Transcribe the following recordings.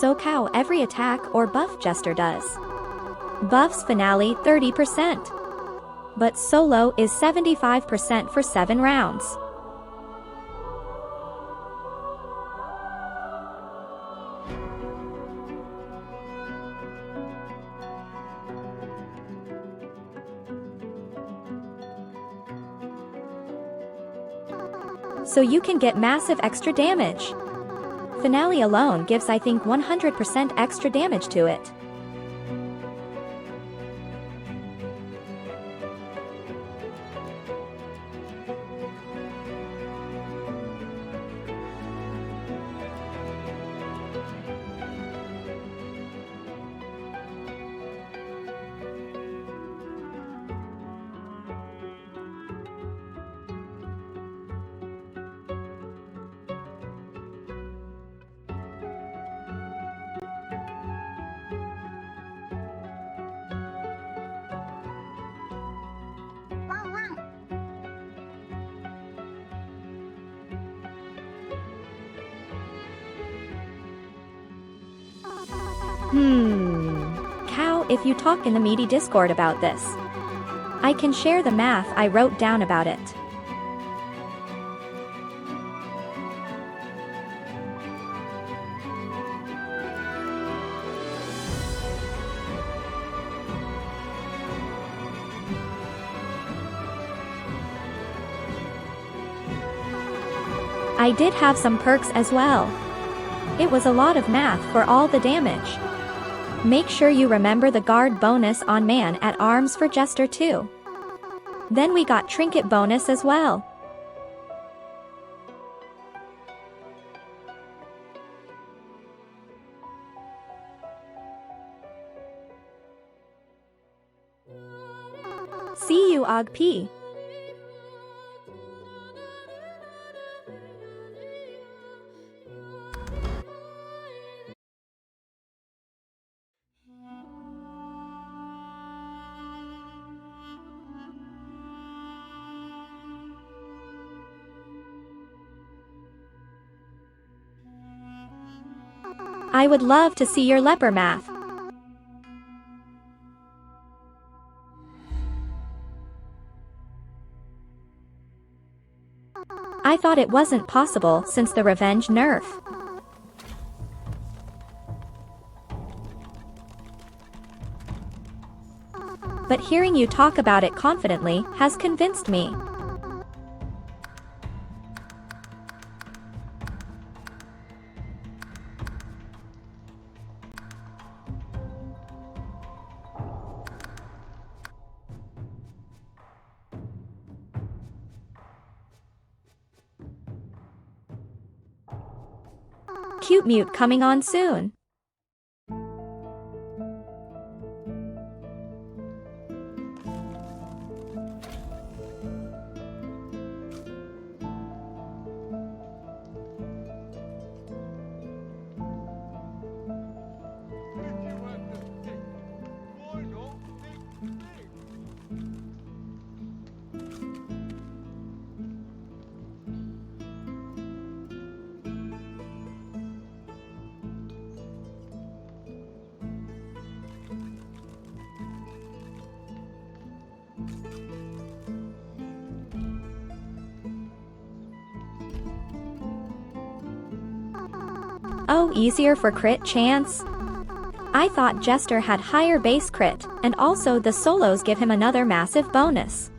So cow every attack or buff Jester does. Buffs finale 30%. But solo is 75% for 7 rounds. So you can get massive extra damage. Finale alone gives I think 100% extra damage to it. Cow, if you talk in the meaty Discord about this, I can share the math I wrote down about it. I did have some perks as well. It was a lot of math for all the damage. Make sure you remember the guard bonus on man at arms for Jester too. Then we got trinket bonus as well. See you Og P. I would love to see your leper math. I thought it wasn't possible since the revenge nerf. But hearing you talk about it confidently has convinced me. Cute mute coming on soon. Oh, easier for crit chance? I thought Jester had higher base crit, and also the solos give him another massive bonus.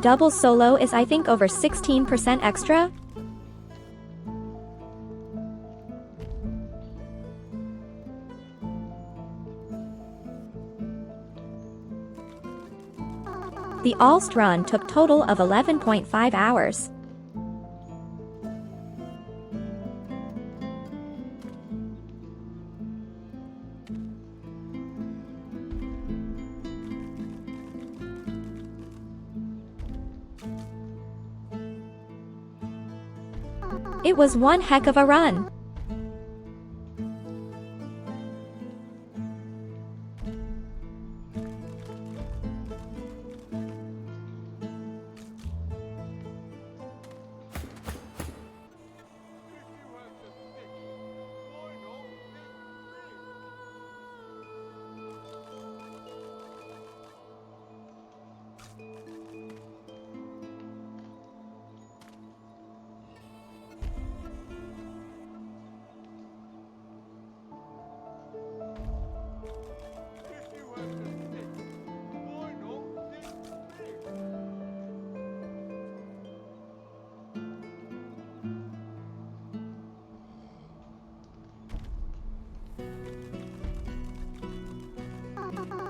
Double solo is I think over 16% extra? The Alst run took total of 11.5 hours. It was one heck of a run.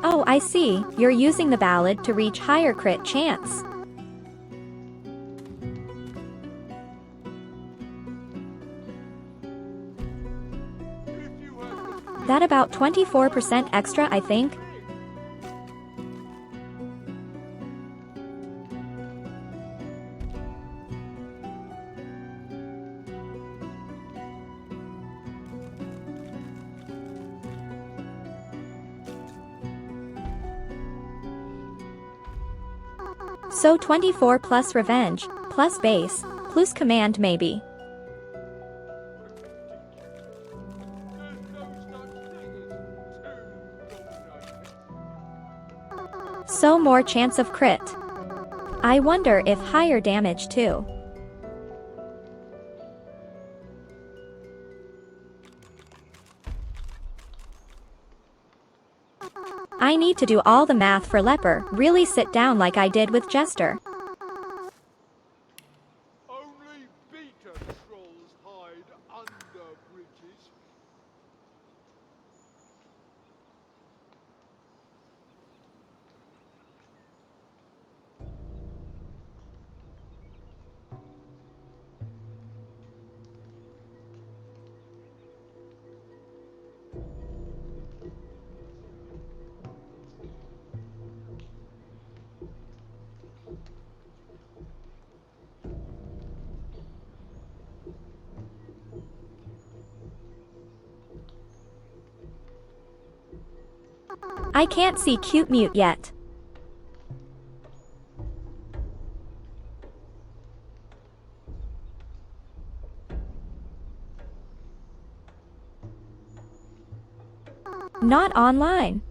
Oh, I see, you're using the ballad to reach higher crit chance. That about 24% extra, I think. So 24 plus revenge, plus base, plus command maybe. So more chance of crit. I wonder if higher damage too. I need to do all the math for Leper, really sit down like I did with Jester. Only beta trolls hide under bridges. I can't see cute mute yet. Not online.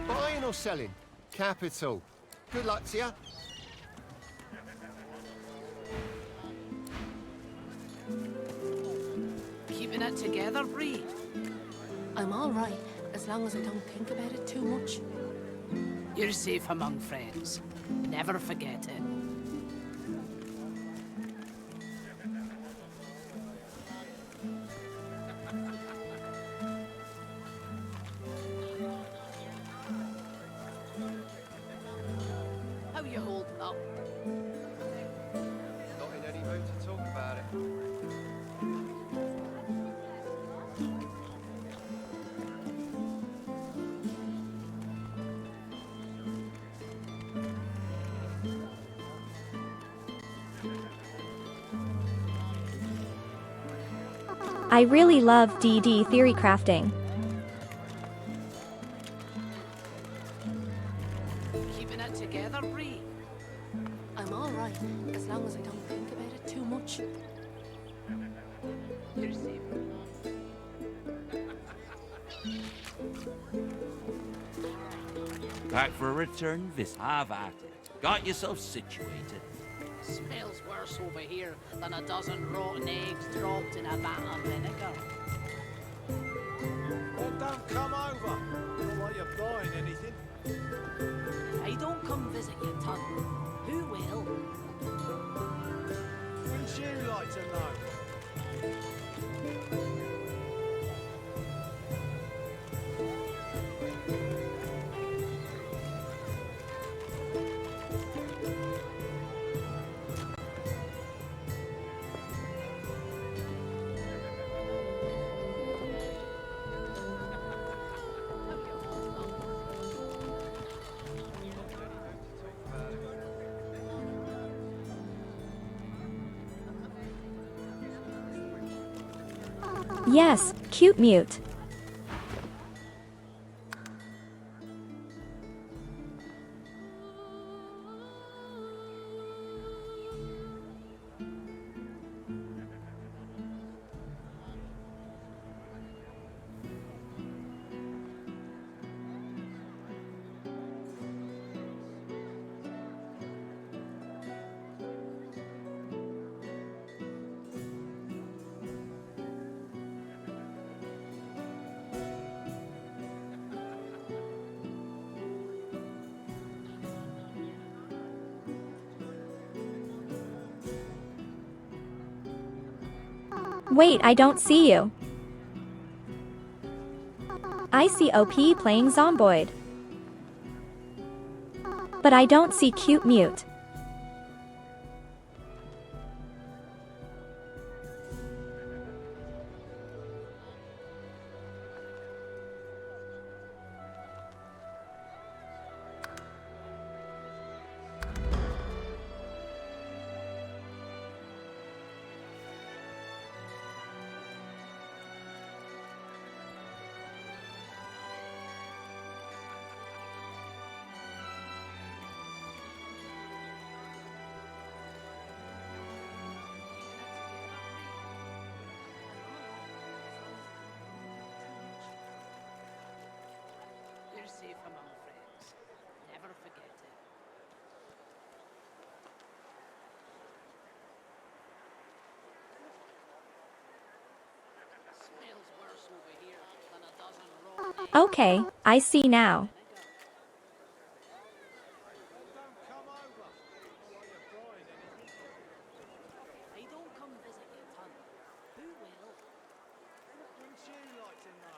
Buying or selling? Capital. Good luck to you. Keeping it together, Bree? I'm all right, as long as I don't think about it too much. You're safe among friends. Never forget it. How you holding up? Not in any mood to talk about it. I really love DD theory crafting. Keeping it together, Bree? I'm all right, as long as I don't think about it too much. You're safe. Back for a return visit. Have at it. Got yourself situated. Smells worse over here than a dozen rotten eggs dropped in a vat of vinegar. Well, don't come over. Not while you're buying anything. If I don't come visit you, Tun, who will? Wouldn't you like to know? Yes, cute mute. Wait, I don't see you. I see OP playing Zomboid. But I don't see Cute Mute. You're safe among friends. Never forget it. Smells worse over here than a dozen rotten eggs. Okay, I see now. Don't come over. Not like you're buying anything. They don't come visit your ton. Who will? Wouldn't you like to know?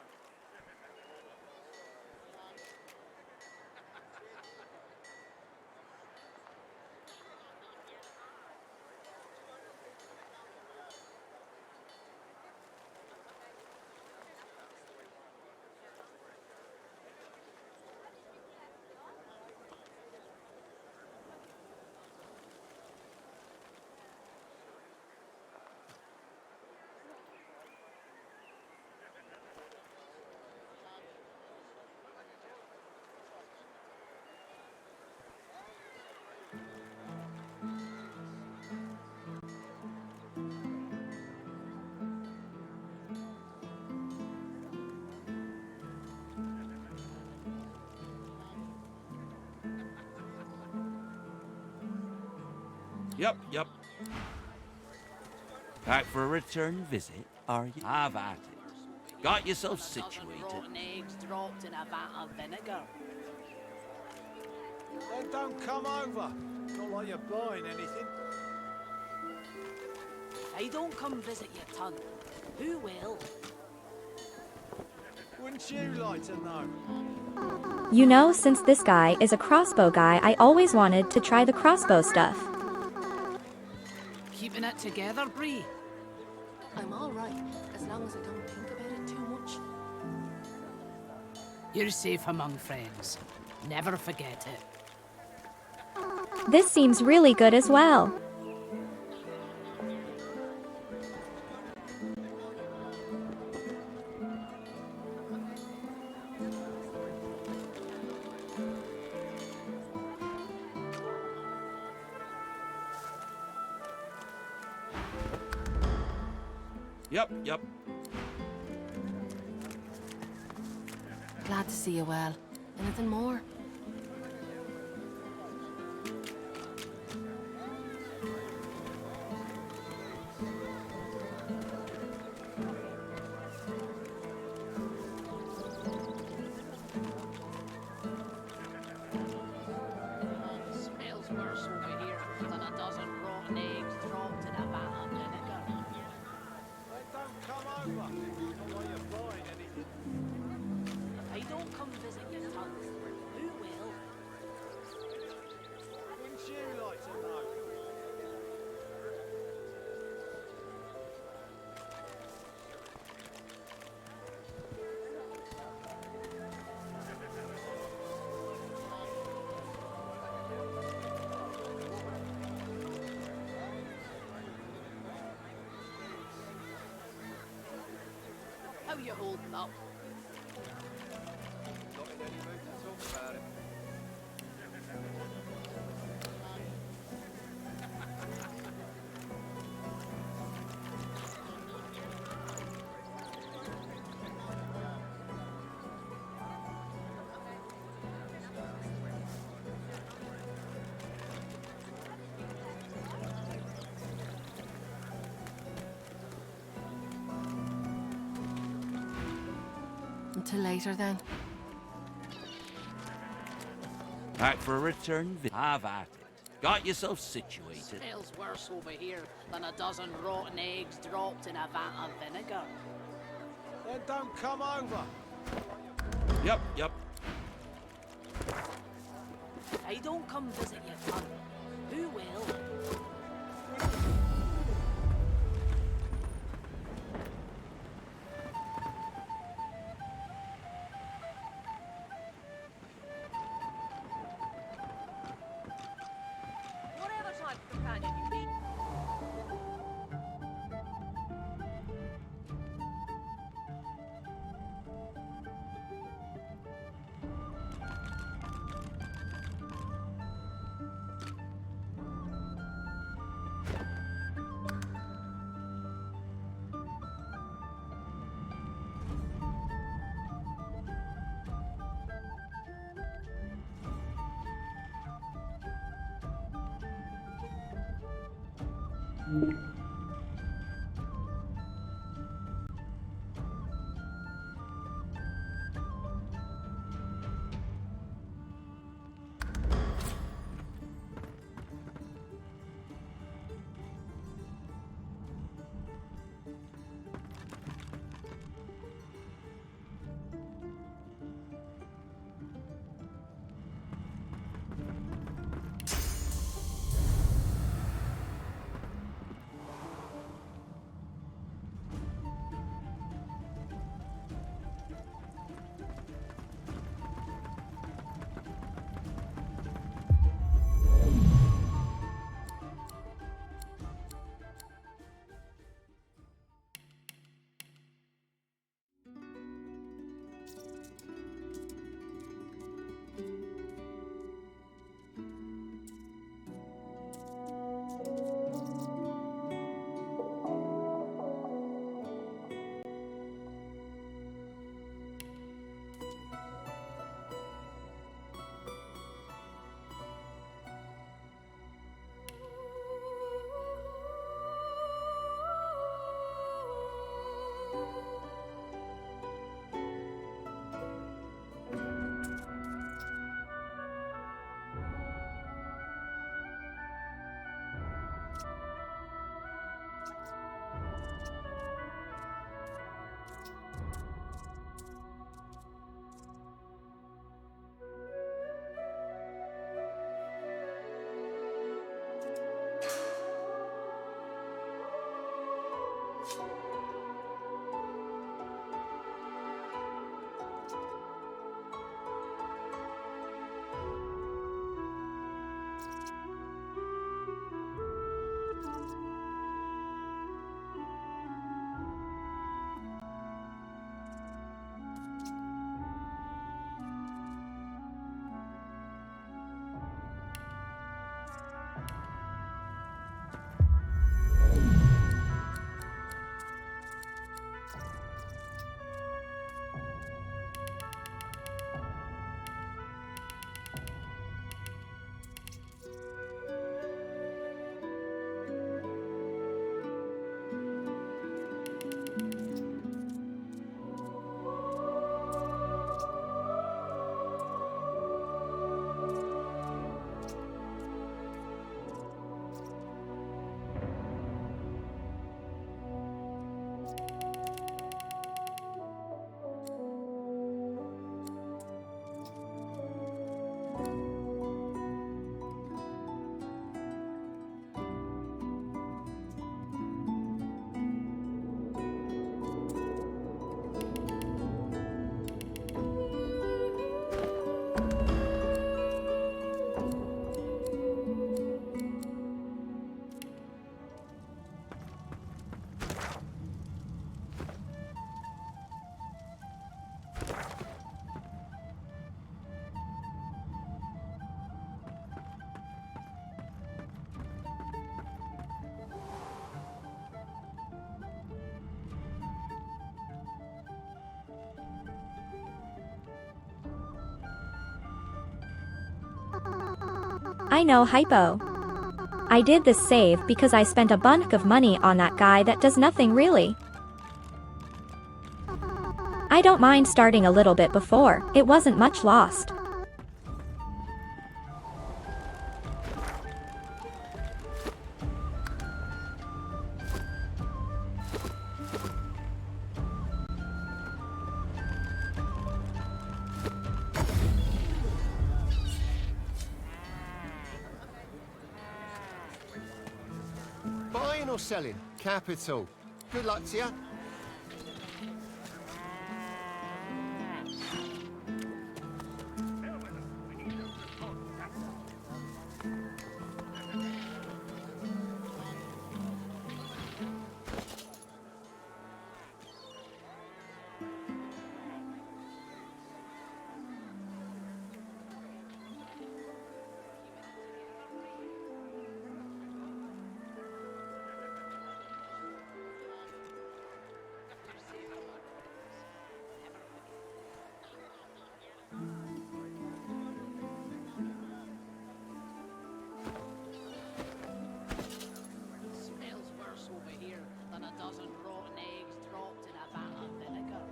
Yep. Back for a return visit, are you? Have at it. Got yourself A dozen situated. rotten eggs dropped in a vat of vinegar. Then don't come over. Not like you're buying anything. They don't come visit your ton. Who will? Wouldn't you like to know? You know, since this guy is a crossbow guy, I always wanted to try the crossbow stuff. Keeping it together, Bree? I'm all right, as long as I don't think about it too much. You're safe among friends. Never forget it. This seems really good as well. Yep. Glad to see you well. Anything more? Smells worse over here than a dozen rotten eggs dropped in a vat of vinegar. Then don't come over. Not like you're buying anything. They don't come visit your ton. Who will? Wouldn't you like to know? How you holding up? Not in any mood to talk about it. Until later then. Back for a return visit. Have at it. Got yourself situated? Smells worse over here than a dozen rotten eggs dropped in a vat of vinegar. Then don't come over. Yep. I don't come visit your ton. Who will? Whatever type of companion you need. I know, hypo. I did this save because I spent a bunch of money on that guy that does nothing really. I don't mind starting a little bit before, it wasn't much lost. or selling? Capital. Good luck to you. Smells worse over here than a dozen rotten eggs dropped in a vat of vinegar.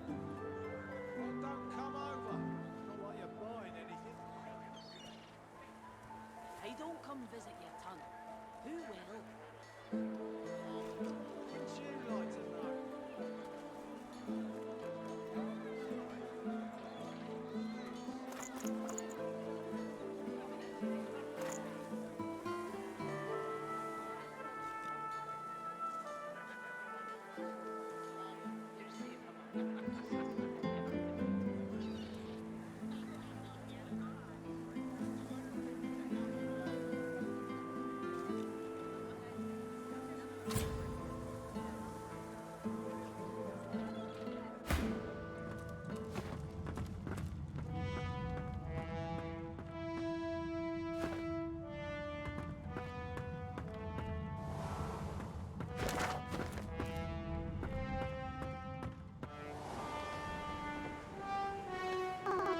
Well, don't come over. Not like you're buying anything. Hey, don't come visit your ton. Who will? Wouldn't you like to know?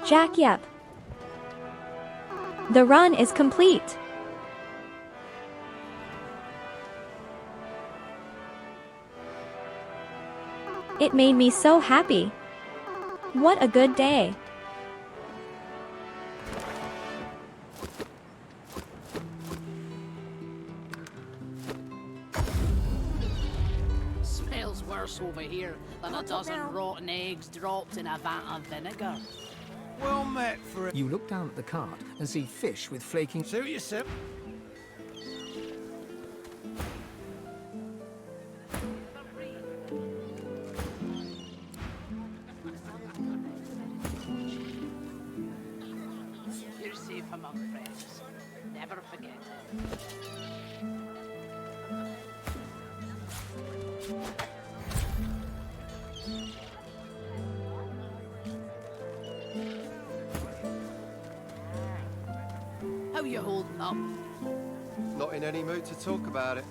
Jack, yep. The run is complete. It made me so happy. What a good day. Smells worse over here than a dozen rotten eggs dropped in a vat of vinegar. Well met for it. You look down at the cart and see fish with flaking... Suit yourself. You're safe among friends. Never forget it. How you holding up? Not in any mood to talk about it.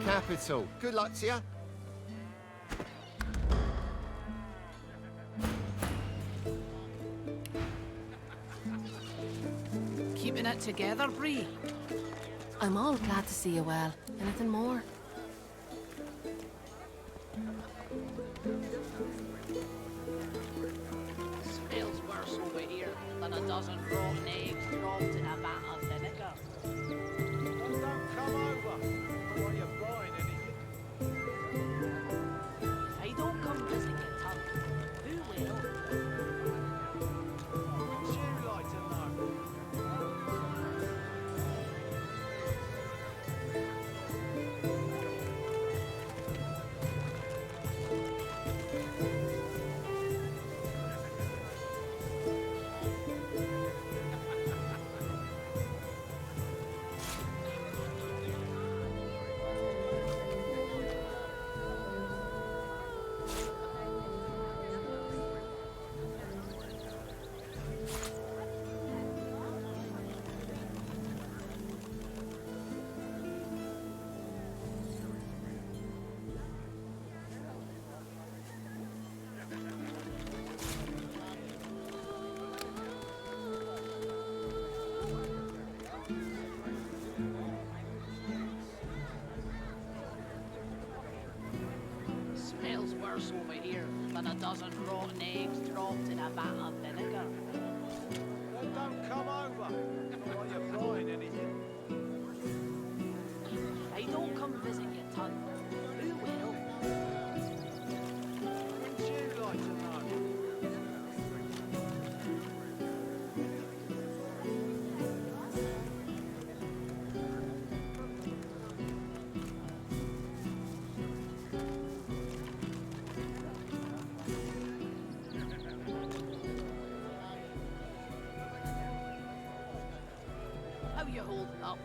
Capital. Good luck to you. Keeping it together, Bree? I'm all glad to see you well. Anything more? Smells worse over here than a dozen rotten eggs dropped in a vat of vinegar. Well, don't come over. Not like you're buying anything. Hey, don't come visit your ton. Who will? Wouldn't you like to know? Smells worse over here than a dozen rotten eggs dropped in a vat of vinegar. Well, don't come over. Not like you're buying anything. Hey, don't come visit your ton. Who will? holding up?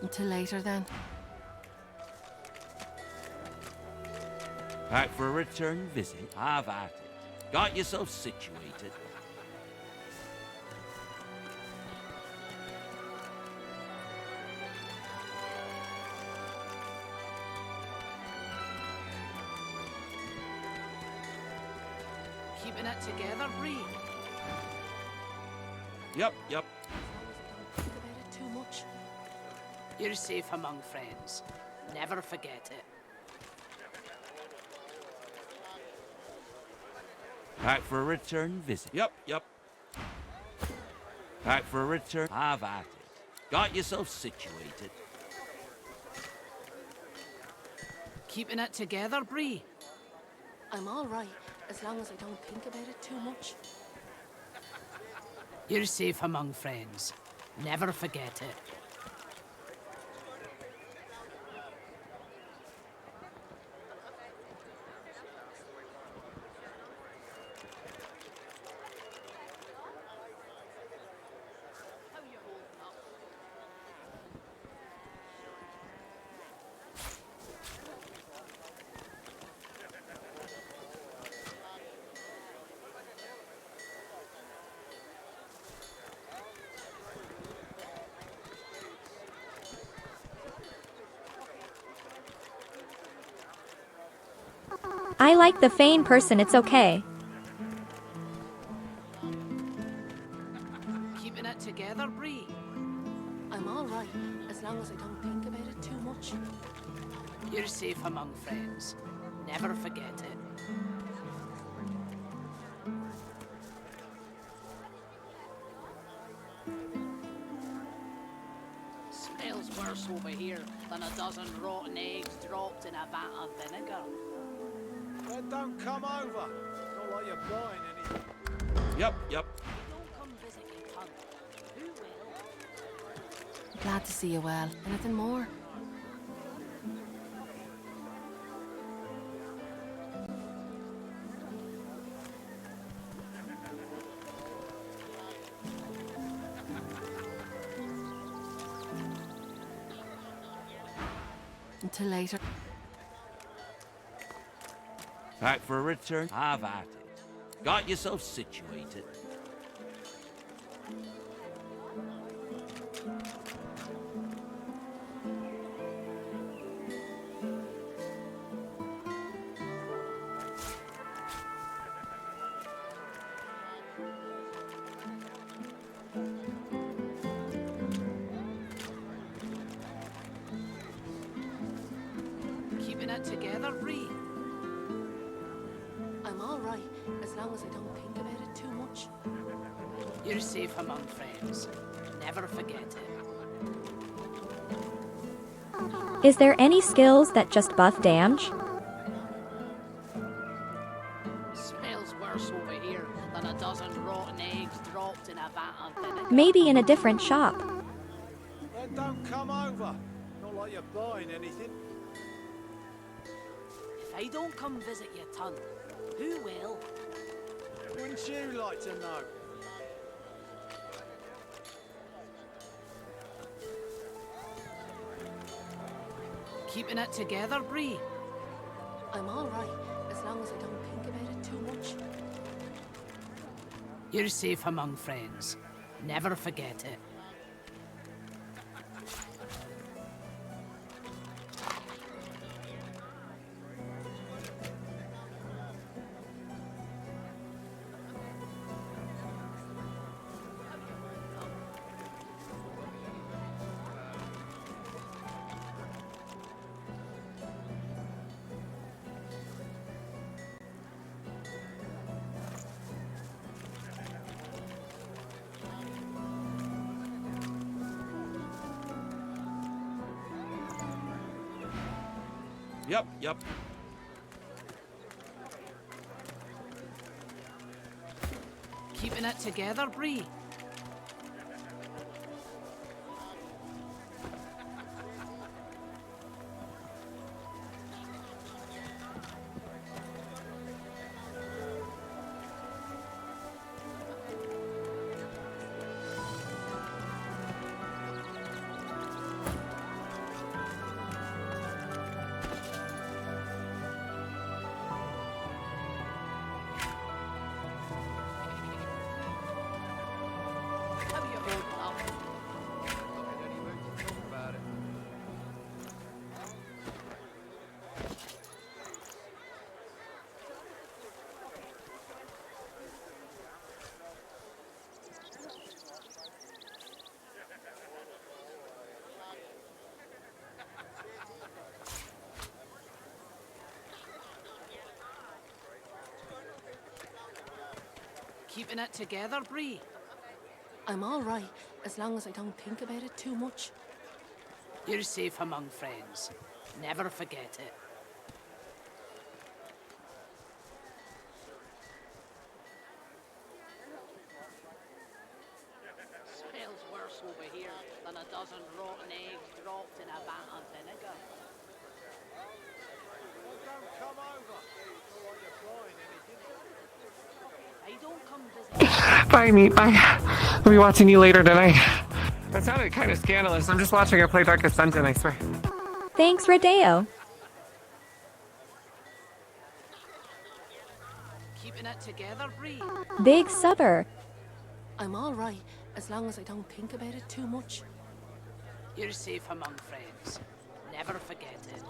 Until later then. Back for a return visit? Have at it. Got yourself situated? Keeping it together, Bree? Yep. As long as I don't think about it too much. You're safe among friends. Never forget it. Back for a return visit? Yep. Back for a return? Have at it. Got yourself situated? Keeping it together, Bree? I'm all right, as long as I don't think about it too much. You're safe among friends. Never forget it. I like the Fane person, it's okay. Keeping it together, Bree? I'm all right, as long as I don't think about it too much. You're safe among friends. Never forget it. Smells worse over here than a dozen rotten eggs dropped in a vat of vinegar. Then don't come over. Not like you're buying anything. Yep. Don't come visit your ton. Who will? Glad to see you well. Anything more? Until later. Back for a return? Have at it. Got yourself situated? Keeping it together, Bree? I'm all right, as long as I don't think about it too much. You're safe among friends. Never forget it. Is there any skills that just buff damage? Smells worse over here than a dozen rotten eggs dropped in a vat of vinegar. Maybe in a different shop. Then don't come over. Not like you're buying anything. If I don't come visit your ton, who will? Wouldn't you like to know? Keeping it together, Bree? I'm all right, as long as I don't think about it too much. You're safe among friends. Never forget it. Yep. Keeping it together, Bree? Keeping it together, Bree? I'm all right, as long as I don't think about it too much. You're safe among friends. Never forget it. Smells worse over here than a dozen rotten eggs dropped in a vat of vinegar. Well, don't come over. Not like you're flying anything. I don't come visit. Bye, meat. Bye. We'll be watching you later tonight. That sounded kind of scandalous. I'm just watching her play Darkest Dungeon, I swear. Thanks, Rodeo. Keeping it together, Bree? Big Subber. I'm all right, as long as I don't think about it too much. You're safe among friends. Never forget it.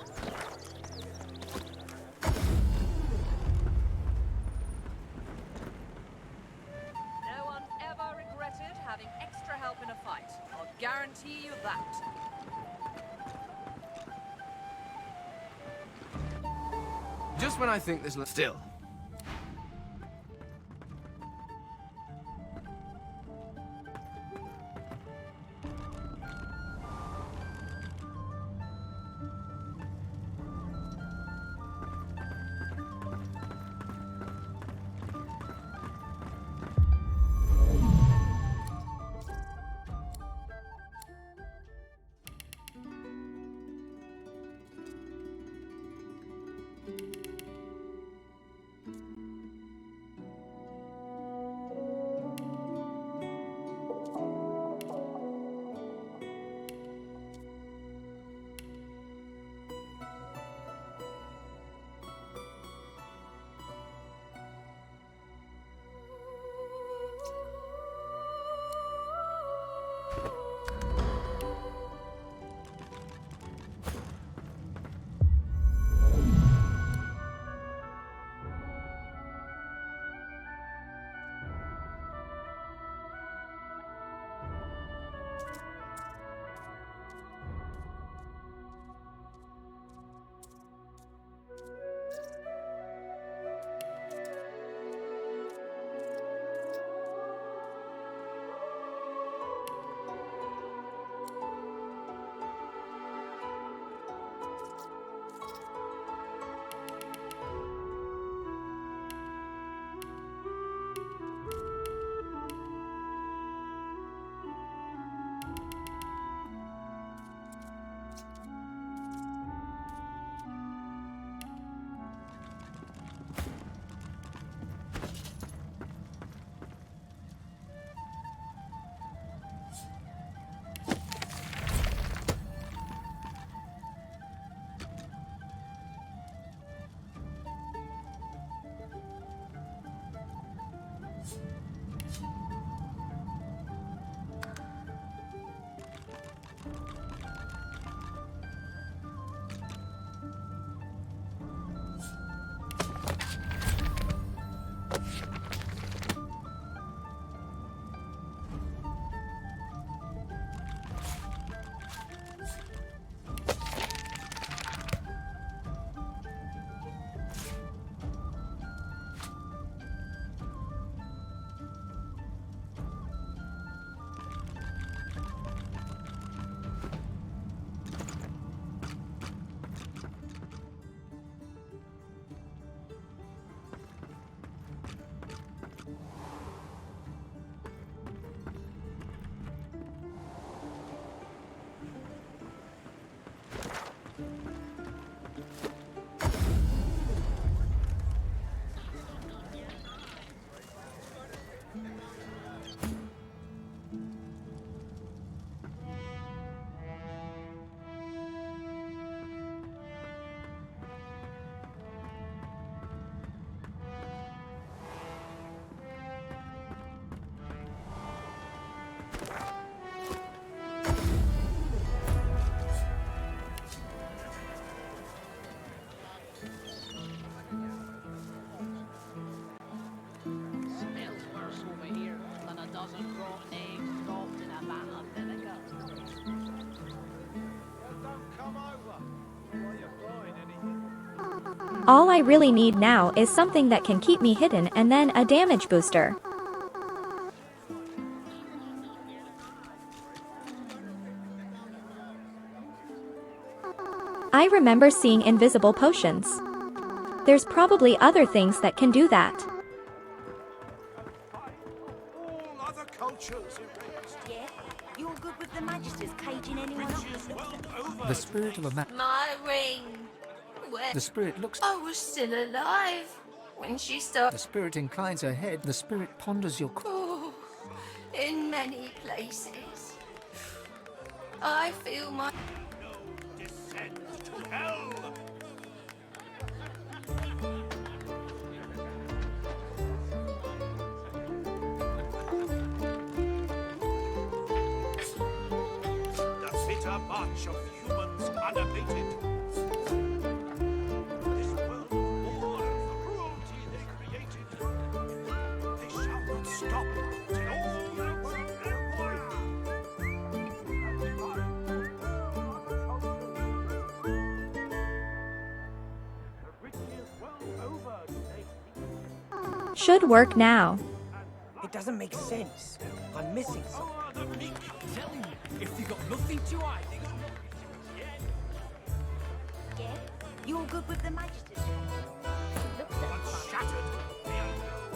No one ever regretted having extra help in a fight. I'll guarantee you that. Just when I think this looks still. All I really need now is something that can keep me hidden and then a damage booster. I remember seeing invisible potions. There's probably other things that can do that. All other cultures erased. Yeah? You're good with the Magisters caging anyone up that looks at... The spirit of a man. My ring! Where? The spirit looks. I was still alive when she started... The spirit inclines her head. The spirit ponders your. Oh, in many places. I feel my... Descend to hell! The bitter march of humans unabated. This world more of the cruelty they created. They shall not stop till all the world empire. The riches world over today. Should work now. It doesn't make sense. I'm missing something. The meek Telling you, if you got nothing to hide, Yeah? You're good with the Magisters. Looks at once shattered, they unknown.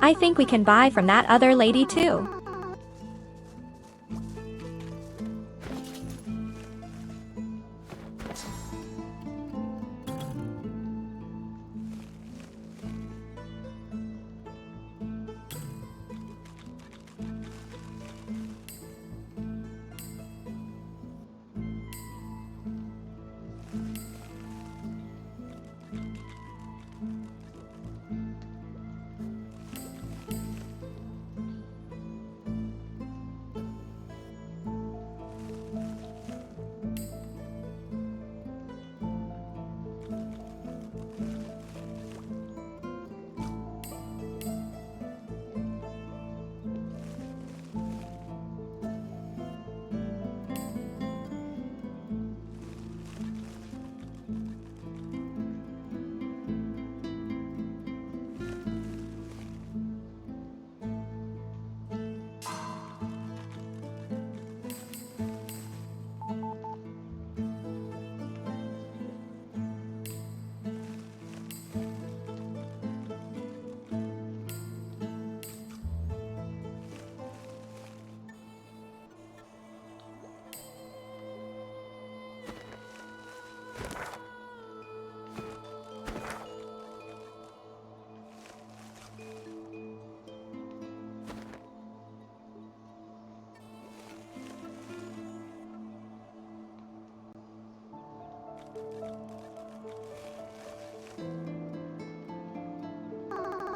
I think we can buy from that other lady too.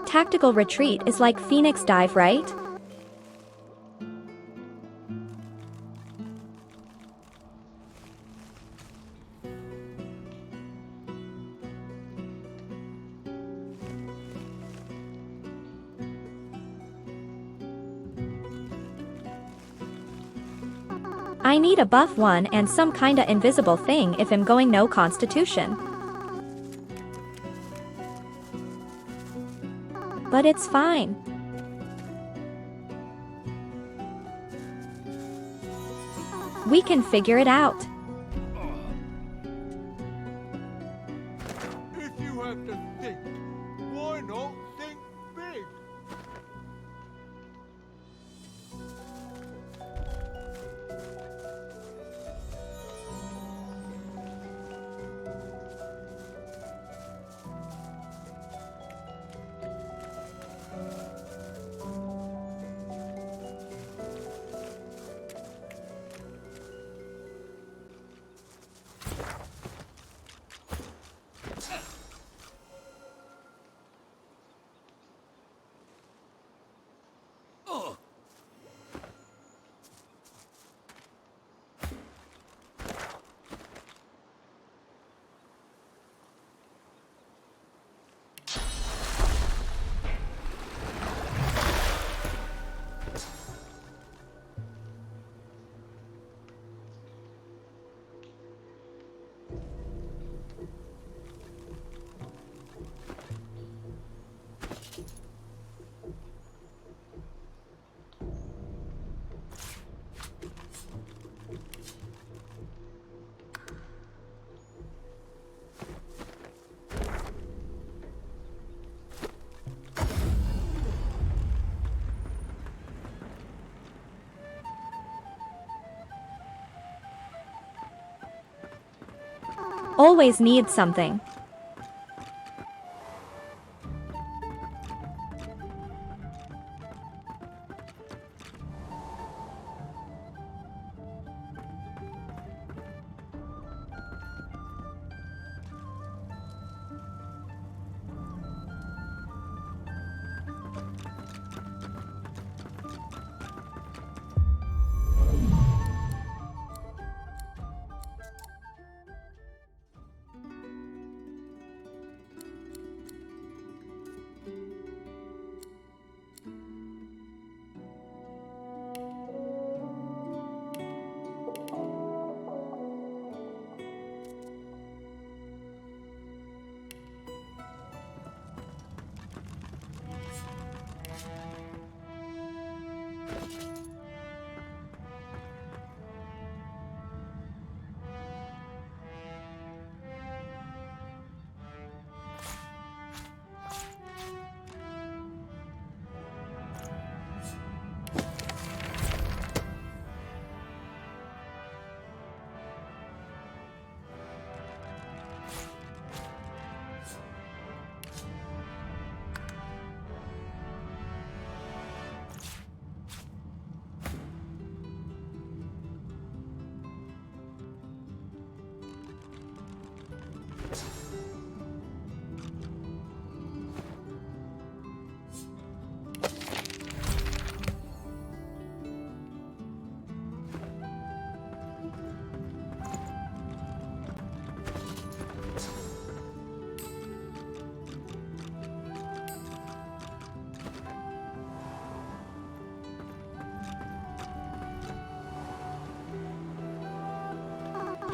Tactical retreat is like Phoenix dive, right? I need a buff one and some kinda invisible thing if I'm going no constitution. But it's fine. We can figure it out. If you have to think, why not think big? Always need something.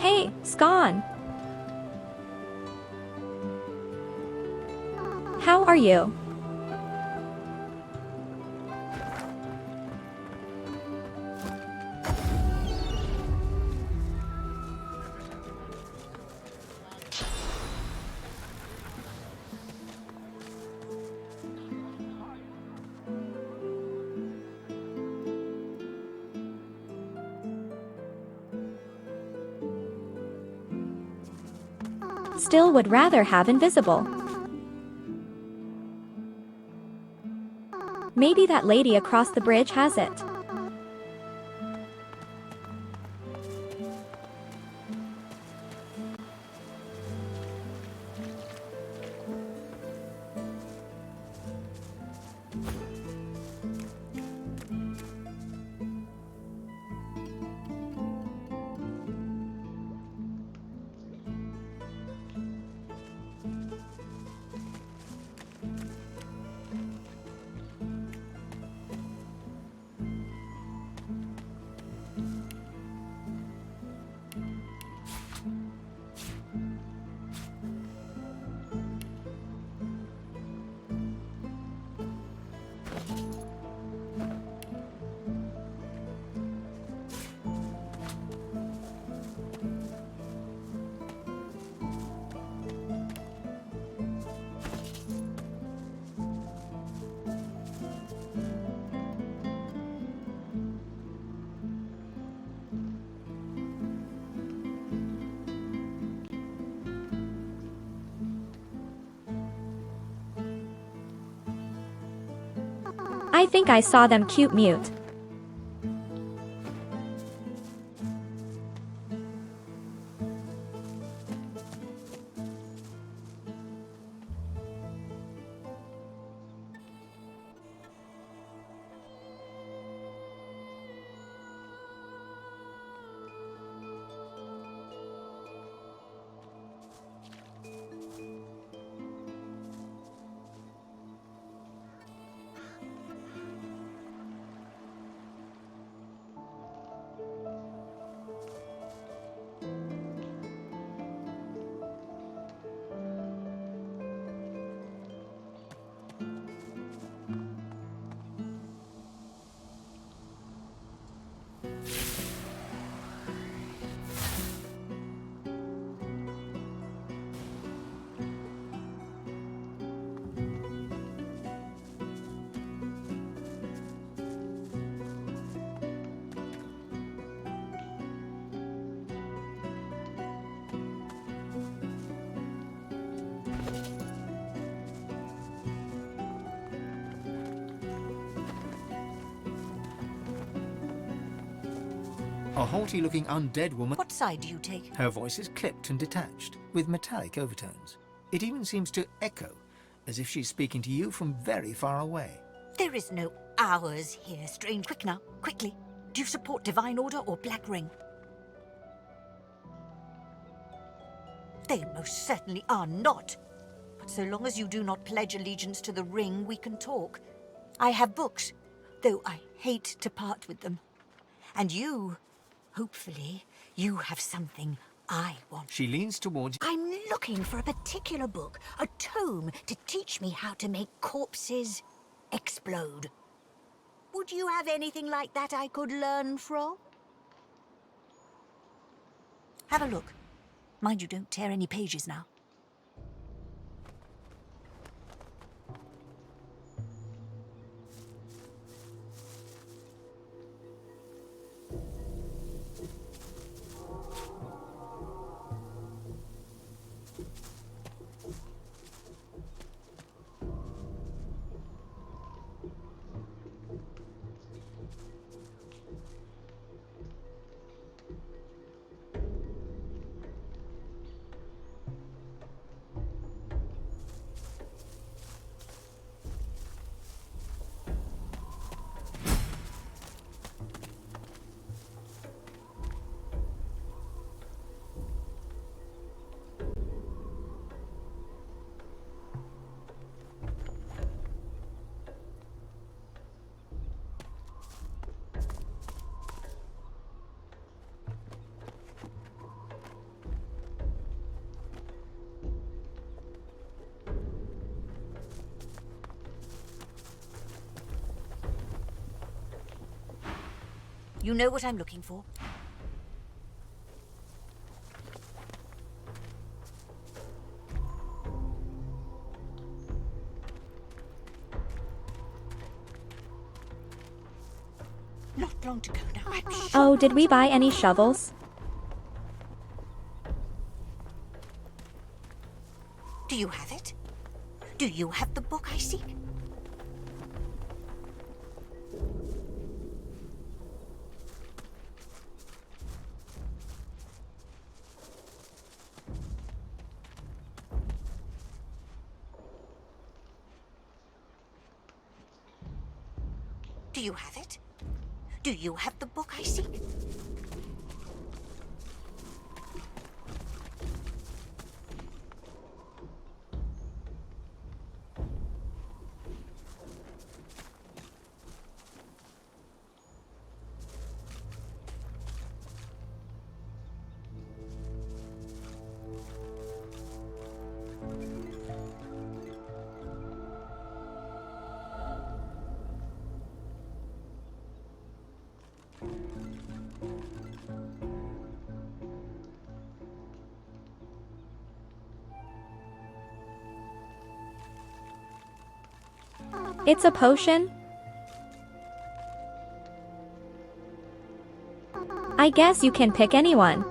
Hey, Scon! How are you? Still would rather have invisible. Maybe that lady across the bridge has it. I think I saw them cute mute. A haughty-looking undead woman. What side do you take? Her voice is clipped and detached, with metallic overtones. It even seems to echo, as if she's speaking to you from very far away. There is no ours here, strange. Quick now, quickly. Do you support Divine Order or Black Ring? They most certainly are not. But so long as you do not pledge allegiance to the Ring, we can talk. I have books, though I hate to part with them. And you, hopefully, you have something I want. She leans towards you. I'm looking for a particular book, a tome to teach me how to make corpses explode. Would you have anything like that I could learn from? Have a look. Mind you don't tear any pages now. You know what I'm looking for? Not long to go now, I'm sure. Oh, did we buy any shovels? Do you have it? Do you have the book I seek? Do you have it? Do you have the book I seek? It's a potion? I guess you can pick anyone.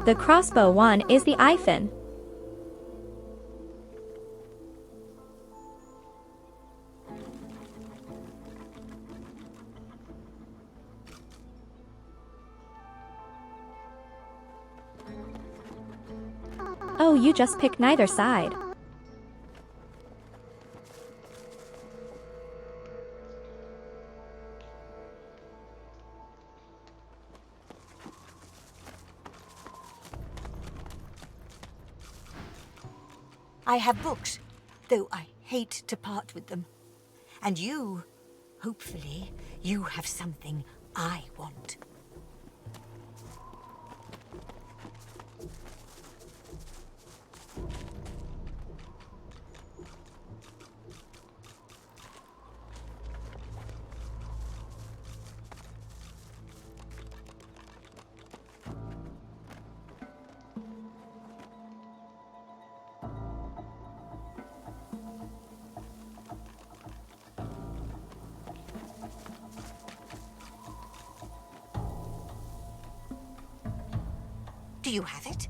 The crossbow one is the Iphon. Oh, you just pick neither side. I have books, though I hate to part with them. And you, hopefully, you have something I want. Do you have it?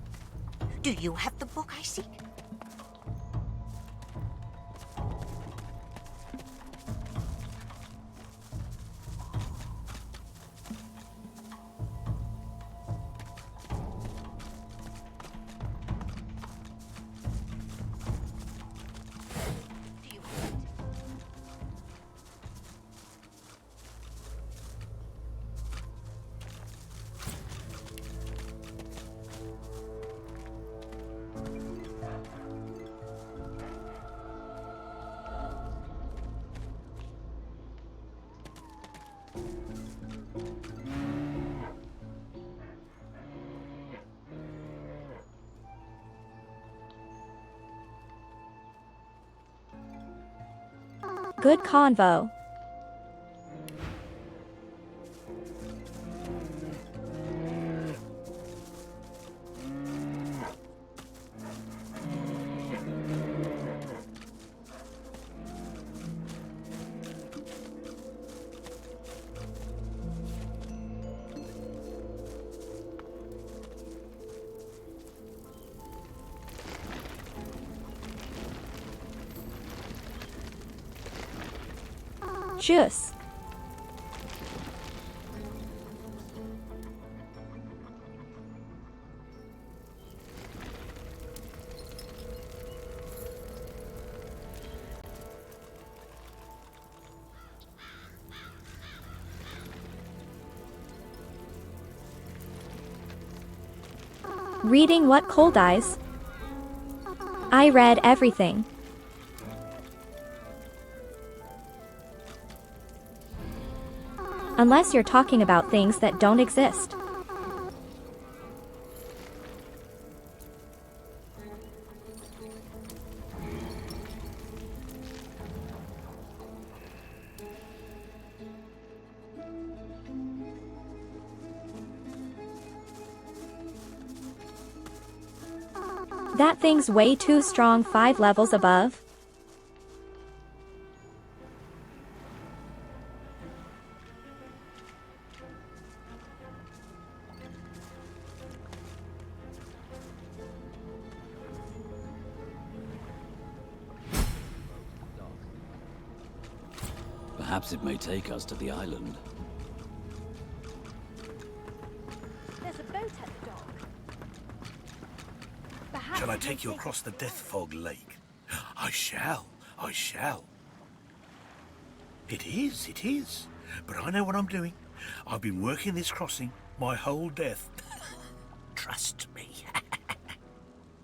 Do you have the book I seek? Good convo. Juice. Reading what cold eyes? I read everything. Unless you're talking about things that don't exist. That thing's way too strong, 5 levels above. Perhaps it may take us to the island. There's a boat at the dock. Perhaps Shall I take you across the Death Fog Lake? I shall. I shall. It is. But I know what I'm doing. I've been working this crossing my whole death. Trust me.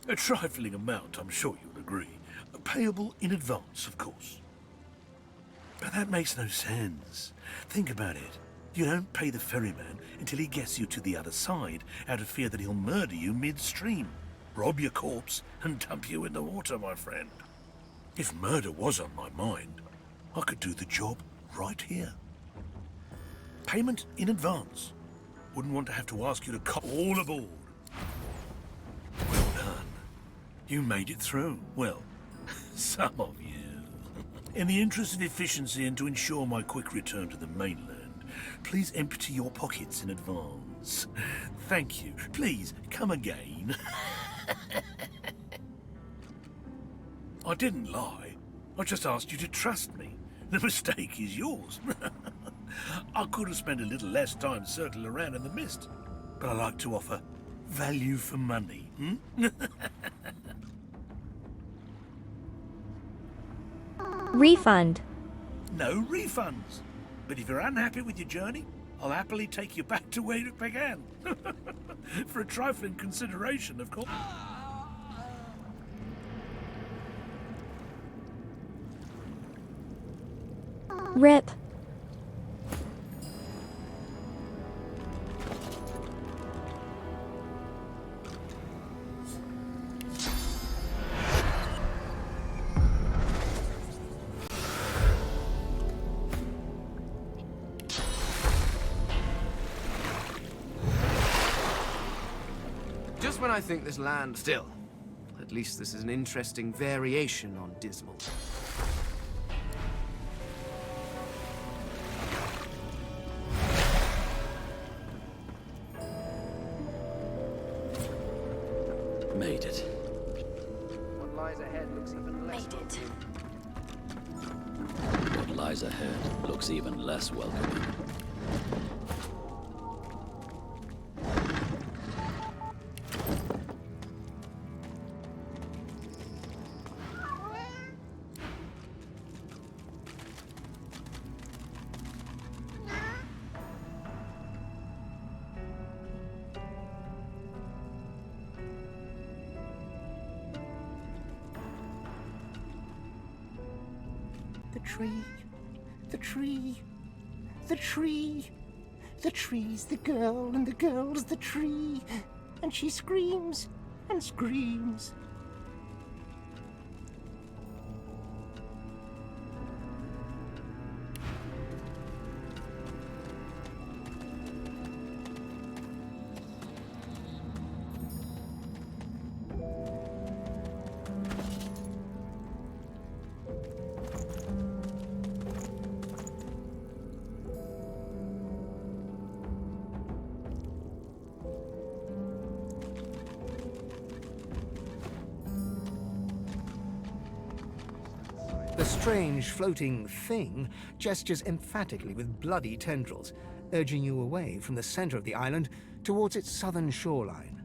A trifling amount, I'm sure you'll agree. Payable in advance, of course. But that makes no sense. Think about it. You don't pay the ferryman until he gets you to the other side, out of fear that he'll murder you midstream, rob your corpse, and dump you in the water, my friend. If murder was on my mind, I could do the job right here. Payment in advance. Wouldn't want to have to ask you to come all aboard. Well done. You made it through. Well, some of you. In the interest of efficiency and to ensure my quick return to the mainland, please empty your pockets in advance. Thank you. Please, come again. I didn't lie. I just asked you to trust me. The mistake is yours. I could have spent a little less time circling around in the mist, but I like to offer value for money. Refund. No refunds. But if you're unhappy with your journey, I'll happily take you back to where it began. For a trifling consideration, of course. Rip. Just when I think this land still. At least this is an interesting variation on dismal. Made it. What lies ahead looks even less welcoming. What lies ahead looks even less welcoming. The tree, the tree, the tree. The tree's the girl, and the girl's the tree. And she screams and screams. The strange floating thing gestures emphatically with bloody tendrils, urging you away from the center of the island towards its southern shoreline.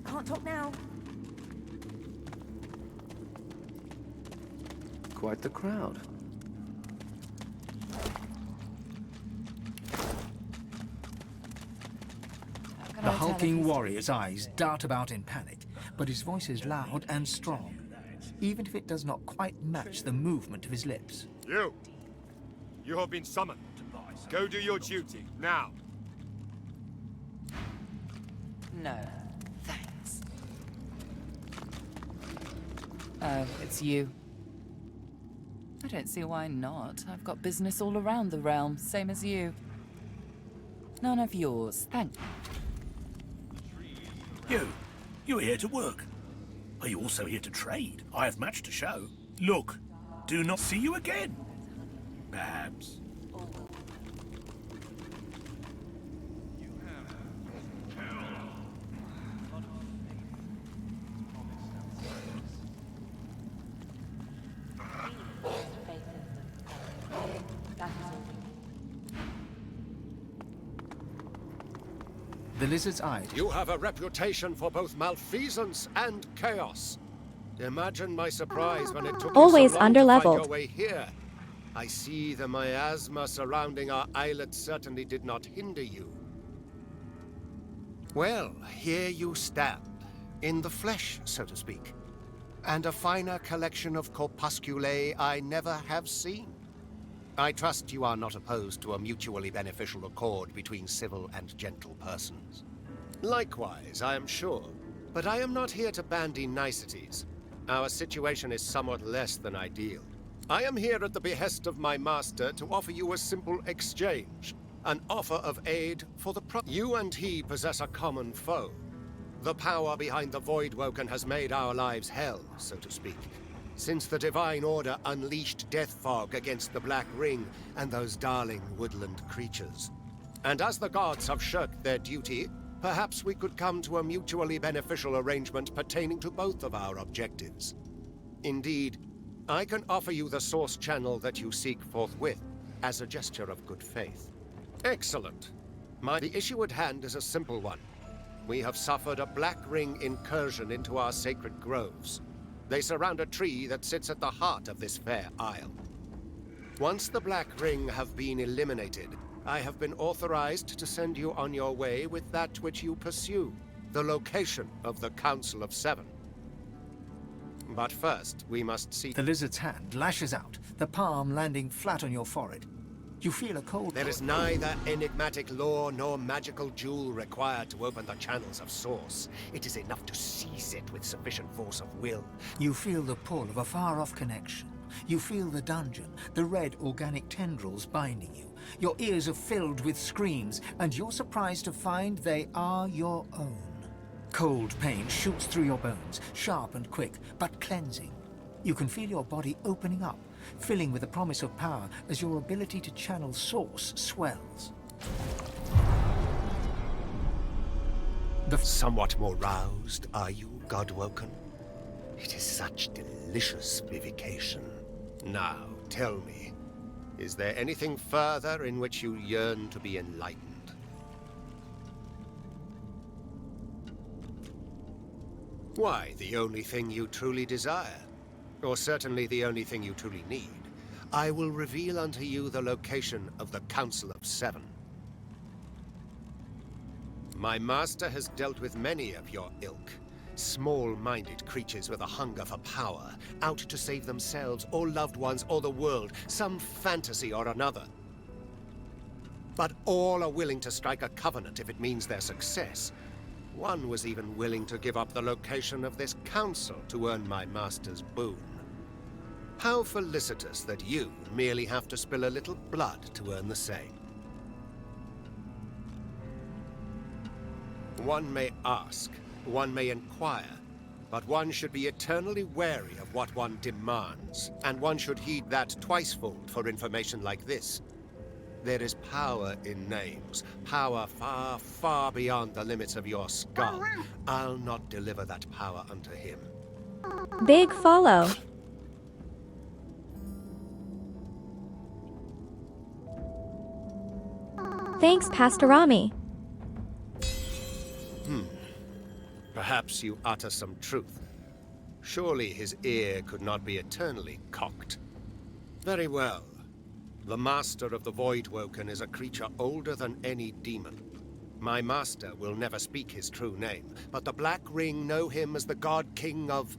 Can't talk now. Quite the crowd. The hulking warrior's eyes dart about in panic, but his voice is loud and strong, even if it does not quite match the movement of his lips. You have been summoned. Go do your duty, now. No, thanks. Oh, it's you. I don't see why not. I've got business all around the realm, same as you. None of yours, thank you. You're here to work. Are you also here to trade? I have much to show. Look, do not see you again. Perhaps. The lizard's eyes. You have a reputation for both malfeasance and chaos. Imagine my surprise when it took Always you so long to find underleveled. your way here. I see the miasma surrounding our islet certainly did not hinder you. Well, here you stand, in the flesh, so to speak. And a finer collection of corpusculae I never have seen. I trust you are not opposed to a mutually beneficial accord between civil and gentle persons. Likewise, I am sure. But I am not here to bandy niceties. Our situation is somewhat less than ideal. I am here at the behest of my master to offer you a simple exchange. An offer of aid for the You and he possess a common foe. The power behind the Voidwoken has made our lives hell, so to speak. Since the Divine Order unleashed death fog against the Black Ring and those darling woodland creatures. And as the gods have shirked their duty, perhaps we could come to a mutually beneficial arrangement pertaining to both of our objectives. Indeed, I can offer you the source channel that you seek forthwith, as a gesture of good faith. Excellent. The issue at hand is a simple one. We have suffered a Black Ring incursion into our sacred groves. They surround a tree that sits at the heart of this fair isle. Once the Black Ring have been eliminated, I have been authorized to send you on your way with that which you pursue, the location of the Council of Seven. But first, we must see... The lizard's hand lashes out, the palm landing flat on your forehead. You feel a cold... There is neither enigmatic lore nor magical jewel required to open the channels of Source. It is enough to seize it with sufficient force of will. You feel the pull of a far-off connection. You feel the dungeon, the red organic tendrils binding you. Your ears are filled with screams, and you're surprised to find they are your own. Cold pain shoots through your bones, sharp and quick, but cleansing. You can feel your body opening up, filling with the promise of power as your ability to channel Source swells. Somewhat more roused, are you, Godwoken? It is such delicious vivification. Now, tell me, is there anything further in which you yearn to be enlightened? Why, the only thing you truly desire, or certainly the only thing you truly need. I will reveal unto you the location of the Council of Seven. My master has dealt with many of your ilk. Small-minded creatures with a hunger for power, out to save themselves or loved ones or the world, some fantasy or another. But all are willing to strike a covenant if it means their success. One was even willing to give up the location of this council to earn my master's boon. How felicitous that you merely have to spill a little blood to earn the same. One may ask, one may inquire, but one should be eternally wary of what one demands, and one should heed that twicefold for information like this. There is power in names, power far, far beyond the limits of your skull. I'll not deliver that power unto him. Big follow. Thanks, Pastorami. Perhaps you utter some truth. Surely his ear could not be eternally cocked. Very well. The master of the Voidwoken is a creature older than any demon. My master will never speak his true name, but the Black Ring know him as the God King of...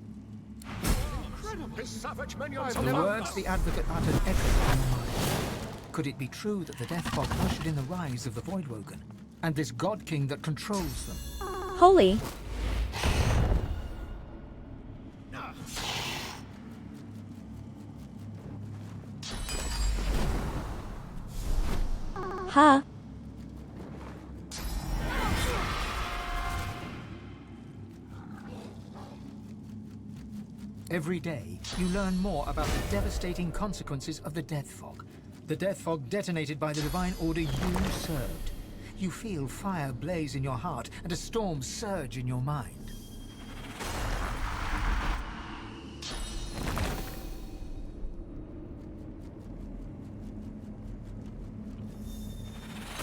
His savage minions. The words the Advocate uttered echoed in my mind. Could it be true that the Death Fog ushered in the rise of the Voidwoken, and this God King that controls them? Holy. Huh? Every day, you learn more about the devastating consequences of the Death Fog. The Death Fog detonated by the Divine Order you served. You feel fire blaze in your heart and a storm surge in your mind.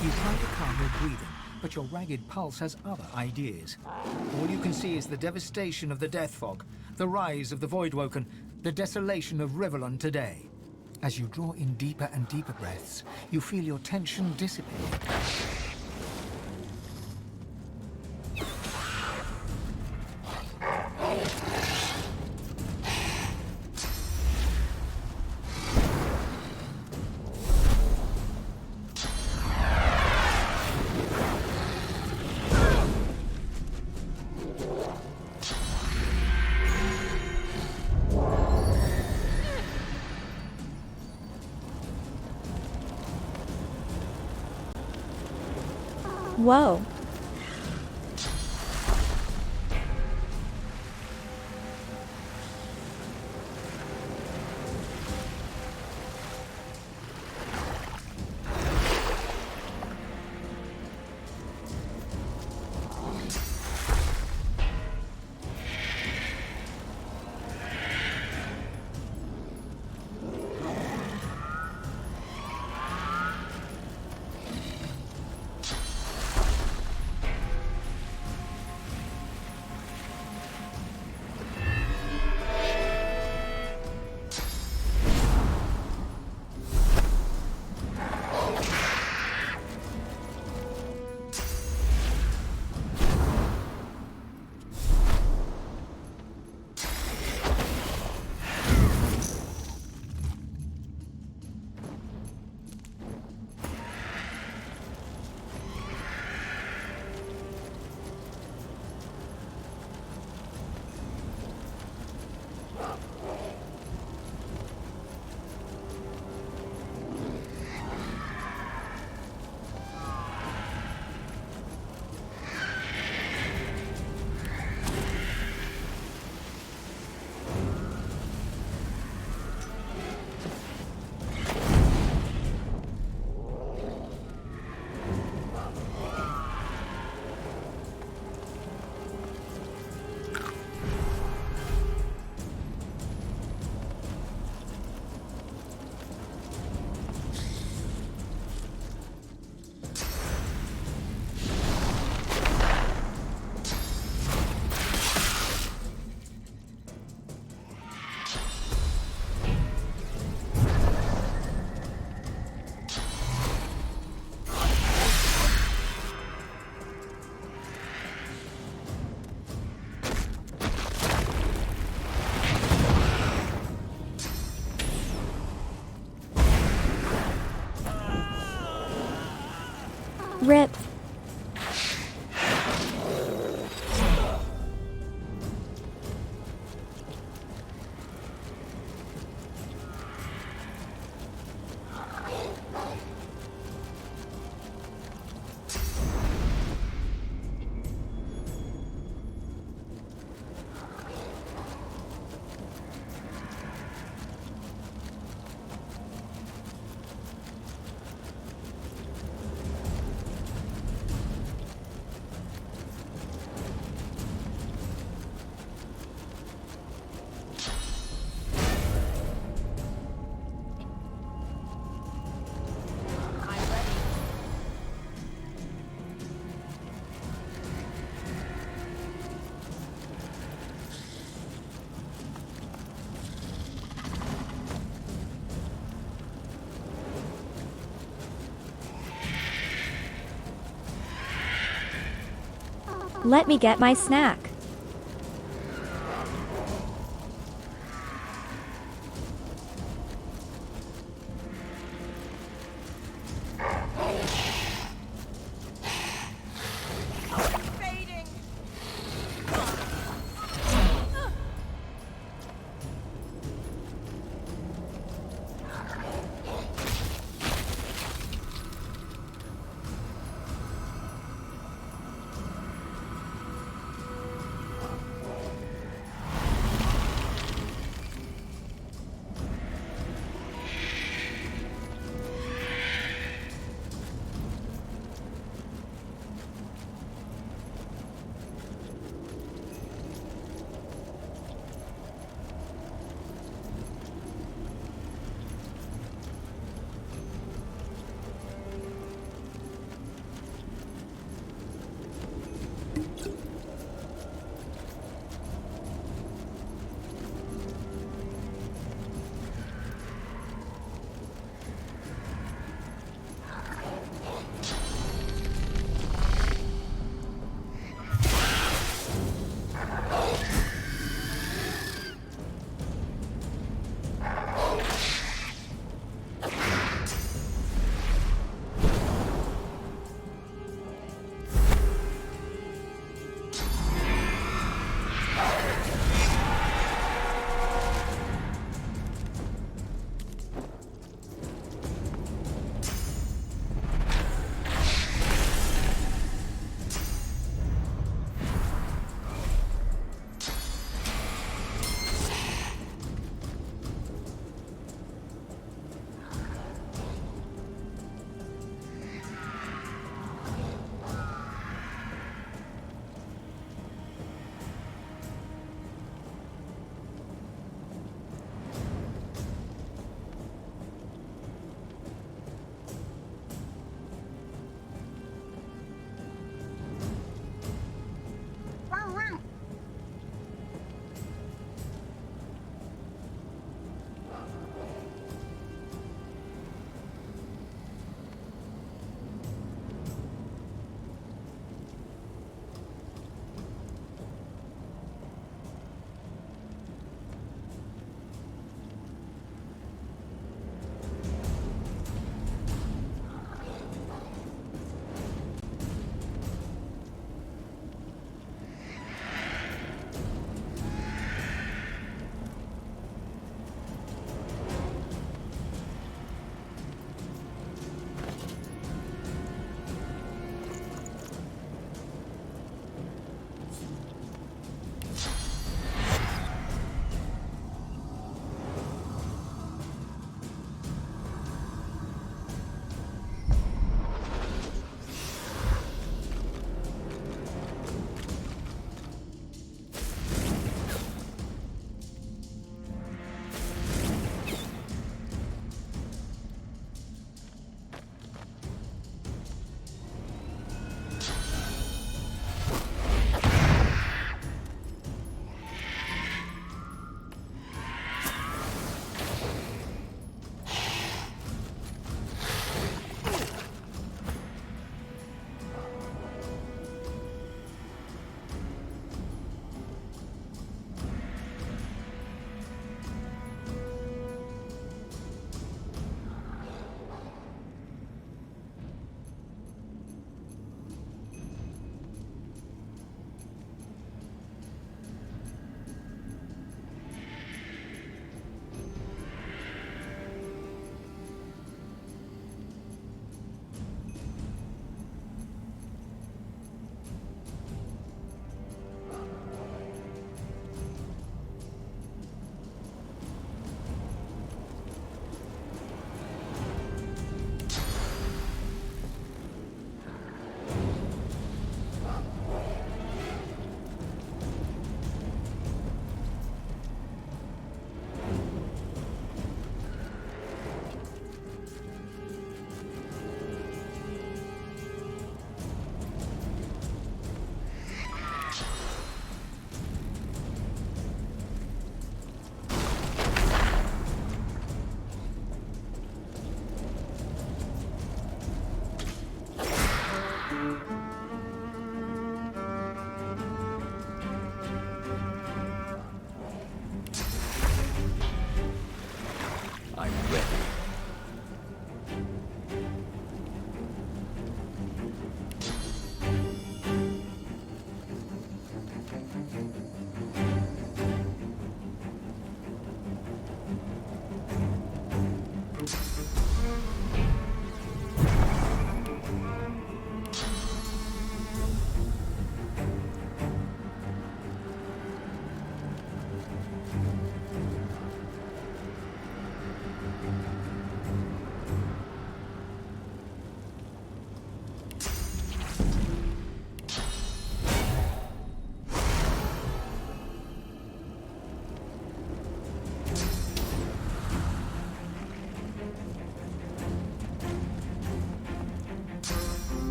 You try to calm your breathing, but your ragged pulse has other ideas. All you can see is the devastation of the Death Fog, the rise of the Voidwoken, the desolation of Rivellon today. As you draw in deeper and deeper breaths, you feel your tension dissipate. Whoa. Rip. Let me get my snack.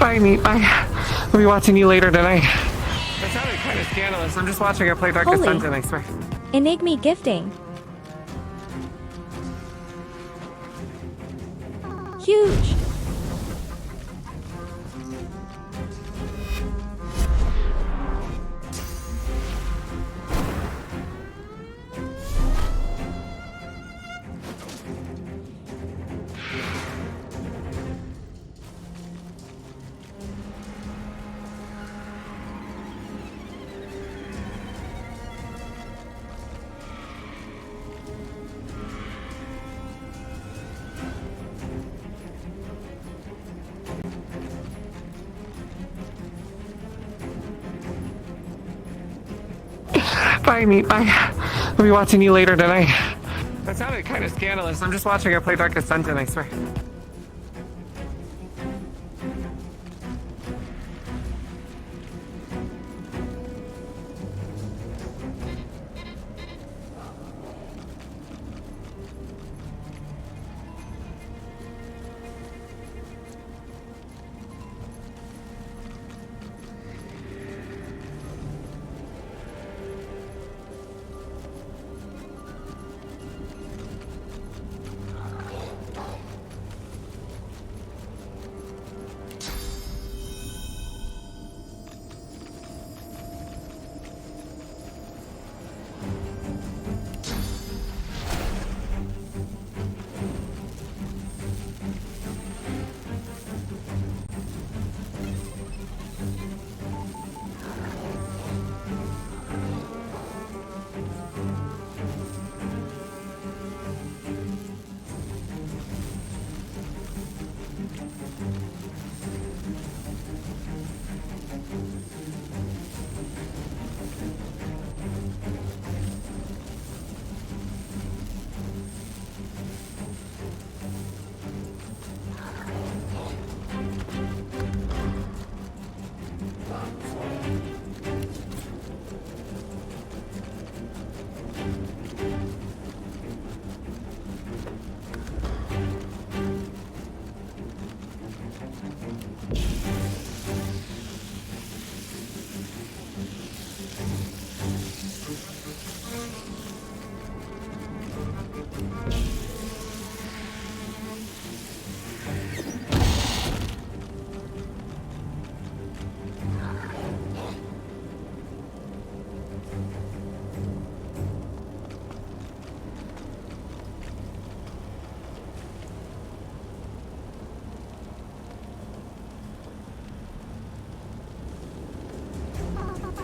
Bye, meat. Bye. I'll be watching you later tonight. That sounded kind of scandalous. I'm just watching her play Darkest Holy. Dungeon, I swear. Enigma gifting. Huge. Bye, meat. Bye. I'll be watching you later tonight. That sounded kind of scandalous. I'm just watching her play Darkest Dungeon, I swear.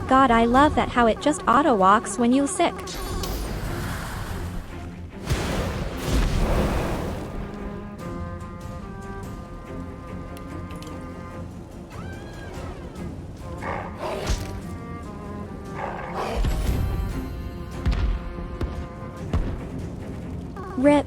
God, I love that how it just auto-walks when you sick. Rip.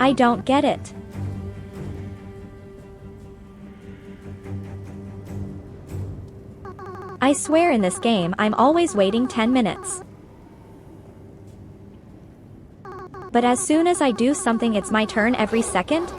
I don't get it. I swear in this game I'm always waiting 10 minutes. But as soon as I do something it's my turn every second?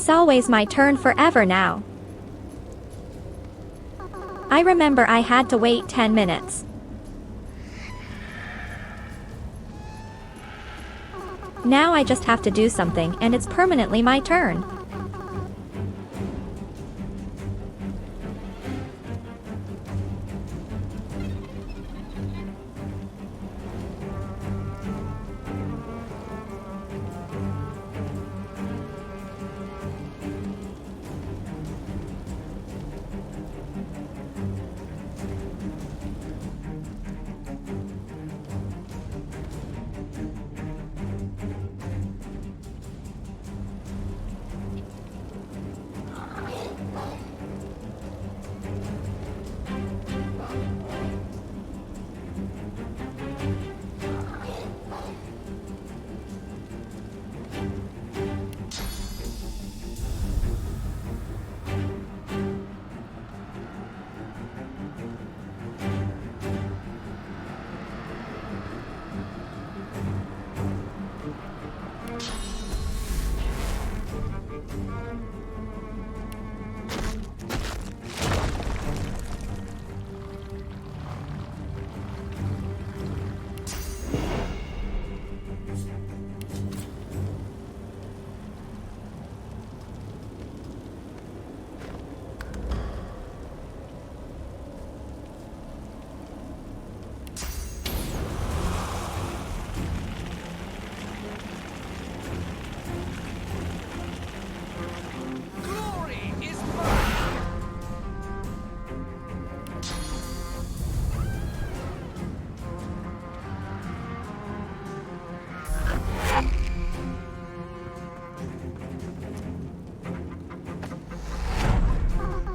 It's always my turn forever now. I remember I had to wait 10 minutes. Now I just have to do something and it's permanently my turn.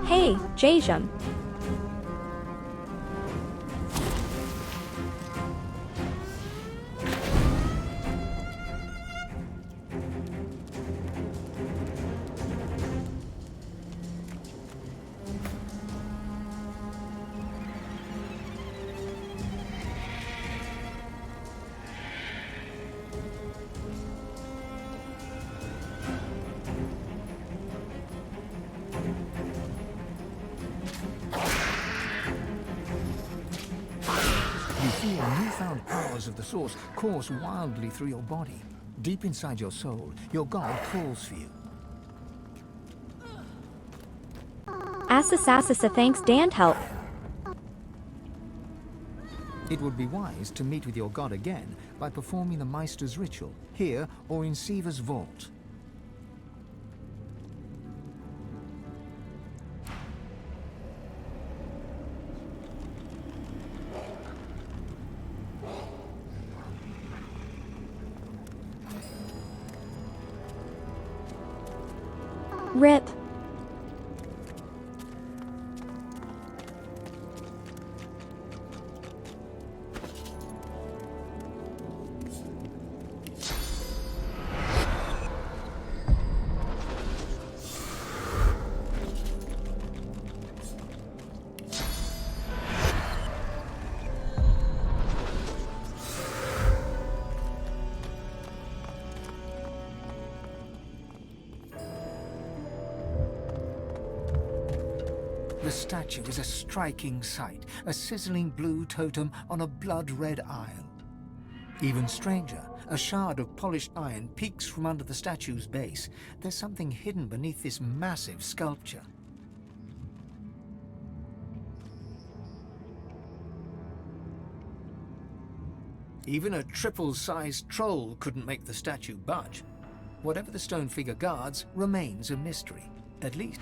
Hey, Jajam. You feel newfound powers of the Source course wildly through your body. Deep inside your soul, your God calls for you. Assasassa thanks Dan help. It would be wise to meet with your God again by performing the Meister's ritual, here or in Siva's vault. RIP. The statue is a striking sight, a sizzling blue totem on a blood-red isle. Even stranger, a shard of polished iron peeks from under the statue's base. There's something hidden beneath this massive sculpture. Even a triple-sized troll couldn't make the statue budge. Whatever the stone figure guards remains a mystery, at least.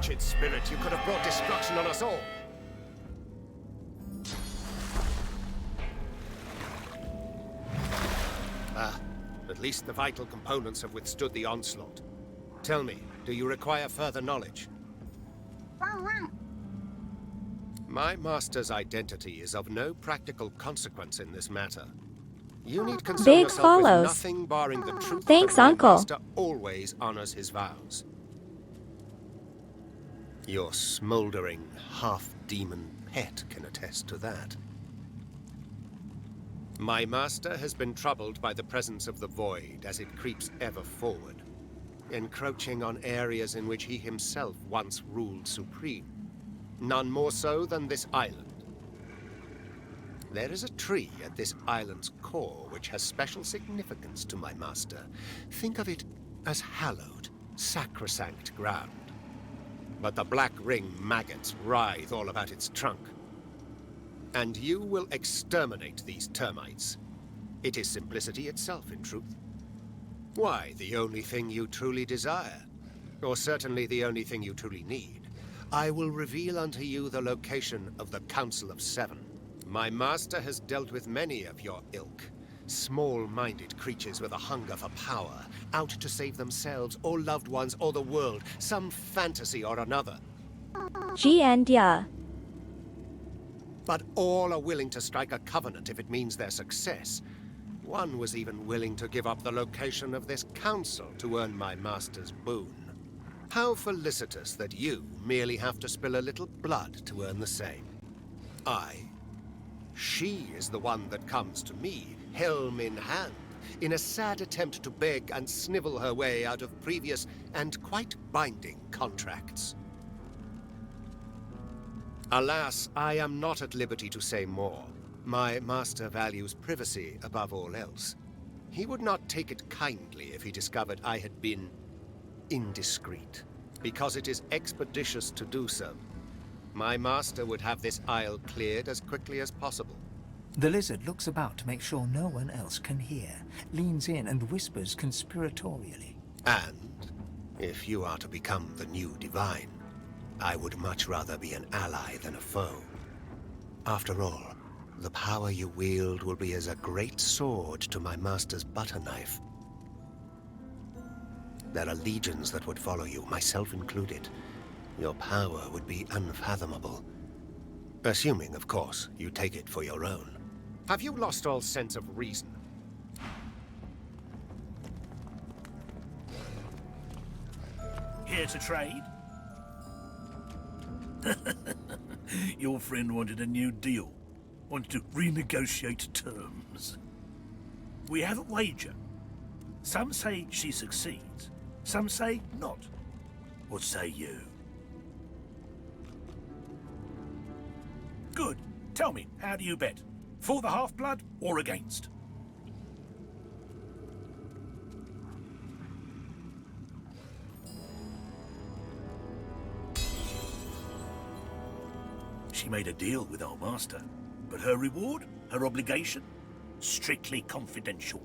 wretched spirit, you could have brought destruction on us all. At least the vital components have withstood the onslaught. Tell me, do you require further knowledge? My master's identity is of no practical consequence in this matter. You need concern Big yourself follows. with nothing barring the truth Thanks, that my Uncle. master always honors his vows. Your smoldering, half-demon pet can attest to that. My master has been troubled by the presence of the Void as it creeps ever forward, encroaching on areas in which he himself once ruled supreme. None more so than this island. There is a tree at this island's core which has special significance to my master. Think of it as hallowed, sacrosanct ground. But the Black Ring maggots writhe all about its trunk. And you will exterminate these termites. It is simplicity itself, in truth. Why, the only thing you truly desire, or certainly the only thing you truly need, I will reveal unto you the location of the Council of Seven. My master has dealt with many of your ilk, small-minded creatures with a hunger for power, out to save themselves or loved ones or the world, some fantasy or another. Yeah. But all are willing to strike a covenant if it means their success. One was even willing to give up the location of this council to earn my master's boon. How felicitous that you merely have to spill a little blood to earn the same. She is the one that comes to me, helm in hand, in a sad attempt to beg and snivel her way out of previous and quite binding contracts. Alas, I am not at liberty to say more. My master values privacy above all else. He would not take it kindly if he discovered I had been indiscreet, because it is expeditious to do so. My master would have this isle cleared as quickly as possible. The lizard looks about to make sure no one else can hear, leans in and whispers conspiratorially. And if you are to become the new divine, I would much rather be an ally than a foe. After all, the power you wield will be as a great sword to my master's butter knife. There are legions that would follow you, myself included. Your power would be unfathomable. Assuming, of course, you take it for your own. Have you lost all sense of reason? Here to trade? Your friend wanted a new deal. Wanted to renegotiate terms. We have a wager. Some say she succeeds. Some say not. What say you? Good. Tell me, how do you bet? For the half-blood or against? She made a deal with our master, but her reward, her obligation, strictly confidential.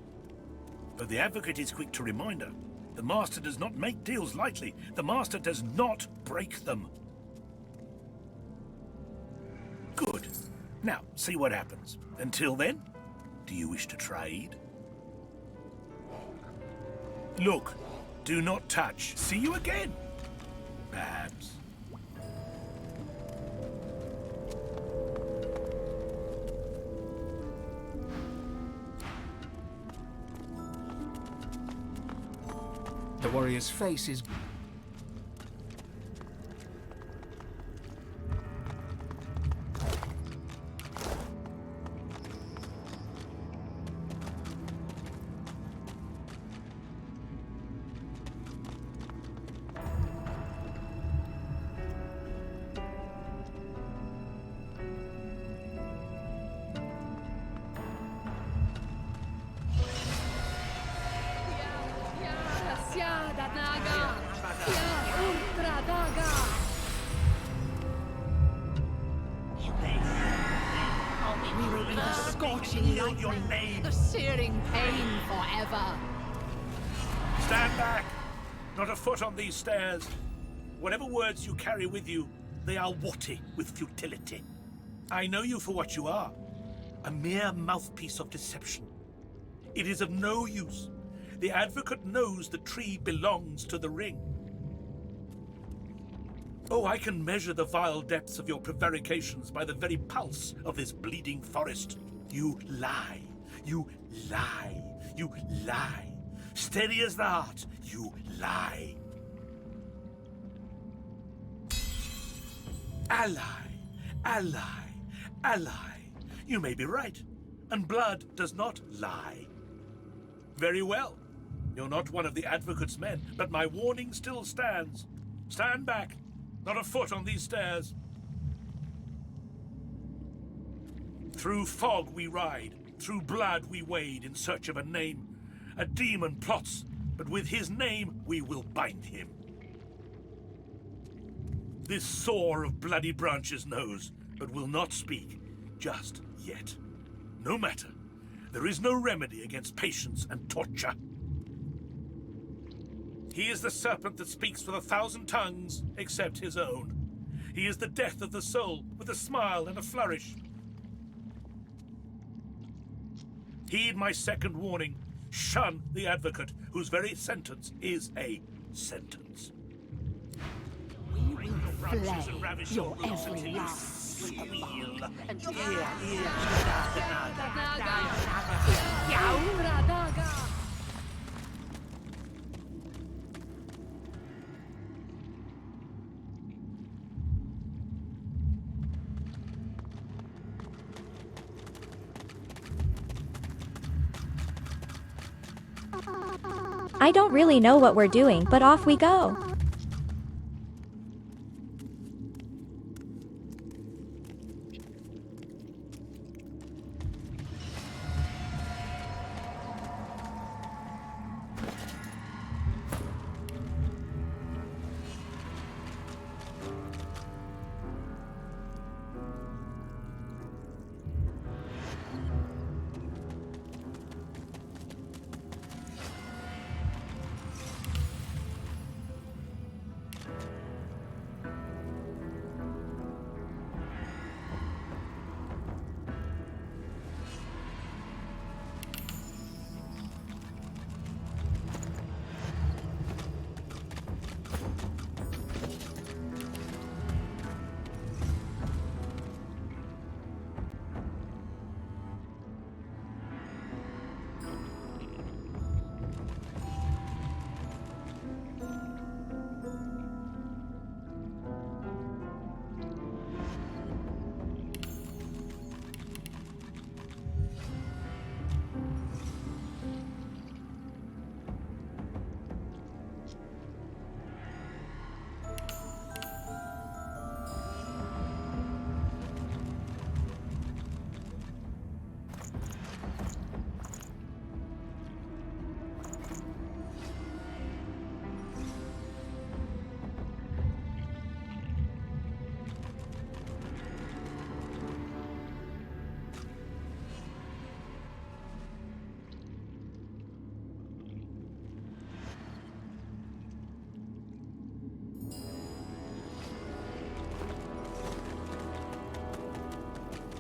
But the advocate is quick to remind her, the master does not make deals lightly. The master does not break them. Good. Now, see what happens. Until then, do you wish to trade? Look, do not touch. See you again. Perhaps. The warrior's face is... The searing pain forever. Stand back! Not a foot on these stairs. Whatever words you carry with you, they are warty with futility. I know you for what you are, a mere mouthpiece of deception. It is of no use. The advocate knows the tree belongs to the ring. Oh, I can measure the vile depths of your prevarications by the very pulse of this bleeding forest. You lie. You lie. You lie. Steady as the heart, you lie. Ally, ally, ally. You may be right, and blood does not lie. Very well. You're not one of the advocate's men, but my warning still stands. Stand back. Not a foot on these stairs. Through fog we ride, through blood we wade in search of a name. A demon plots, but with his name we will bind him. This sore of bloody branches knows, but will not speak, just yet. No matter. There is no remedy against patience and torture. He is the serpent that speaks with 1,000 tongues, except his own. He is the death of the soul, with a smile and a flourish. Heed my second warning. Shun the advocate, whose very sentence is a sentence. We will flay your every last squeal until I don't really know what we're doing, but off we go.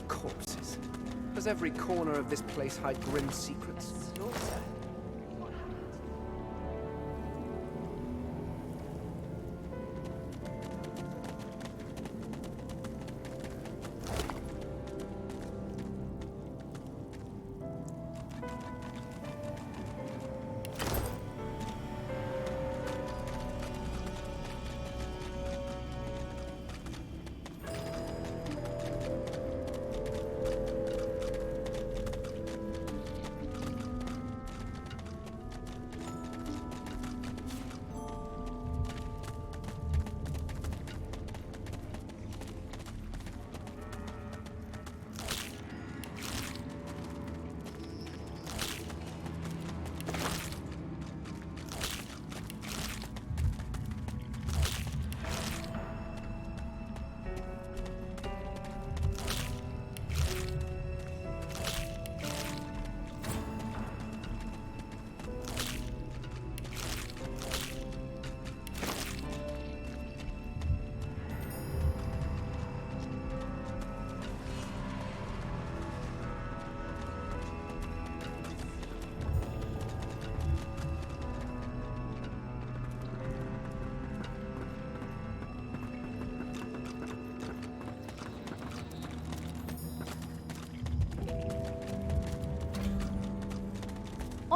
Corpses. Does every corner of this place hide grim secrets?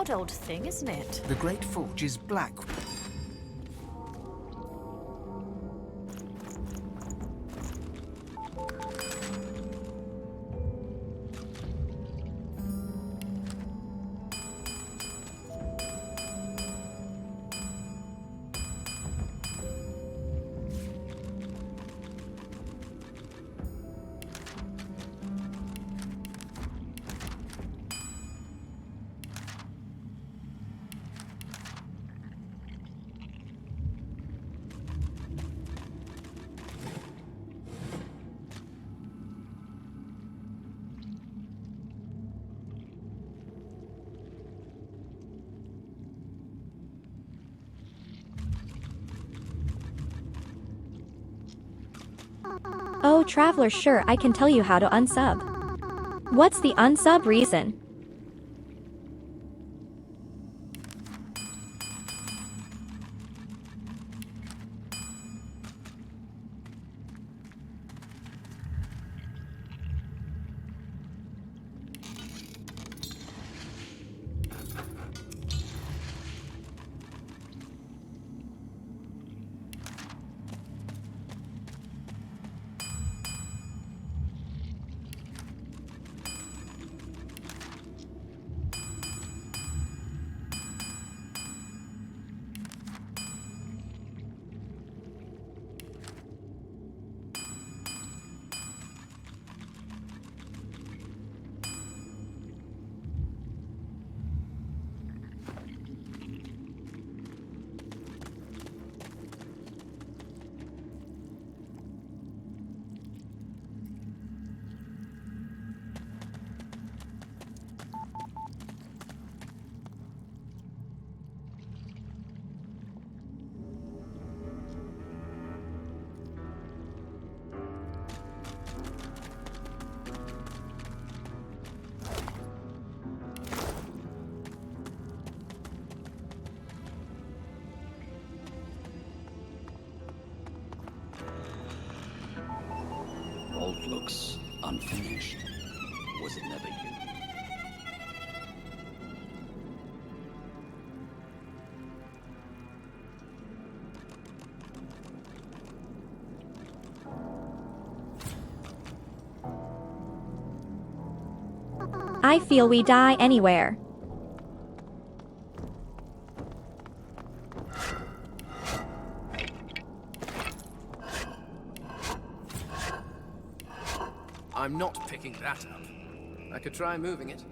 Odd old thing, isn't it? The Great Forge is black. Oh, Traveler, sure, I can tell you how to unsub. What's the unsub reason? Vault looks unfinished. Was it never you? I feel we die anywhere. I'm not picking that up. I could try moving it.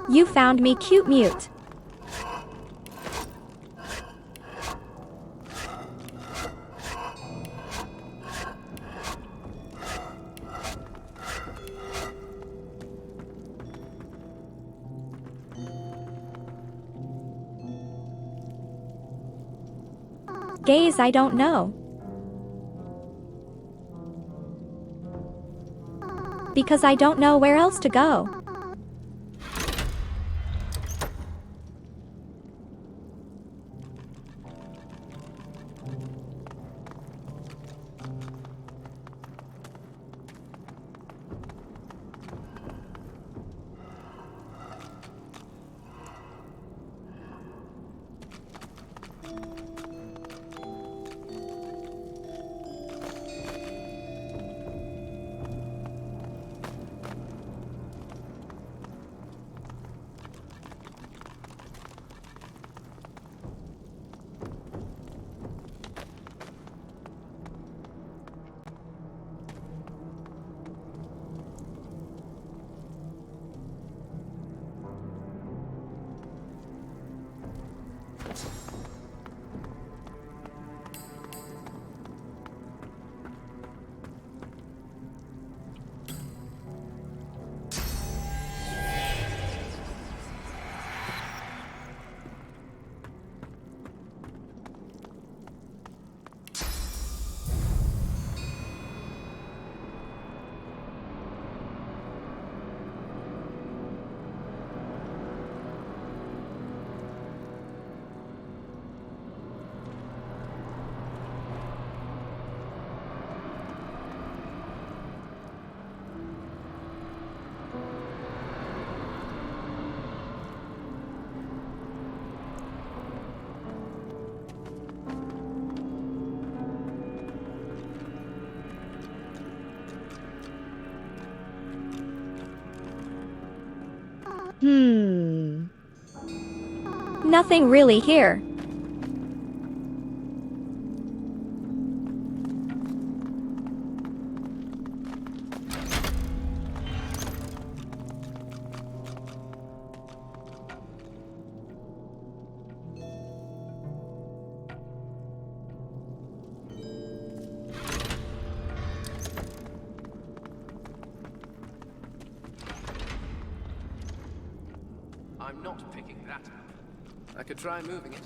You found me cute mute. Gaze, I don't know. Because I don't know where else to go. Nothing really here. I'm not picking that up. I could try moving it.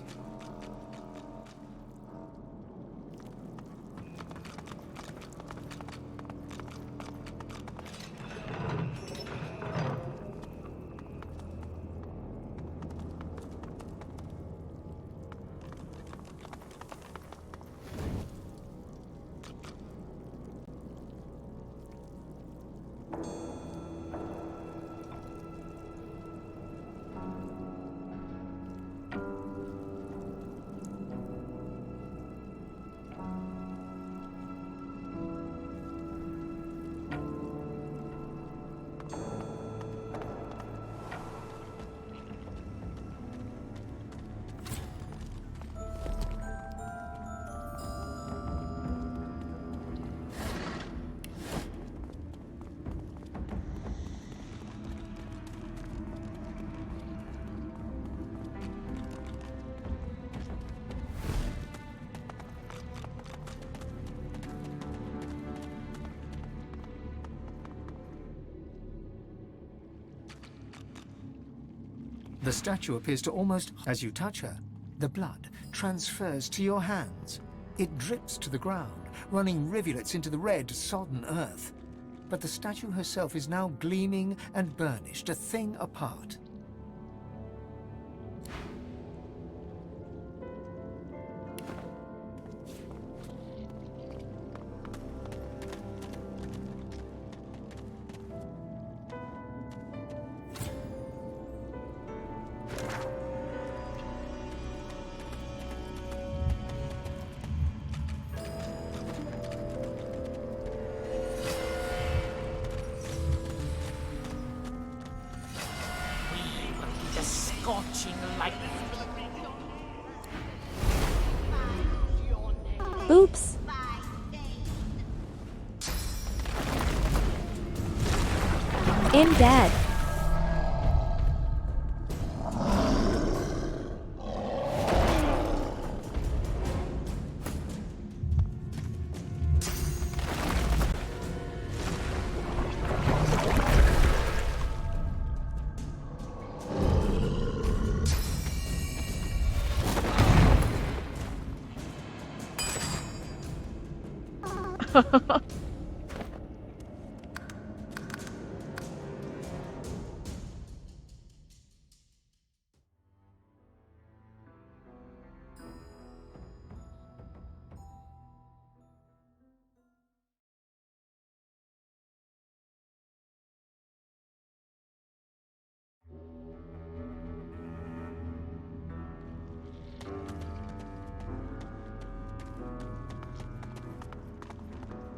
The statue appears to almost... As you touch her, the blood transfers to your hands. It drips to the ground, running rivulets into the red, sodden earth. But the statue herself is now gleaming and burnished, a thing apart. The scorching light. Oops. I'm dead.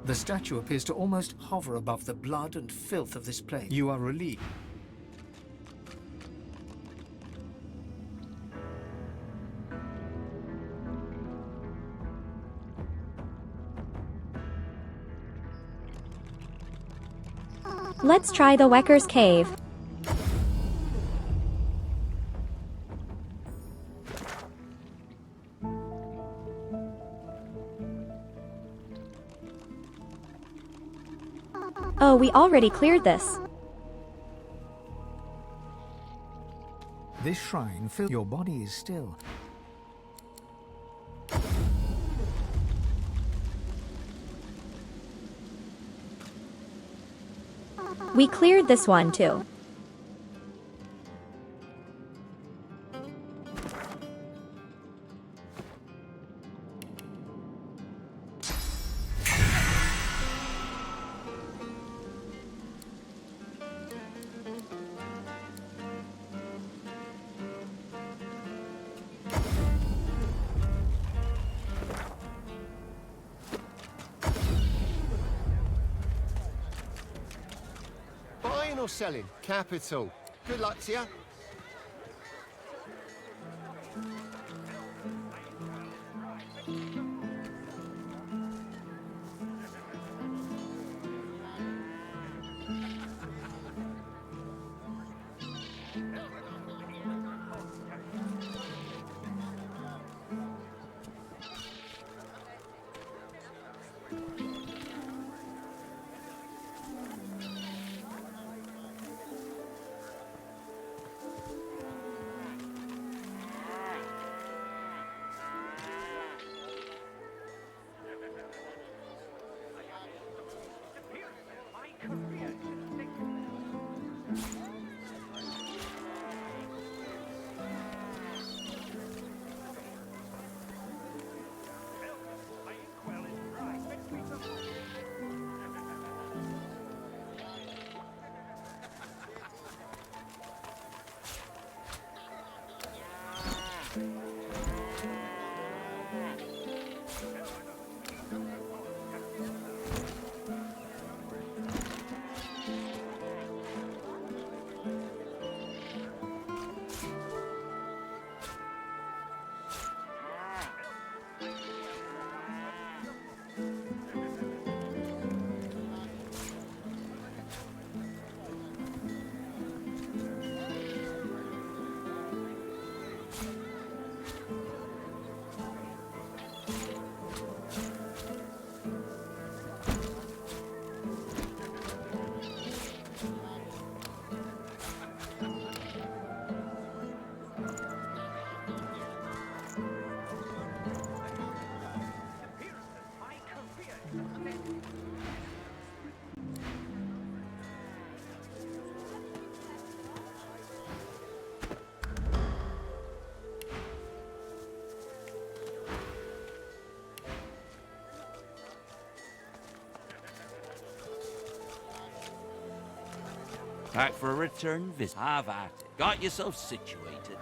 The statue appears to almost hover above the blood and filth of this place. You are relieved. Let's try the Wecker's Cave. Oh, we already cleared this. This shrine fills... Your body is still. We cleared this one too. Buying or selling? Capital. Good luck to you. Back for a return visit. Have at it. Got yourself situated.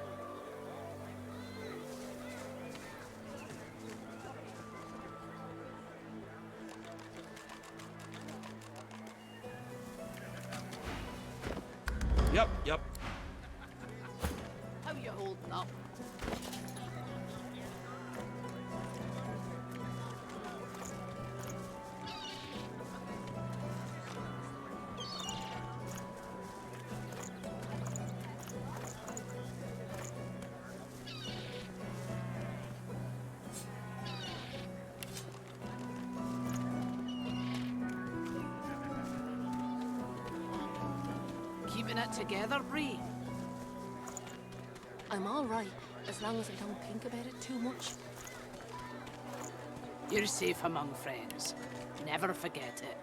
Yep. How you holding up? Keeping it together, Bree? I'm all right, as long as I don't think about it too much. You're safe among friends. Never forget it.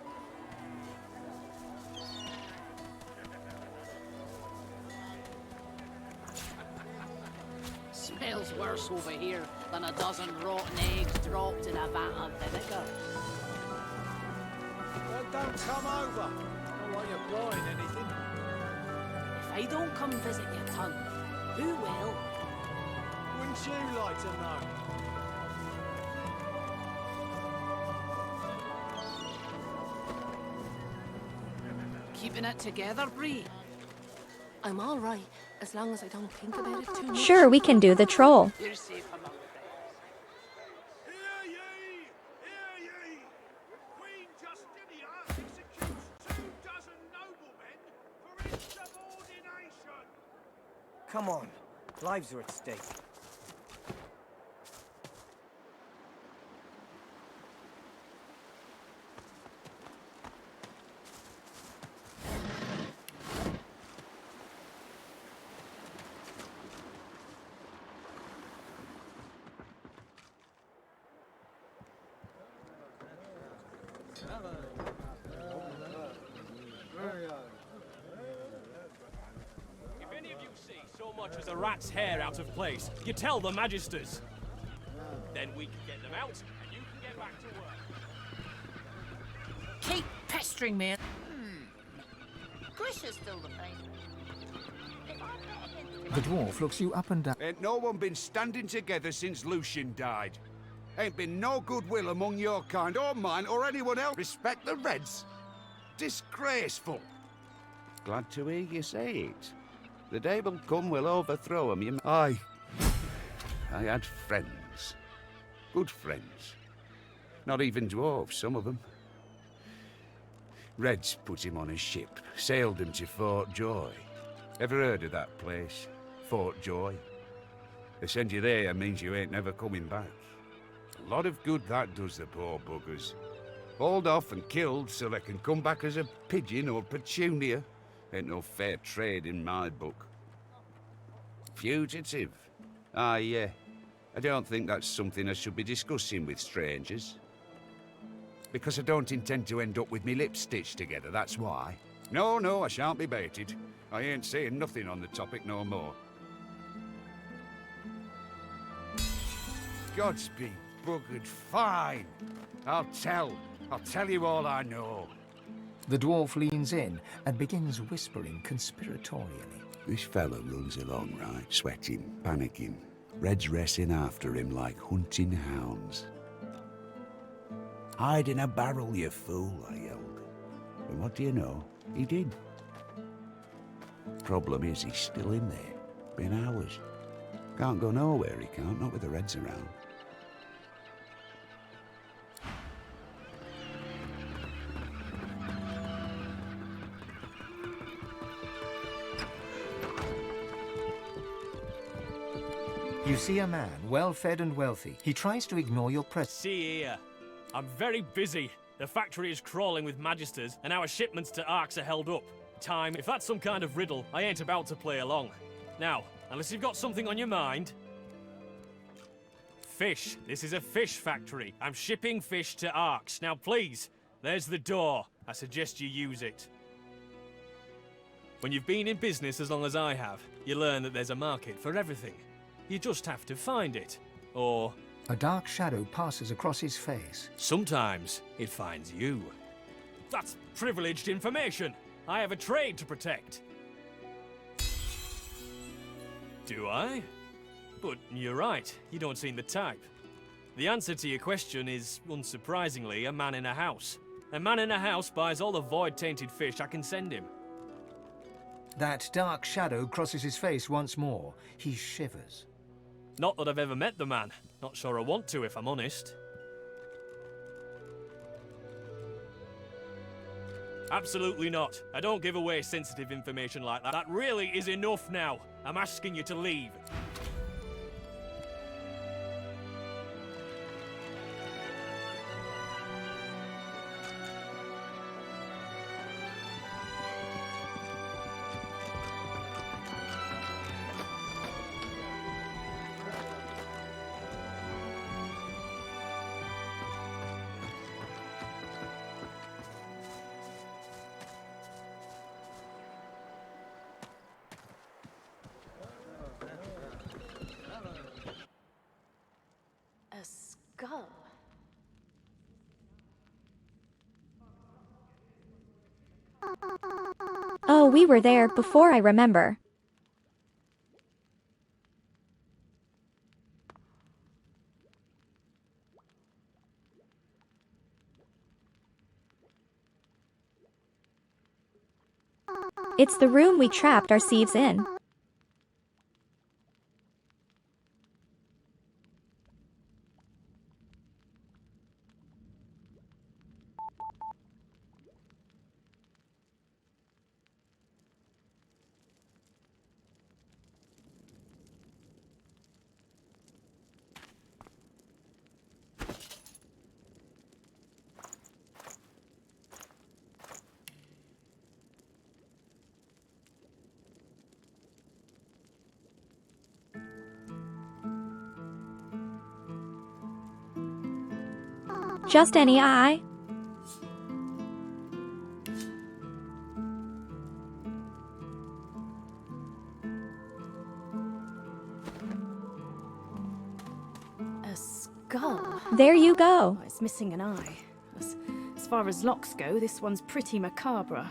Smells worse over here than a dozen rotten eggs dropped in a vat of vinegar. Well, don't come over. Not like you're buying anything. If I don't come visit your ton, who will? Wouldn't you like to know? Keeping it together, Bree? I'm all right, as long as I don't think about it too much. Sure, we can do the troll. You're safe among Come on. Lives are at stake. If any of you see so much as a rat's hair out of place, you tell the Magisters. Then we can get them out, and you can get back to work. Keep pestering me. Grisha's still the favourite. The dwarf looks you up and down. Ain't no one been standing together since Lucian died. Ain't been no goodwill among your kind, or mine, or anyone else. Respect the Reds. Disgraceful. Glad to hear you say it. The day will come we'll overthrow 'em. I had friends. Good friends. Not even dwarves, some of them. Reds put him on a ship, sailed him to Fort Joy. Ever heard of that place? Fort Joy? They send you there means you ain't never coming back. A lot of good that does the poor buggers. Hauled off and killed so they can come back as a pigeon or petunia. Ain't no fair trade in my book. Fugitive? I don't think that's something I should be discussing with strangers. Because I don't intend to end up with me lips stitched together, that's why. No, I shan't be baited. I ain't saying nothing on the topic no more. Gods be buggered fine. I'll tell you all I know. The dwarf leans in and begins whispering conspiratorially. This fella runs along, right, sweating, panicking. Reds racing after him like hunting hounds. Hide in a barrel, you fool, I yelled. And what do you know? He did. Problem is, he's still in there. Been hours. Can't go nowhere, he can't, not with the Reds around. You see a man, well-fed and wealthy. He tries to ignore your presence. See here. I'm very busy. The factory is crawling with magisters, and our shipments to Arks are held up. Time, if that's some kind of riddle, I ain't about to play along. Now, unless you've got something on your mind... Fish. This is a fish factory. I'm shipping fish to Arks. Now please, there's the door. I suggest you use it. When you've been in business as long as I have, you learn that there's a market for everything. You just have to find it. Or... A dark shadow passes across his face. sometimes it finds you. That's privileged information. I have a trade to protect. Do I? But you're right, you don't seem the type. The answer to your question is, unsurprisingly, a man in a house. A man in a house buys all the void-tainted fish I can send him. That dark shadow crosses his face once more. He shivers. Not that I've ever met the man. Not sure I want to, if I'm honest. Absolutely not. I don't give away sensitive information like that. That really is enough now. I'm asking you to leave. A skull. Oh, we were there before I remember. It's the room we trapped our sieves in. Just any eye. A skull? There you go. Oh, it's missing an eye. As far as locks go, this one's pretty macabre.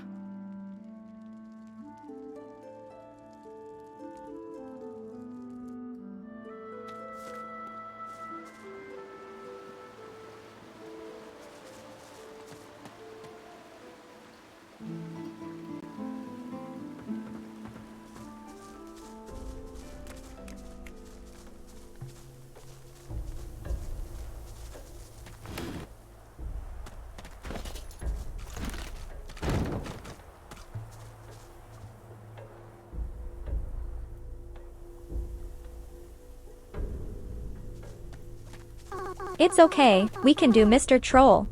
It's okay, we can do Mr. Troll.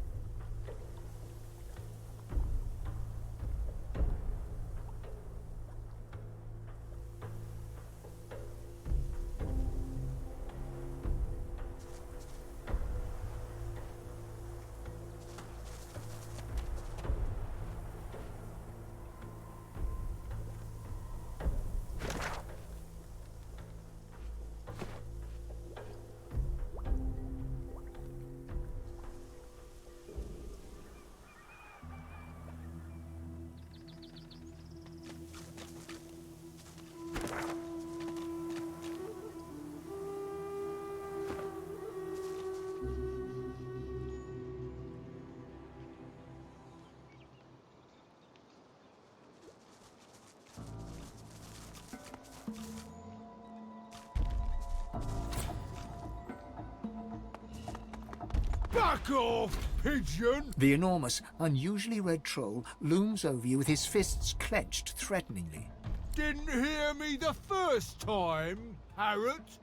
Back off, pigeon! The enormous, unusually red troll looms over you with his fists clenched threateningly. Didn't hear me the first time, parrot?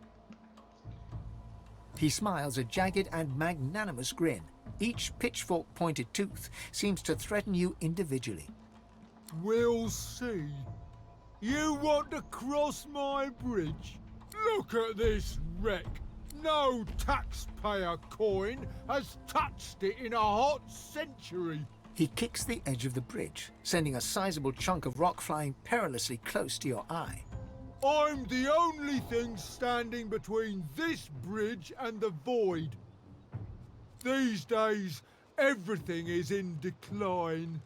He smiles a jagged and magnanimous grin. Each pitchfork-pointed tooth seems to threaten you individually. We'll see. You want to cross my bridge? Look at this wreck. No taxpayer coin has touched it in a hot century. He kicks the edge of the bridge, sending a sizable chunk of rock flying perilously close to your eye. I'm the only thing standing between this bridge and the void. These days, everything is in decline.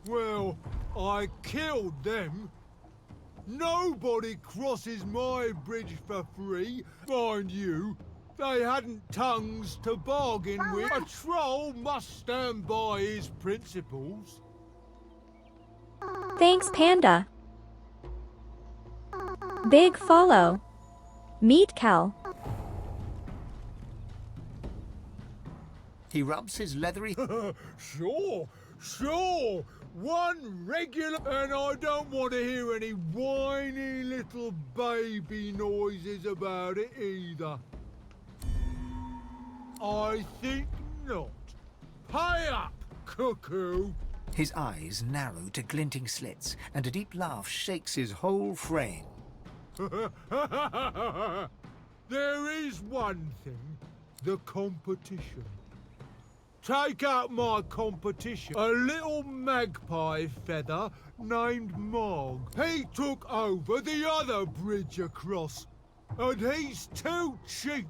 Well, I killed them. Nobody crosses my bridge for free, mind you. They hadn't tongues to bargain with. A troll must stand by his principles. Thanks, Panda. Big follow. Meet Cal. He rubs his leathery... Sure. One regular... And I don't want to hear any whiny little baby noises about it either. I think not. Pay up, cuckoo! His eyes narrow to glinting slits, and a deep laugh shakes his whole frame. There is one thing. The competition. Take out my competition, a little magpie feather named Mog. He took over the other bridge across, and he's too cheap.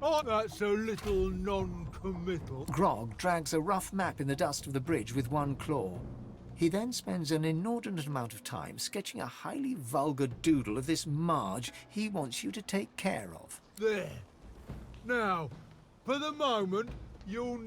Oh, that's a little non-committal. Grog drags a rough map in the dust of the bridge with one claw. He then spends an inordinate amount of time sketching a highly vulgar doodle of this Marge he wants you to take care of. There. Now, for the moment, you'll...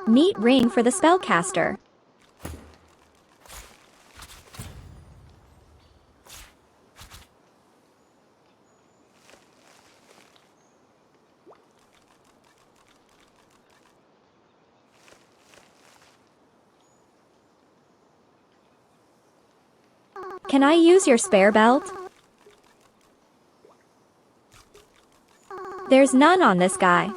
Neat ring for the spellcaster. Can I use your spare belt? There's none on this guy.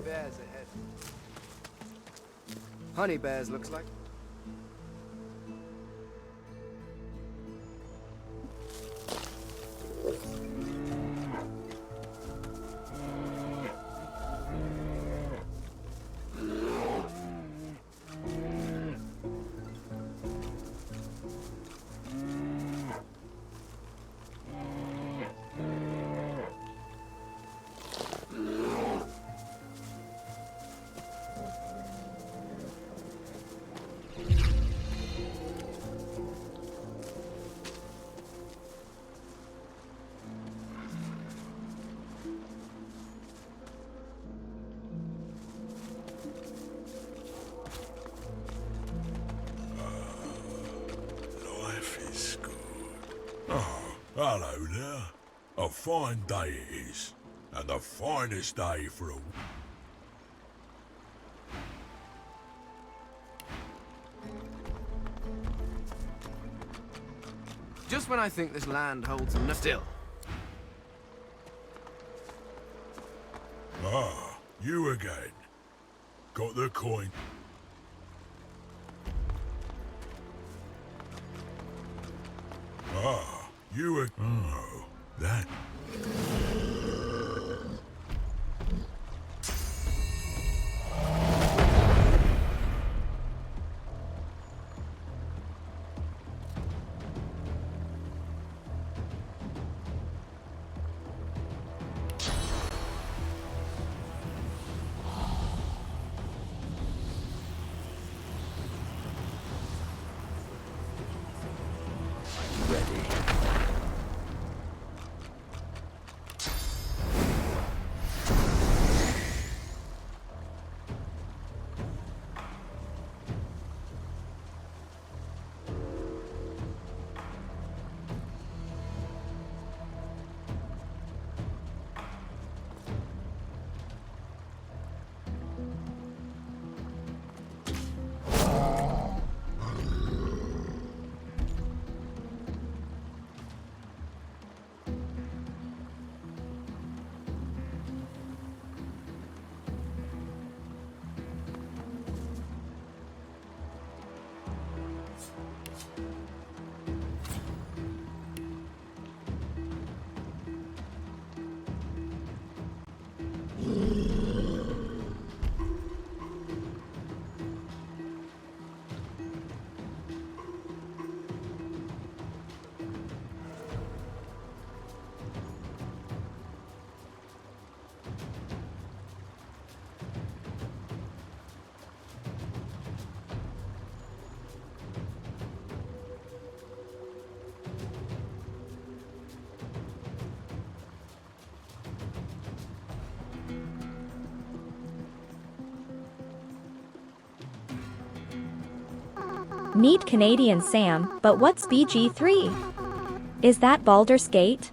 Bears ahead. Honey bears, looks like. Hello there. A fine day it is. And the finest day for a... Just when I think this land holds enough... Still. Ah, you again. Got the coin. Ah, you again. Oh, that... Meet Canadian Sam, but what's BG3? Is that Baldur's Gate?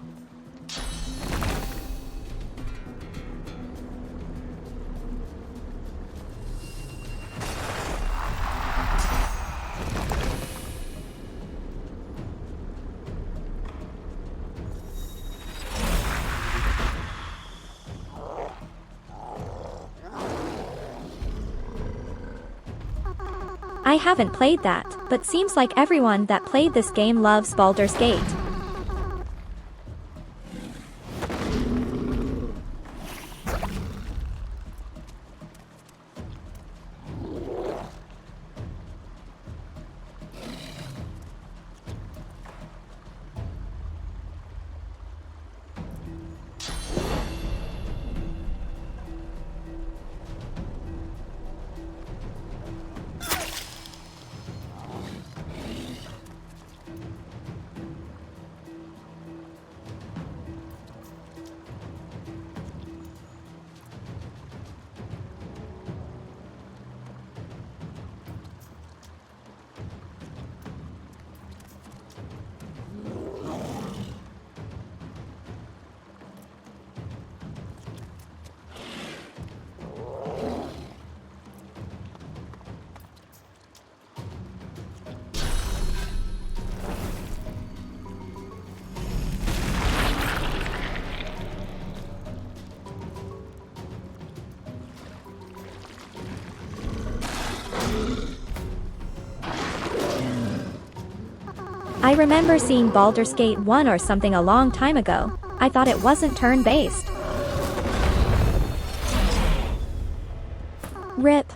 I haven't played that, but seems like everyone that played this game loves Baldur's Gate. I remember seeing Baldur's Gate 1 or something a long time ago. I thought it wasn't turn-based. RIP.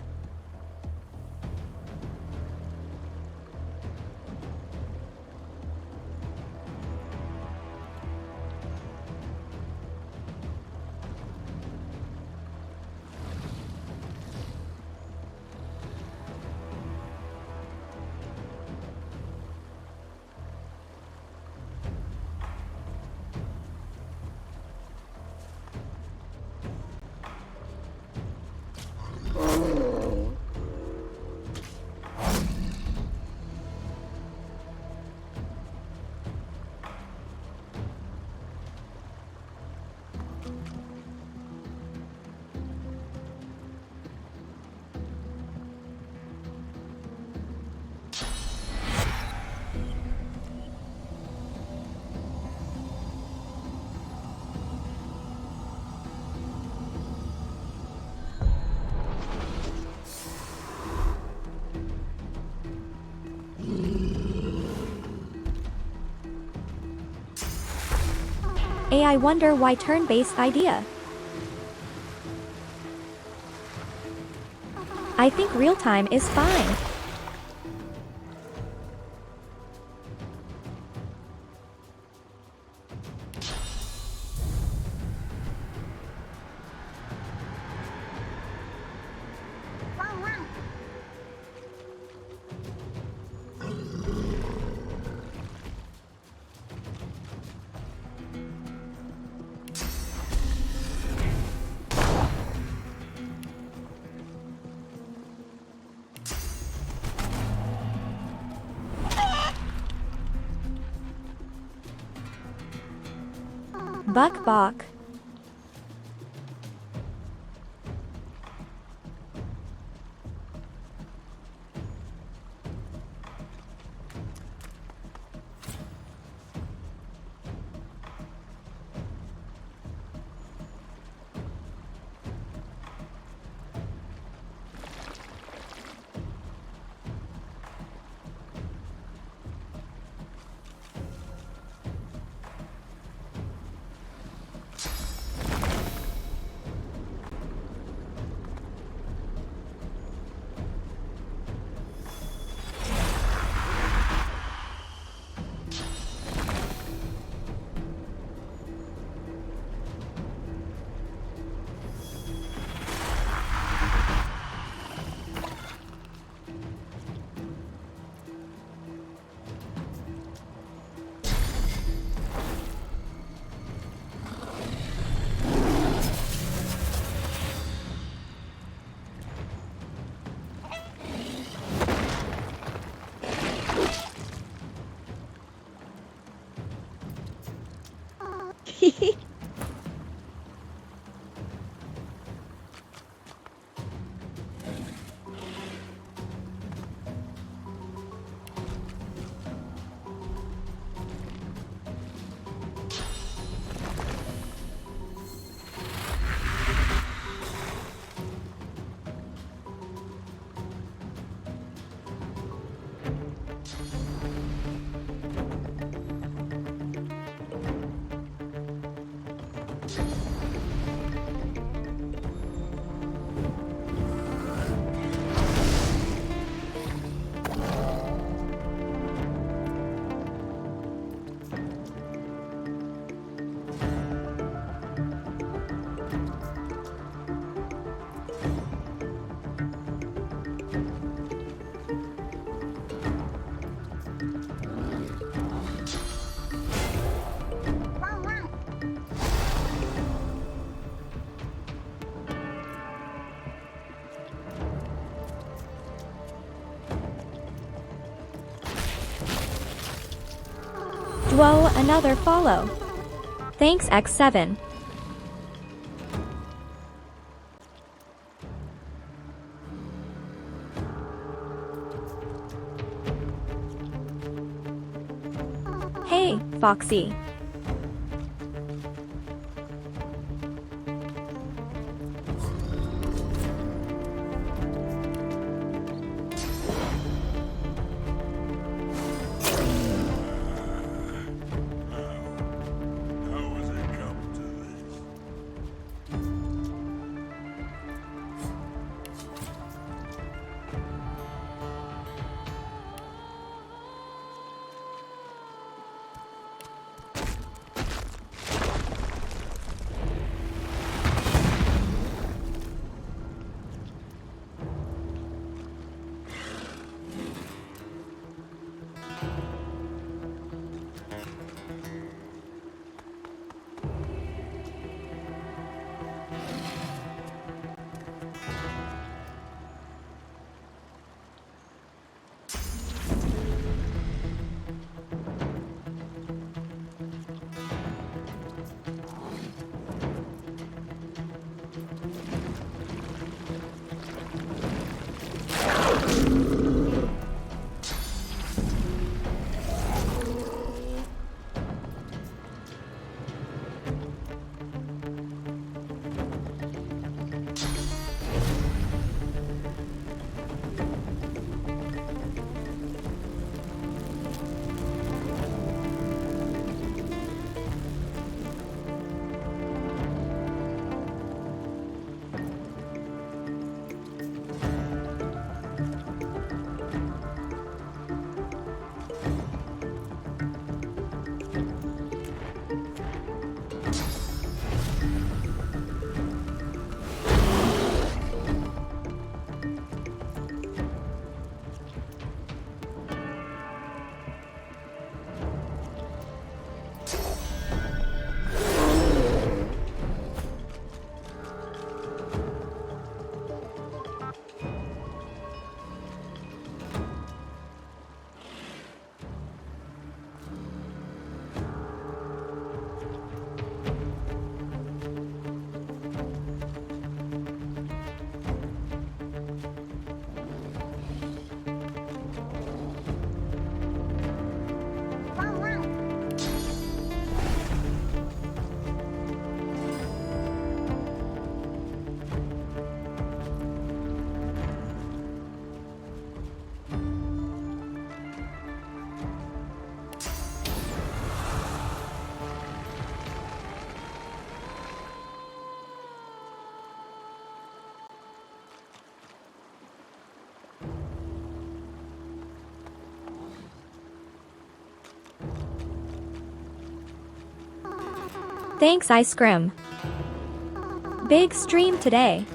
I wonder why turn-based idea. I think real-time is fine. Buck Bok. Whoa, another follow. Thanks, X7. Hey, Foxy. Thanks, Ice Scrim. Big stream today.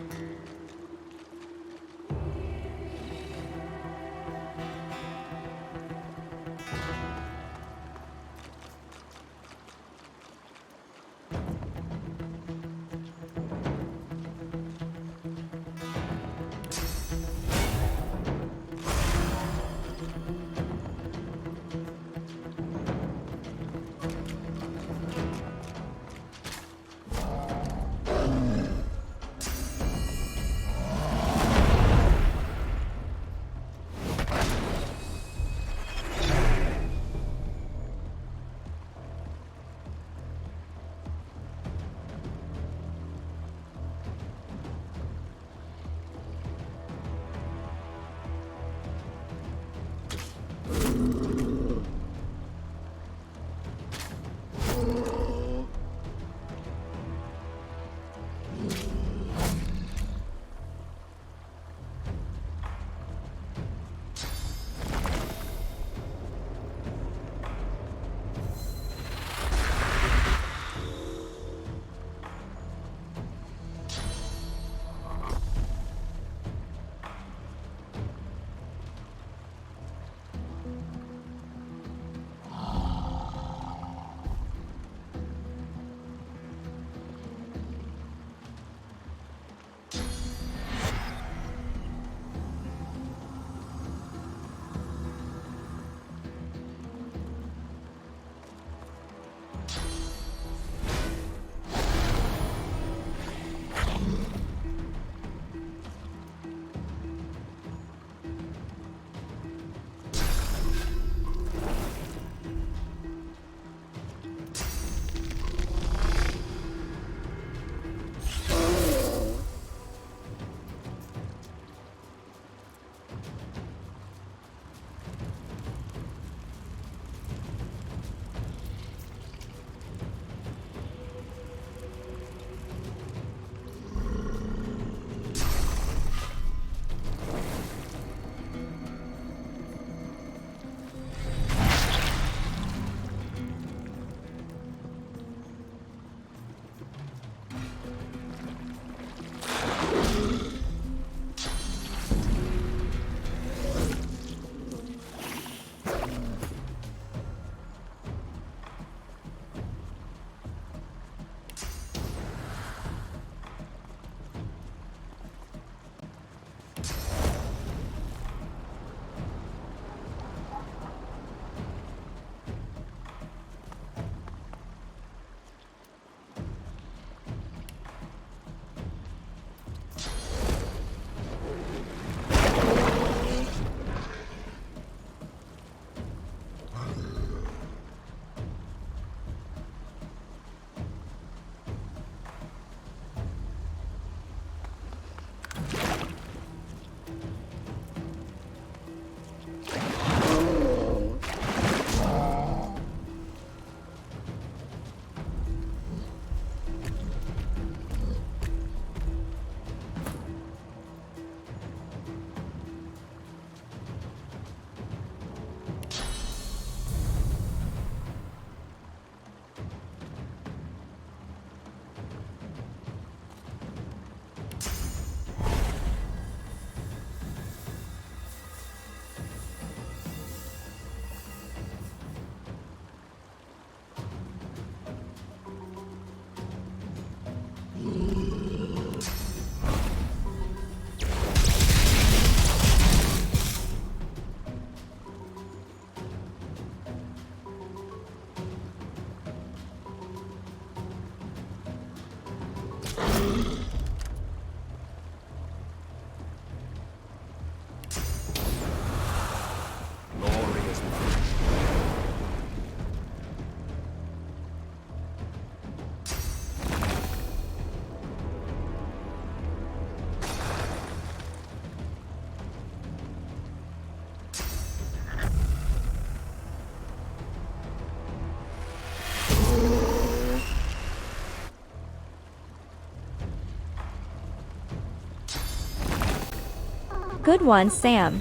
Good one, Sam.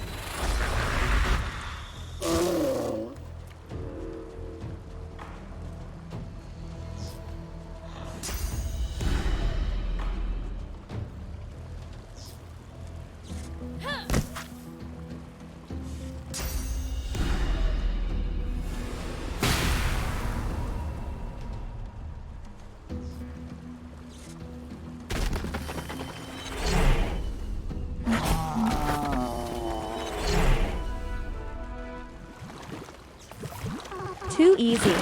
easy.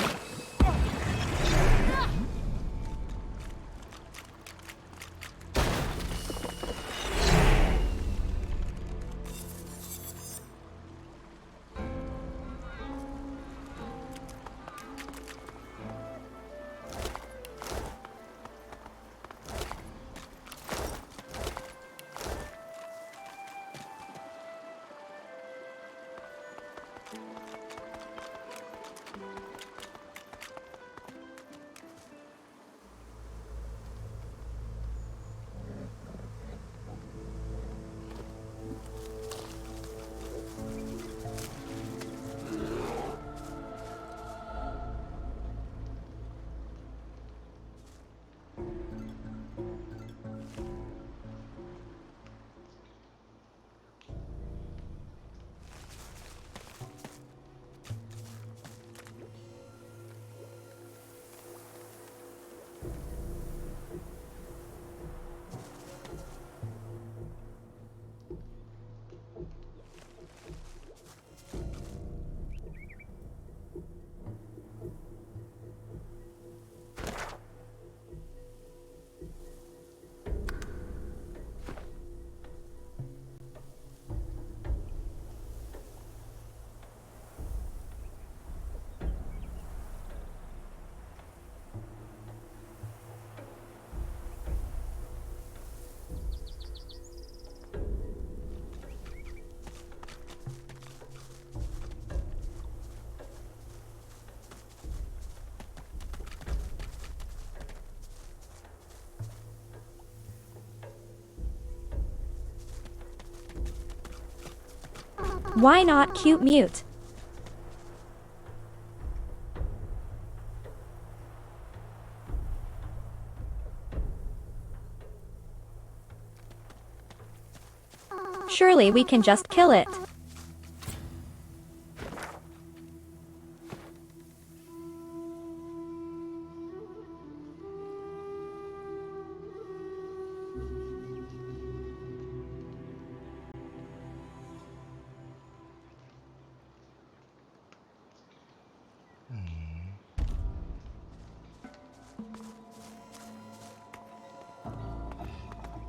Why not cute mute? Surely we can just kill it.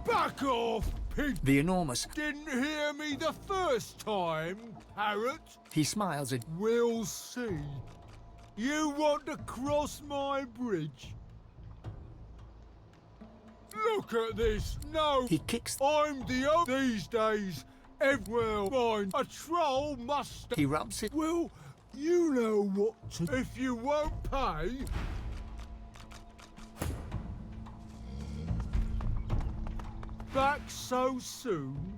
Back off, pig! The enormous... Didn't hear me the first time, parrot. He smiles at... We'll see. You want to cross my bridge? Look at this. No. He kicks... I'm the these days. Well, fine. A troll must... He rubs it... Well, you know what to... If you won't pay... Back so soon?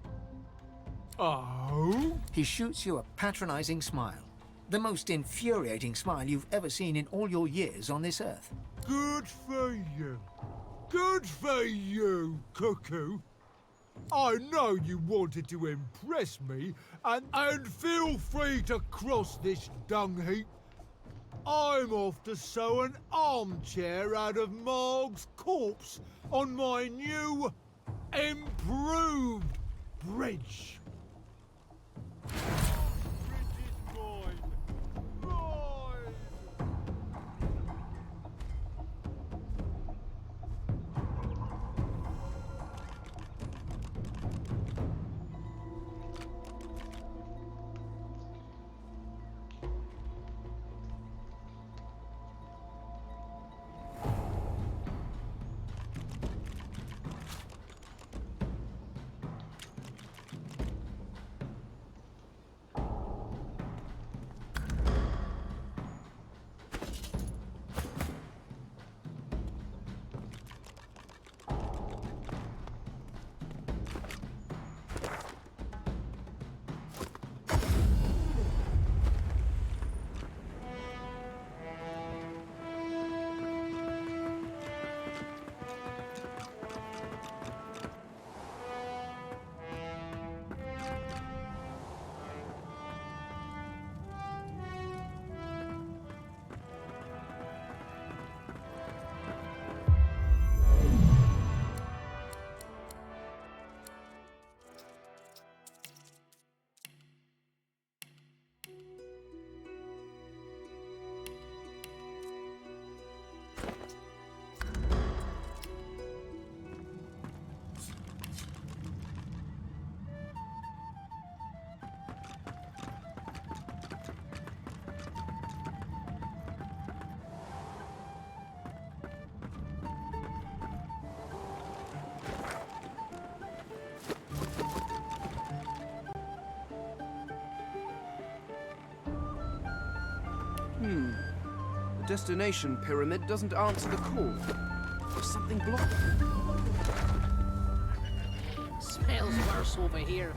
Oh? He shoots you a patronizing smile. The most infuriating smile you've ever seen in all your years on this earth. Good for you. Good for you, cuckoo. I know you wanted to impress me, and feel free to cross this dung heap. I'm off to sew an armchair out of Marg's corpse on my new, improved bridge. destination pyramid doesn't answer the call. There's something blocking. Smells worse over here.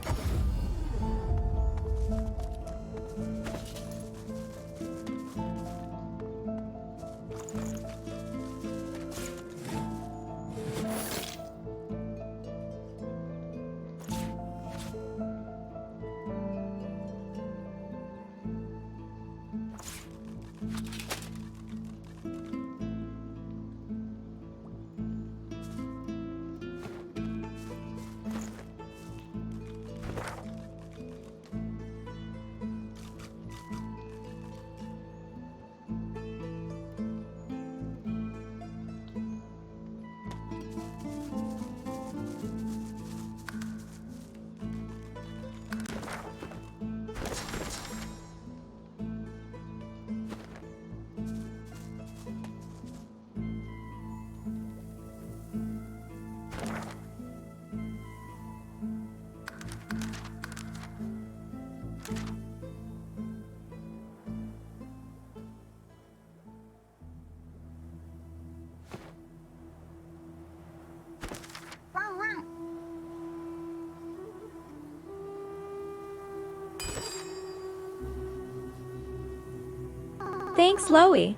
Thanks, Loey.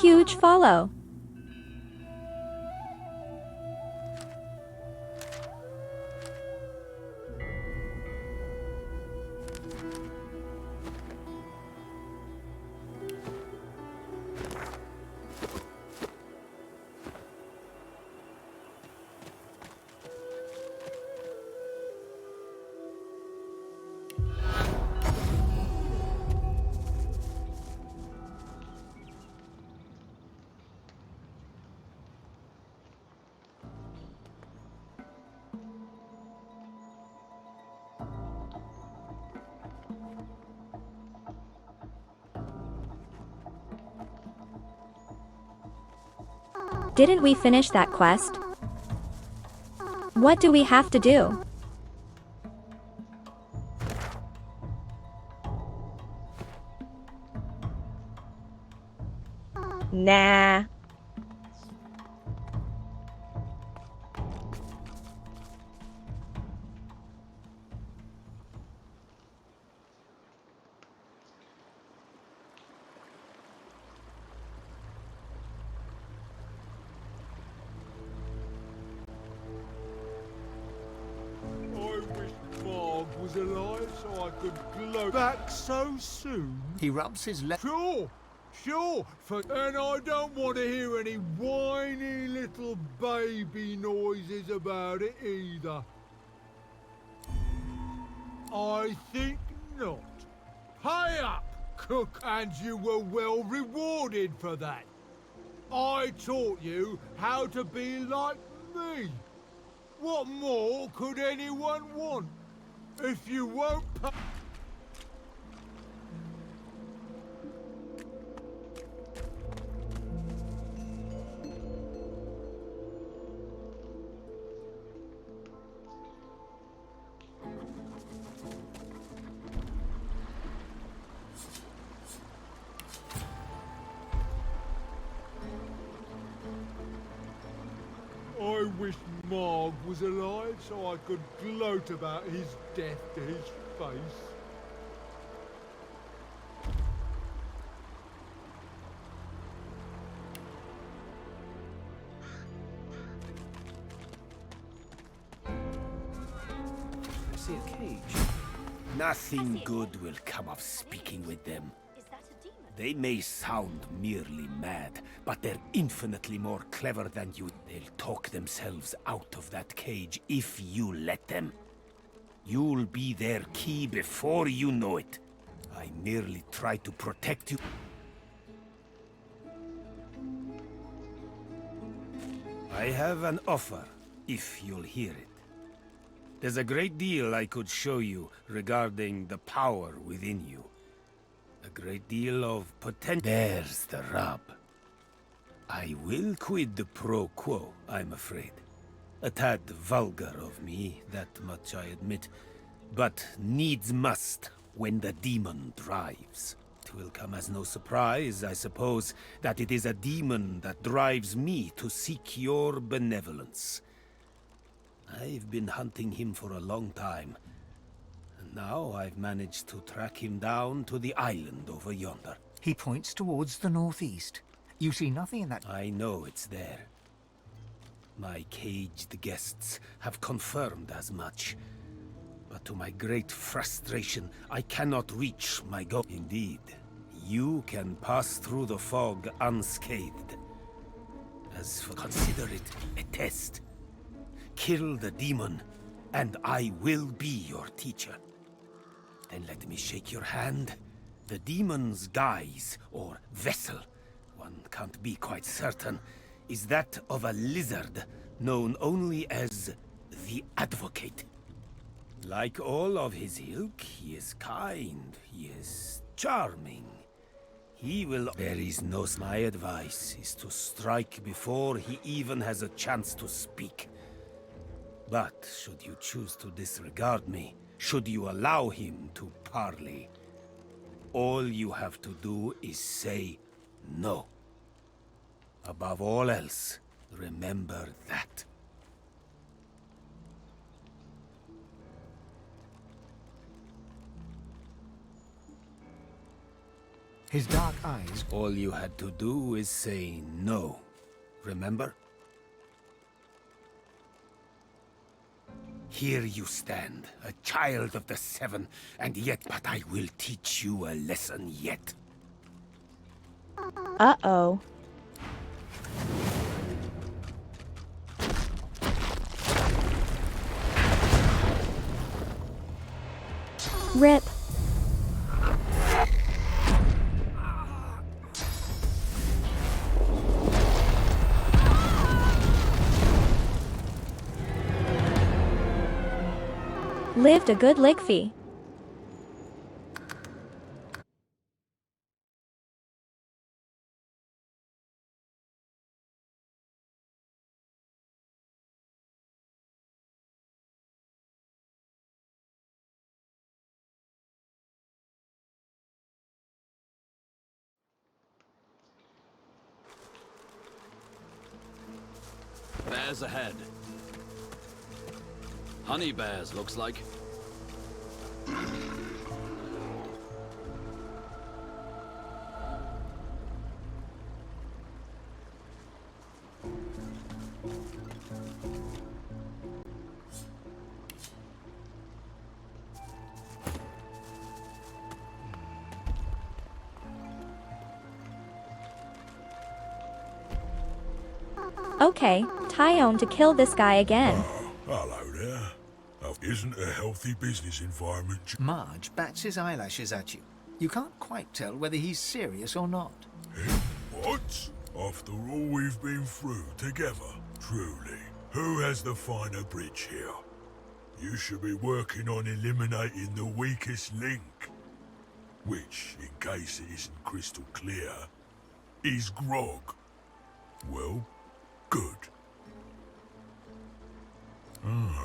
Huge follow. Didn't we finish that quest? What do we have to do? Nah. Was alive so I could glow back so soon. He rubs his left. Sure. And I don't want to hear any whiny little baby noises about it either. I think not. Pay up, cook, and you were well rewarded for that. I taught you how to be like me. What more could anyone want? If you won't pay... I wish Marg was alive so I could gloat about his death to his face. I see a cage. Nothing good will come of speaking with them. They may sound merely mad, but they're infinitely more clever than you. They'll talk themselves out of that cage if you let them. You'll be their key before you know it. I merely try to protect you. I have an offer, if you'll hear it. There's a great deal I could show you regarding the power within you. A great deal of potential. There's the rub. I will quid the pro quo, I'm afraid. A tad vulgar of me, that much I admit. But needs must when the demon drives. It will come as no surprise, I suppose, that it is a demon that drives me to seek your benevolence. I've been hunting him for a long time, and now I've managed to track him down to the island over yonder. He points towards the northeast. You see nothing in that... I know it's there. My caged guests have confirmed as much. But to my great frustration, I cannot reach my goal. Indeed, you can pass through the fog unscathed. As for consider it a test. Kill the demon, and I will be your teacher. Then let me shake your hand. The demon's guise, or vessel, one can't be quite certain, is that of a lizard known only as the Advocate. Like all of his ilk, he is kind, he is charming. He will... There is no... My advice is to strike before he even has a chance to speak. But should you choose to disregard me, should you allow him to parley, all you have to do is say no. Above all else, remember that. His dark eyes... All you had to do is say no. Remember? Here you stand, a child of the Seven, and yet... But I will teach you a lesson yet. Uh-oh. Rip. Lived a good lick fee. Bears ahead. Honey bears, looks like. Okay, Tyone to kill this guy again. Hello there. Isn't a healthy business environment... Marge bats his eyelashes at you. You can't quite tell whether he's serious or not. What? After all we've been through together, truly. Who has the finer bridge here? You should be working on eliminating the weakest link. Which, in case it isn't crystal clear, is Grog. Well, good. Oh.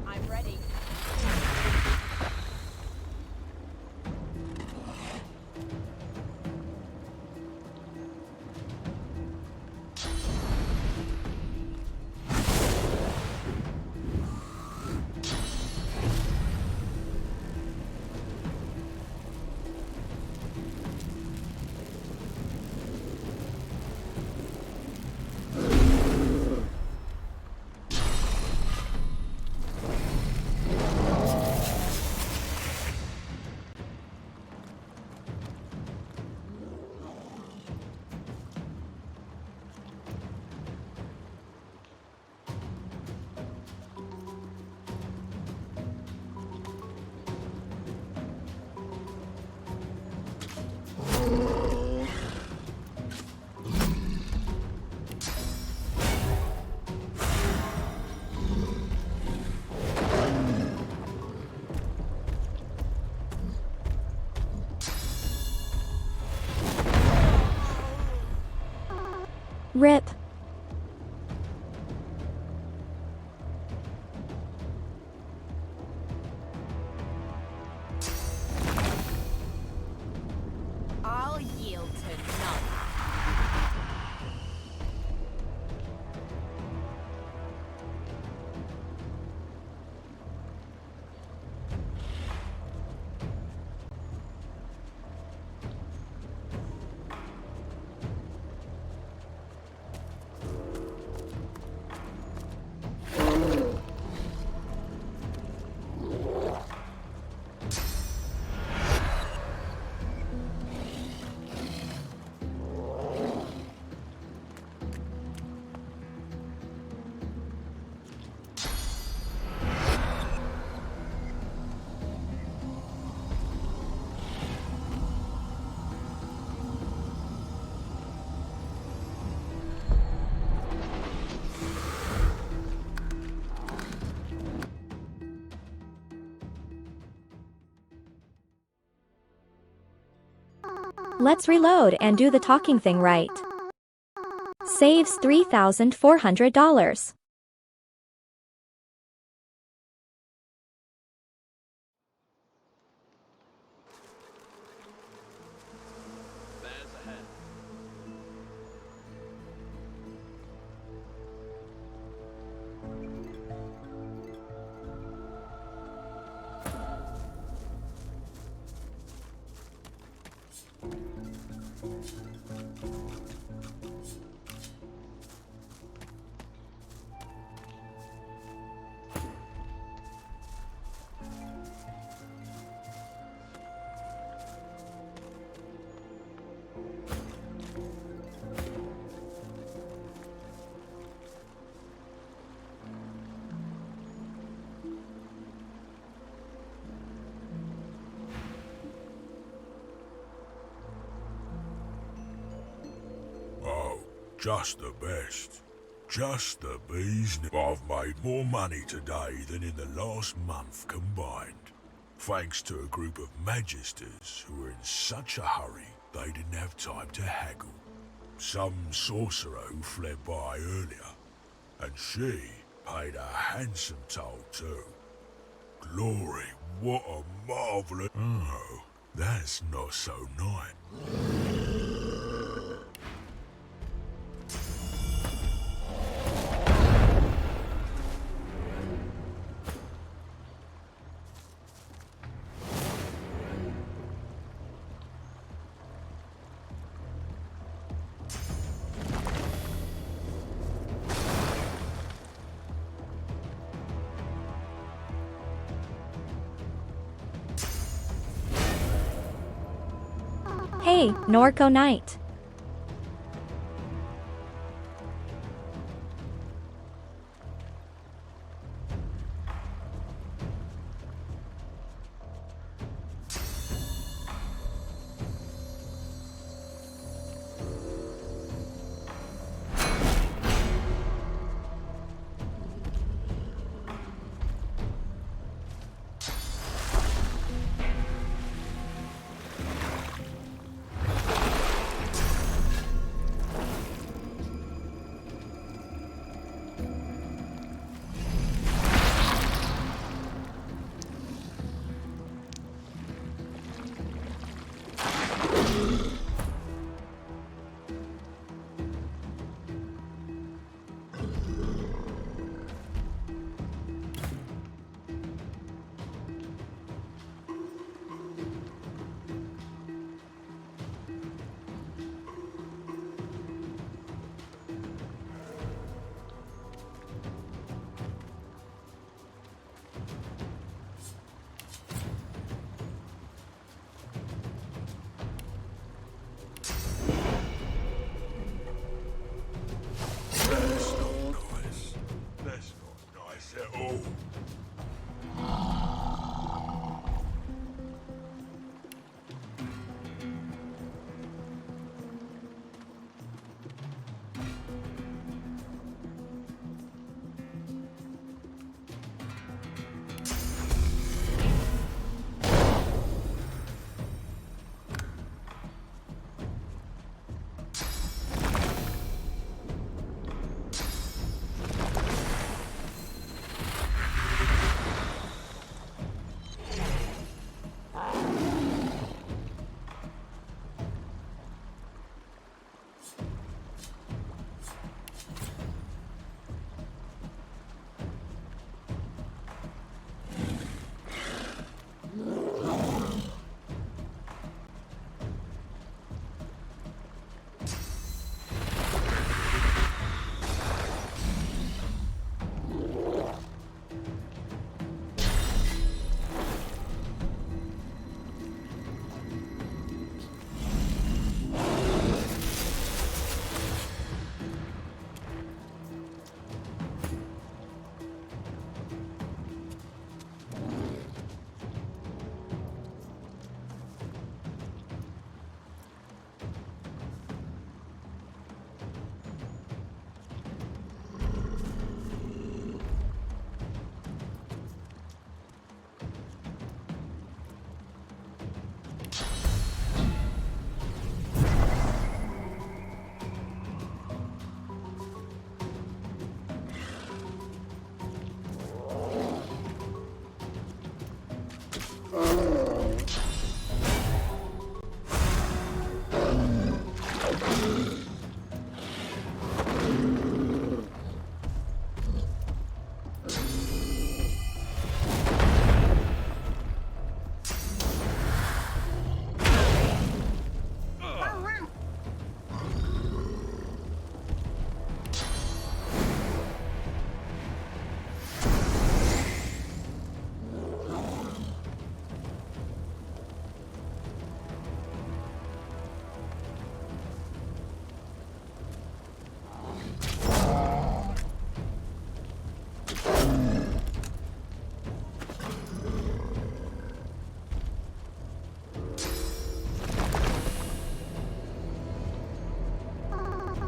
I'm ready. Rip. I'll yield to none. Let's reload and do the talking thing right. Saves $3,400. Bears ahead. Oh, just the best. Just the bee's knees. I've made more money today than in the last month combined. Thanks to a group of magisters who were in such a hurry they didn't have time to haggle. Some sorcerer who fled by earlier. And she paid a handsome toll too. Glory, what a marvelous... Oh, that's not so nice. Hey, Norco Knight.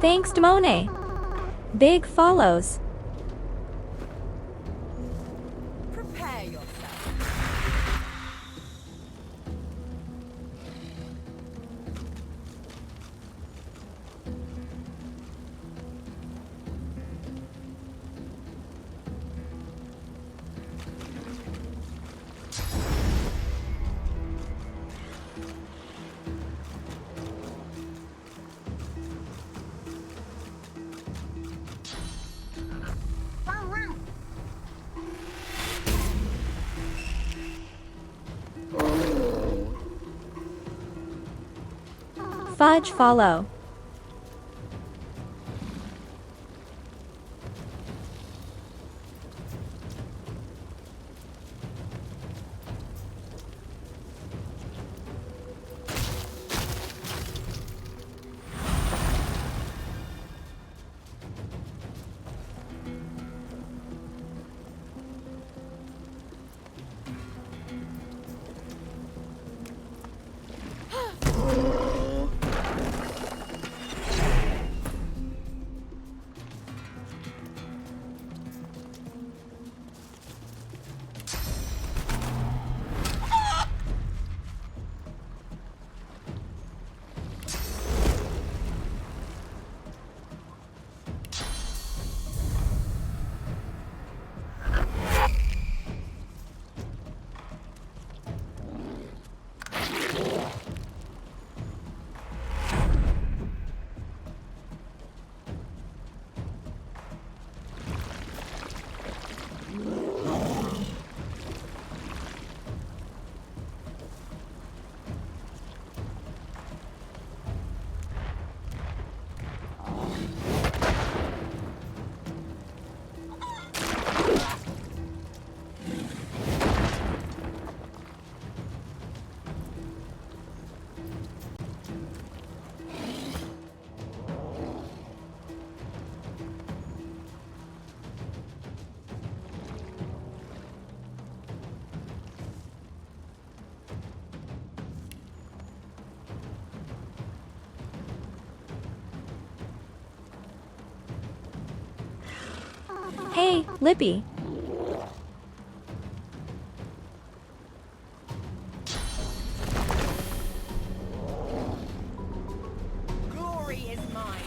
Thanks, Demone. Big follows. Prepare yourself. Fudge follow. Hey, Lippy. Glory is mine.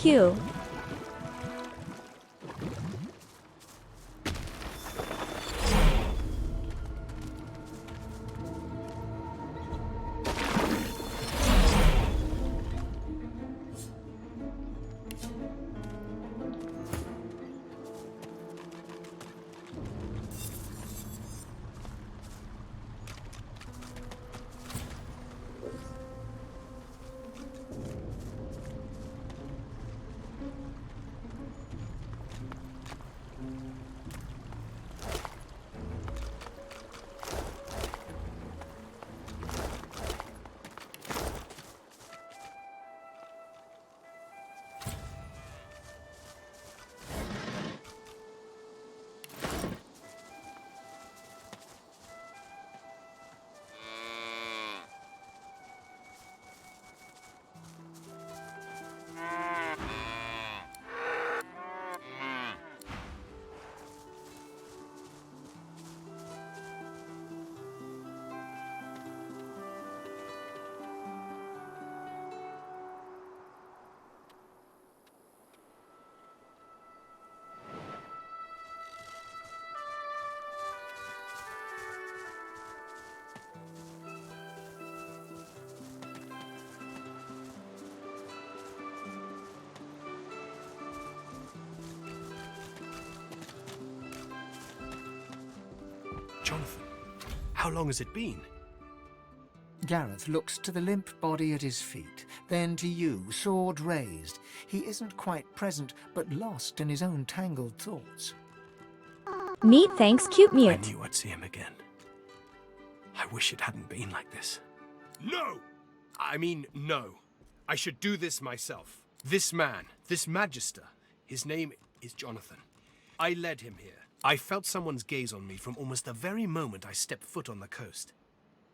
Q. Jonathan, how long has it been? Gareth looks to the limp body at his feet, then to you, sword raised. He isn't quite present, but lost in his own tangled thoughts. Neat, thanks, cute I mute. knew I'd see him again. I wish it hadn't been like this. No! I mean, no. I should do this myself. This man, this magister, his name is Jonathan. I led him here. I felt someone's gaze on me from almost the very moment I stepped foot on the coast.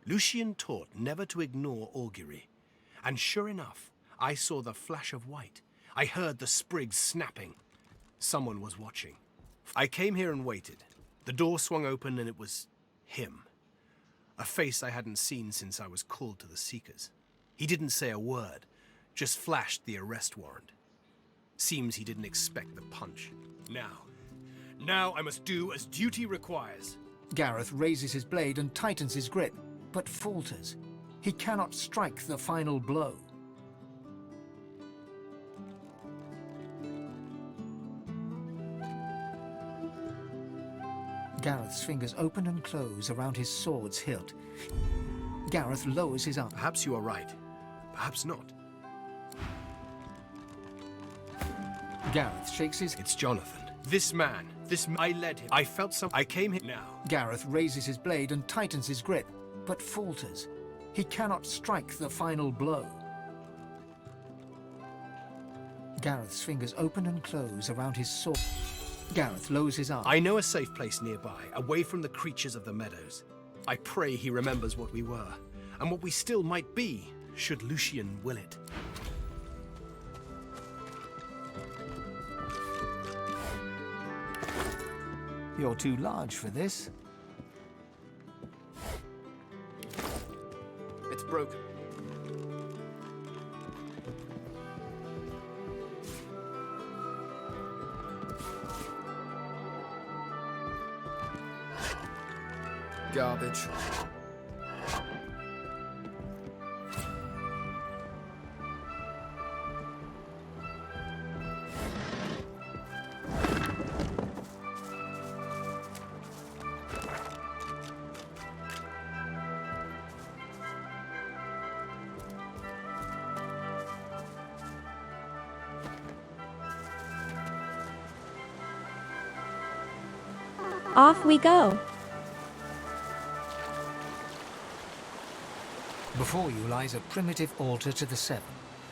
Lucian taught never to ignore augury. And sure enough, I saw the flash of white. I heard the sprigs snapping. Someone was watching. I came here and waited. The door swung open and it was him. A face I hadn't seen since I was called to the Seekers. He didn't say a word, just flashed the arrest warrant. Seems he didn't expect the punch. Now I must do as duty requires. Gareth raises his blade and tightens his grip, but falters. He cannot strike the final blow. Gareth's fingers open and close around his sword's hilt. Gareth lowers his arm. Perhaps you are right. Perhaps not. Gareth shakes his... It's Jonathan. This man. I led him. I felt some... I came here now. Gareth raises his blade and tightens his grip, but falters. He cannot strike the final blow. Gareth's fingers open and close around his sword. Gareth lowers his arm. I know a safe place nearby, away from the creatures of the meadows. I pray he remembers what we were, and what we still might be, should Lucian will it. You're too large for this. It's broken. Garbage. Off we go. Before you lies a primitive altar to the Seven.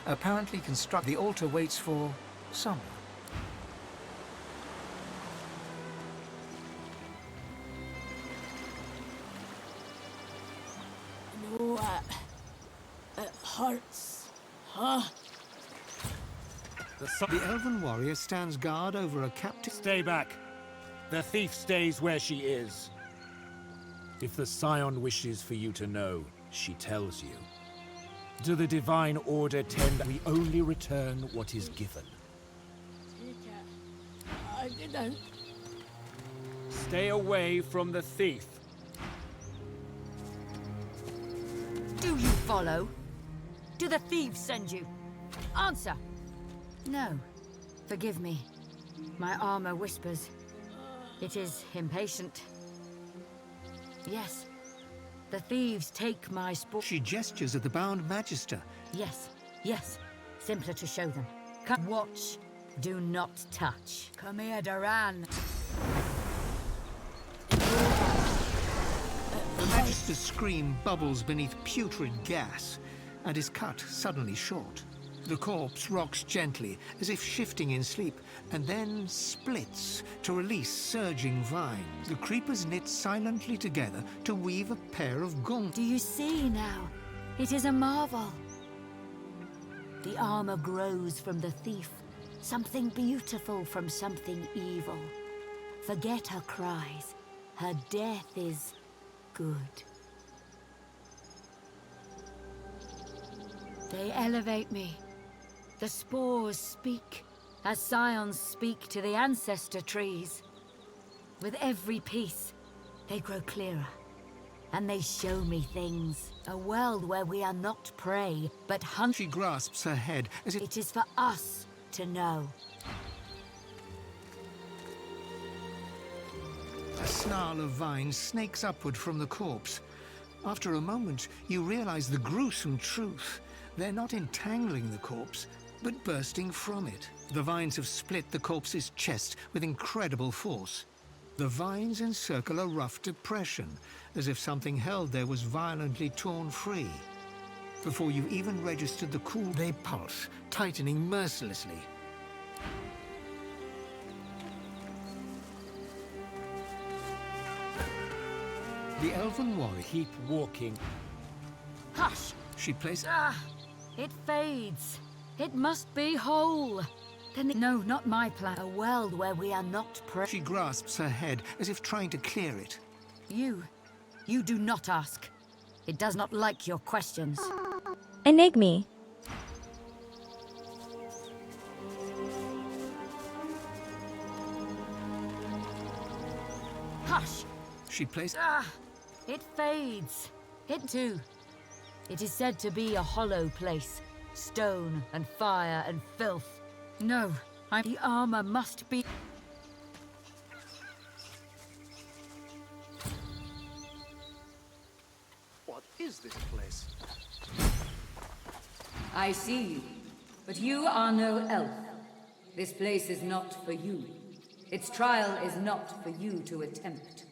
Apparently construct. The altar waits for someone. No, it hurts. Huh? The elven warrior stands guard over a captive. Stay back. The thief stays where she is. If the Scion wishes for you to know, she tells you. To the Divine Order tend we only return what is given. I didn't. Stay away from the thief. Do you follow? Do the thieves send you? Answer! No. Forgive me. My armor whispers. It is impatient. Yes. The thieves take my sport. She gestures at the bound Magister. Yes, yes. Simpler to show them. Come watch. Do not touch. Come here, Duran. The Magister's scream bubbles beneath putrid gas and is cut suddenly short. The corpse rocks gently, as if shifting in sleep, and then splits to release surging vines. The creepers knit silently together to weave a pair of gongs. Do you see now? It is a marvel. The armor grows from the thief. Something beautiful from something evil. Forget her cries. Her death is good. They elevate me. The spores speak, as scions speak to the ancestor trees. With every piece, they grow clearer, and they show me things. A world where we are not prey, but hunt. She grasps her head as if it is for us to know. A snarl of vines snakes upward from the corpse. After a moment, you realize the gruesome truth. They're not entangling the corpse, but bursting from it. The vines have split the corpse's chest with incredible force. The vines encircle a rough depression, as if something held there was violently torn free. Before you even registered the cool, they pulse, tightening mercilessly. The elven warrior keep walking. Hush! She places. It fades. It must be whole. Then no, not my plan. A world where we are not prey. She grasps her head as if trying to clear it. You do not ask. It does not like your questions. Enigme. Hush! She places. It fades. It too. It is said to be a hollow place. Stone and fire and filth. No, the armor must be... What is this place? I see you, but you are no elf. This place is not for you. Its trial is not for you to attempt.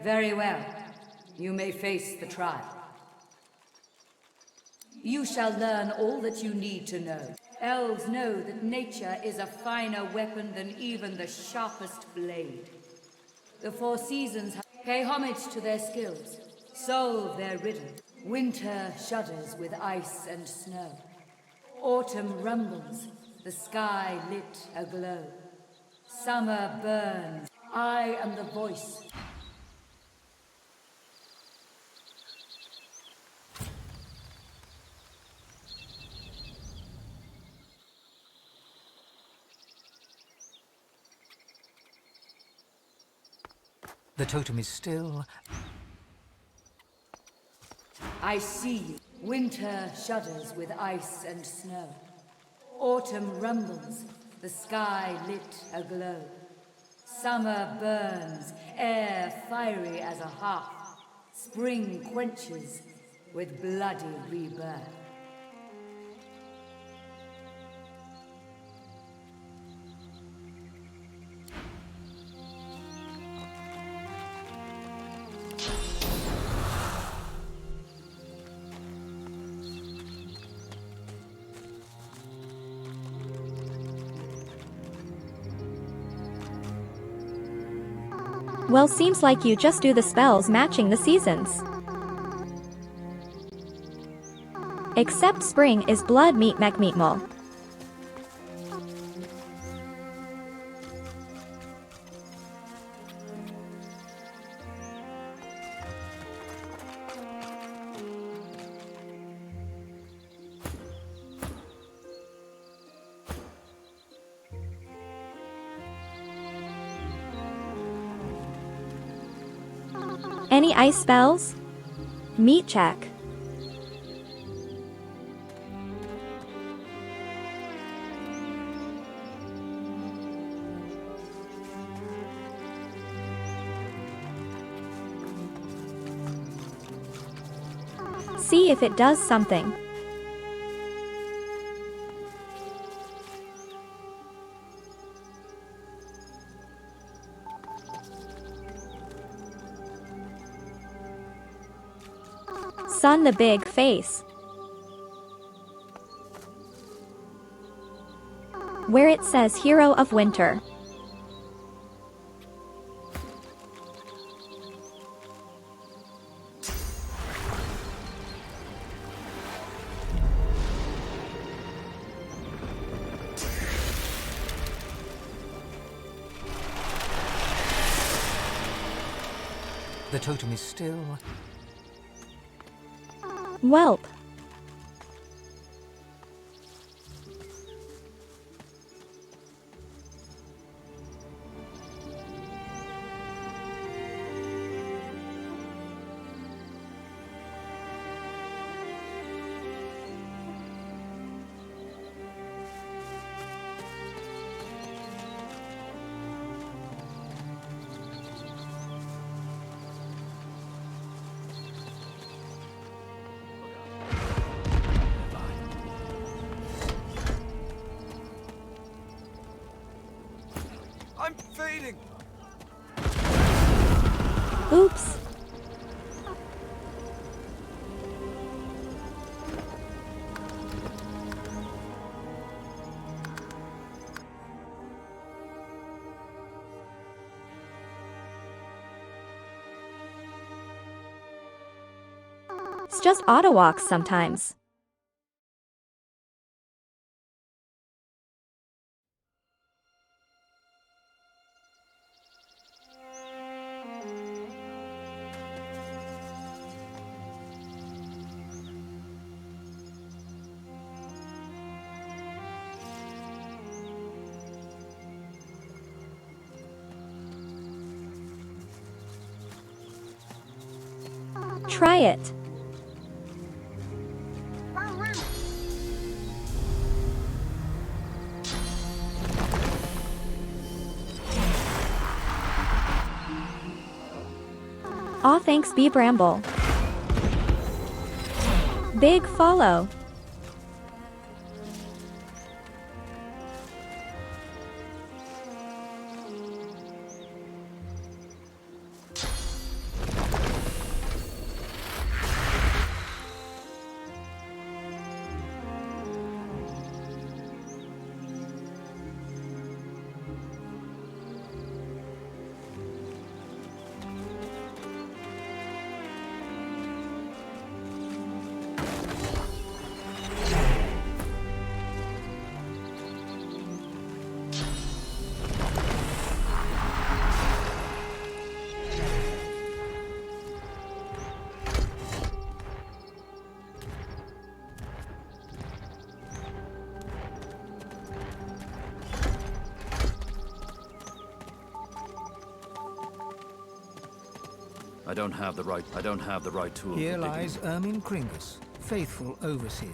Very well. You may face the trial. You shall learn all that you need to know. Elves know that nature is a finer weapon than even the sharpest blade. The four seasons pay homage to their skills, solve their riddle. Winter shudders with ice and snow. Autumn rumbles, the sky lit aglow. Summer burns. I am the voice. The totem is still. I see you. Winter shudders with ice and snow. Autumn rumbles, the sky lit aglow. Summer burns, air fiery as a hearth. Spring quenches with bloody rebirth. Well, seems like you just do the spells matching the seasons. Except spring is blood meat macmeatmol. Any ice spells? Meat check. See if it does something. Sun the big face. Where it says Hero of Winter. The totem is still... Whelp. I'm fading. Oops. It's just auto walks sometimes. Try it. Aw, thanks, B Bramble. Big follow. I don't have the right tool. Here lies Ermin Kringus, faithful overseer.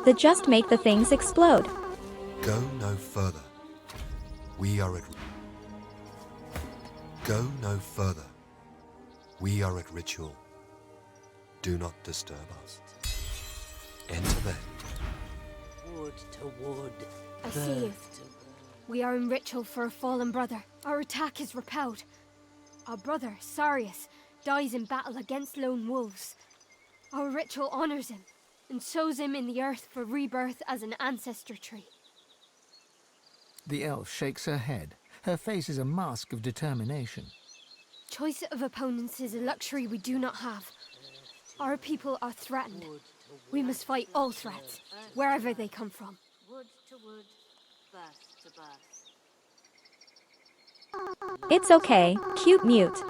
The just make the things explode. Go no further. We are at... Go no further. We are at ritual. Do not disturb us. Enter then. Wood to wood. I see you. We are in ritual for a fallen brother. Our attack is repelled. Our brother, Sarius, dies in battle against lone wolves. Our ritual honors him and sows him in the earth for rebirth as an ancestor tree. The elf shakes her head. Her face is a mask of determination. Choice of opponents is a luxury we do not have. Our people are threatened. We must fight all threats, wherever they come from. Wood to wood, birth to birth. It's okay, cute mute.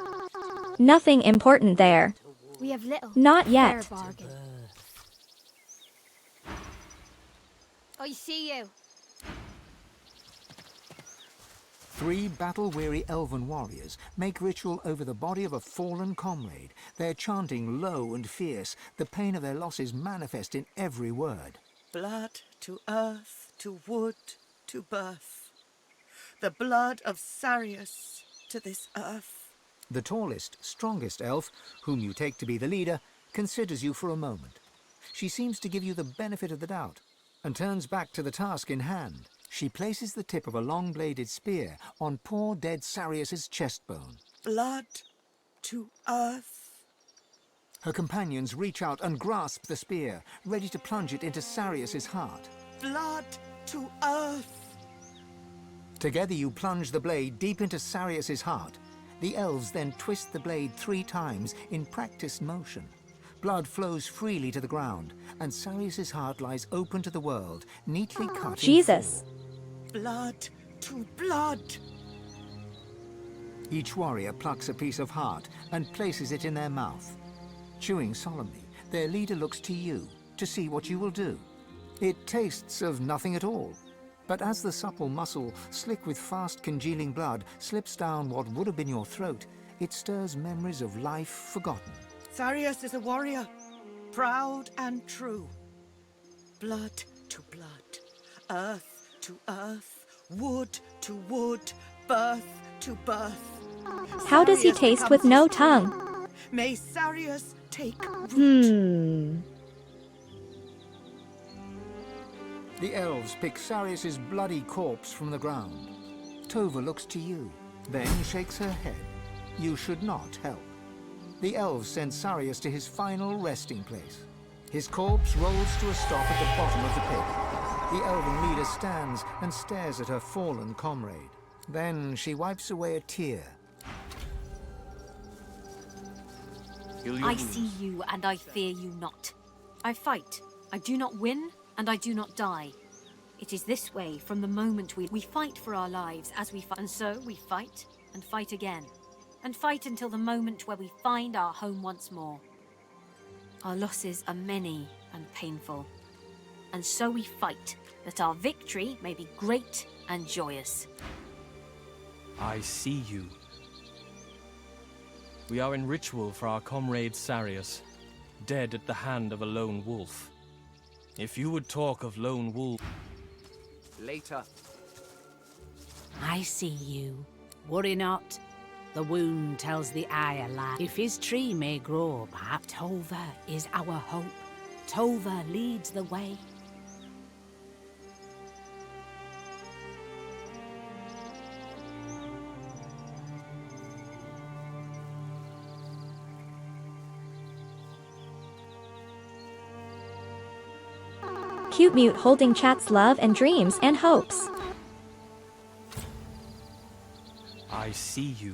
Nothing important there. We have little. Not yet. Fair bargain. I see you. 3 battle-weary elven warriors make ritual over the body of a fallen comrade. They're chanting low and fierce. The pain of their losses manifest in every word. Blood to earth, to wood, to birth. The blood of Sarius to this earth. The tallest, strongest elf, whom you take to be the leader, considers you for a moment. She seems to give you the benefit of the doubt and turns back to the task in hand. She places the tip of a long-bladed spear on poor dead Sarius's chest bone. Blood to earth. Her companions reach out and grasp the spear, ready to plunge it into Sarius's heart. Blood to earth. Together you plunge the blade deep into Sarius's heart. The elves then twist the blade 3 times in practiced motion. Blood flows freely to the ground, and Sarius's heart lies open to the world, neatly cut Jesus. in 4. Blood to blood. Each warrior plucks a piece of heart and places it in their mouth. Chewing solemnly, their leader looks to you to see what you will do. It tastes of nothing at all, but as the supple muscle, slick with fast congealing blood, slips down what would have been your throat, it stirs memories of life forgotten. Sarius is a warrior, proud and true. Blood to blood, earth to earth, wood to wood, birth to birth. How does he Sarius taste with no becomes tongue? May Sarius take root. The elves pick Sarius's bloody corpse from the ground. Tova looks to you, then shakes her head. You should not help. The elves send Sarius to his final resting place. His corpse rolls to a stop at the bottom of the pit. The elven leader stands and stares at her fallen comrade. Then she wipes away a tear. I see you, and I fear you not. I fight. I do not win, and I do not die. It is this way from the moment we fight for our lives as we fight. And so we fight, and fight again. And fight until the moment where we find our home once more. Our losses are many and painful. And so we fight, that our victory may be great and joyous. I see you. We are in ritual for our comrade Sarius, dead at the hand of a lone wolf. If you would talk of lone wolf... Later. I see you. Worry not. The wound tells the eye a lie. If his tree may grow, perhaps Tova is our hope. Tova leads the way. Cute mute holding chat's love and dreams and hopes. I see you.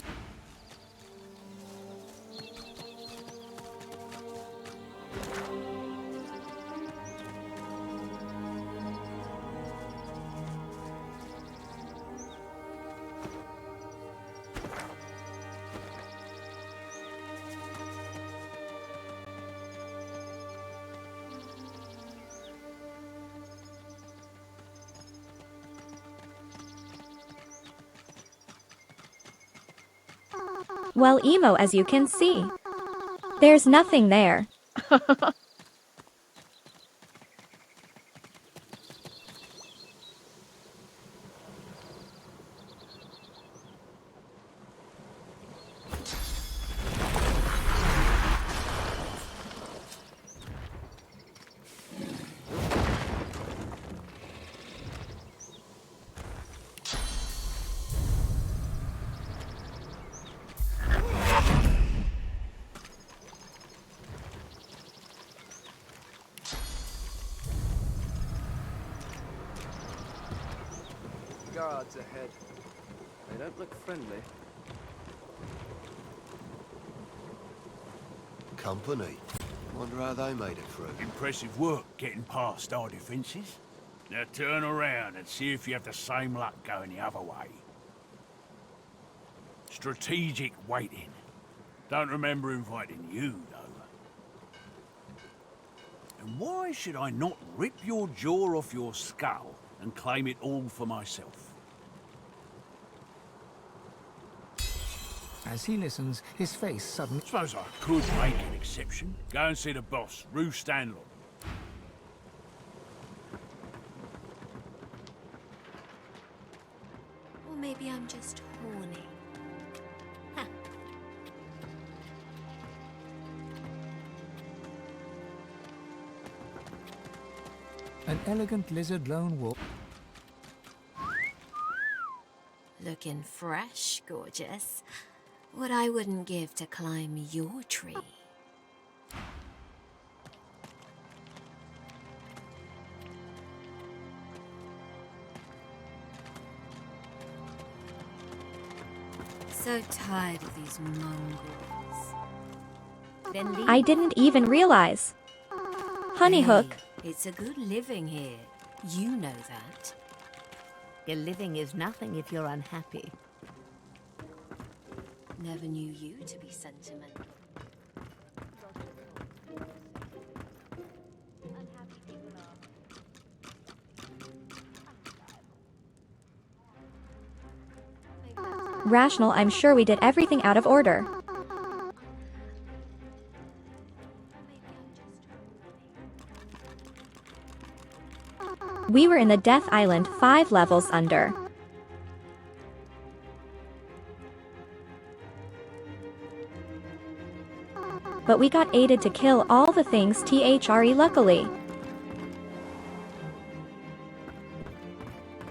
Well, emo, as you can see. There's nothing there. guards ahead. They don't look friendly. Company. Wonder how they made it through. Impressive work getting past our defences. Now turn around and see if you have the same luck going the other way. Strategic waiting. Don't remember inviting you, though. And why should I not rip your jaw off your skull and claim it all for myself? As he listens, his face suddenly... Suppose I could make an exception. Go and see the boss, Rue Stanley. Or maybe I'm just horny. Ha. An elegant lizard lone wolf... Looking fresh, gorgeous. What I wouldn't give to climb your tree. So tired of these mongrels. Then leave. I didn't even realize. Honeyhook. Hey, it's a good living here. You know that. Your living is nothing if you're unhappy. Never knew you to be sentimental. Rational, I'm sure we did everything out of order. We were in the Death Island 5 levels under. But we got aided to kill all the things THRE luckily.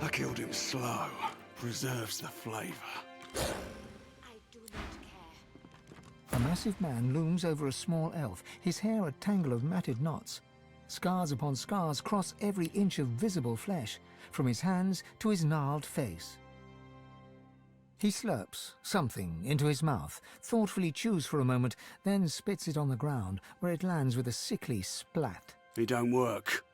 I killed him slow. Preserves the flavor. A massive man looms over a small elf, his hair a tangle of matted knots. Scars upon scars cross every inch of visible flesh, from his hands to his gnarled face. He slurps something into his mouth, thoughtfully chews for a moment, then spits it on the ground, where it lands with a sickly splat. It don't work.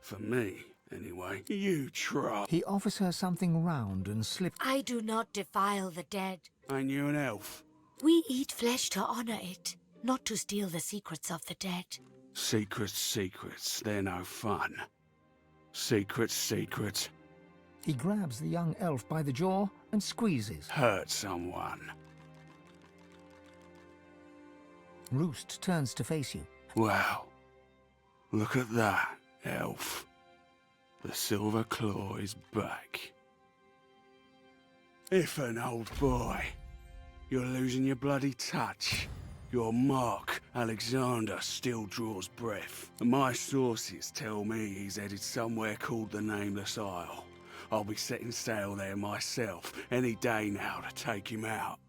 For me, anyway. You try. He offers her something round and slipped. I do not defile the dead. Ain't you an elf? We eat flesh to honor it, not to steal the secrets of the dead. Secrets, they're no fun. Secrets. He grabs the young elf by the jaw and squeezes. Hurt someone. Roost turns to face you. Wow. Look at that, elf. The silver claw is back. If an old boy, you're losing your bloody touch. Your Mark Alexander still draws breath. And my sources tell me he's headed somewhere called the Nameless Isle. I'll be setting sail there myself any day now to take him out.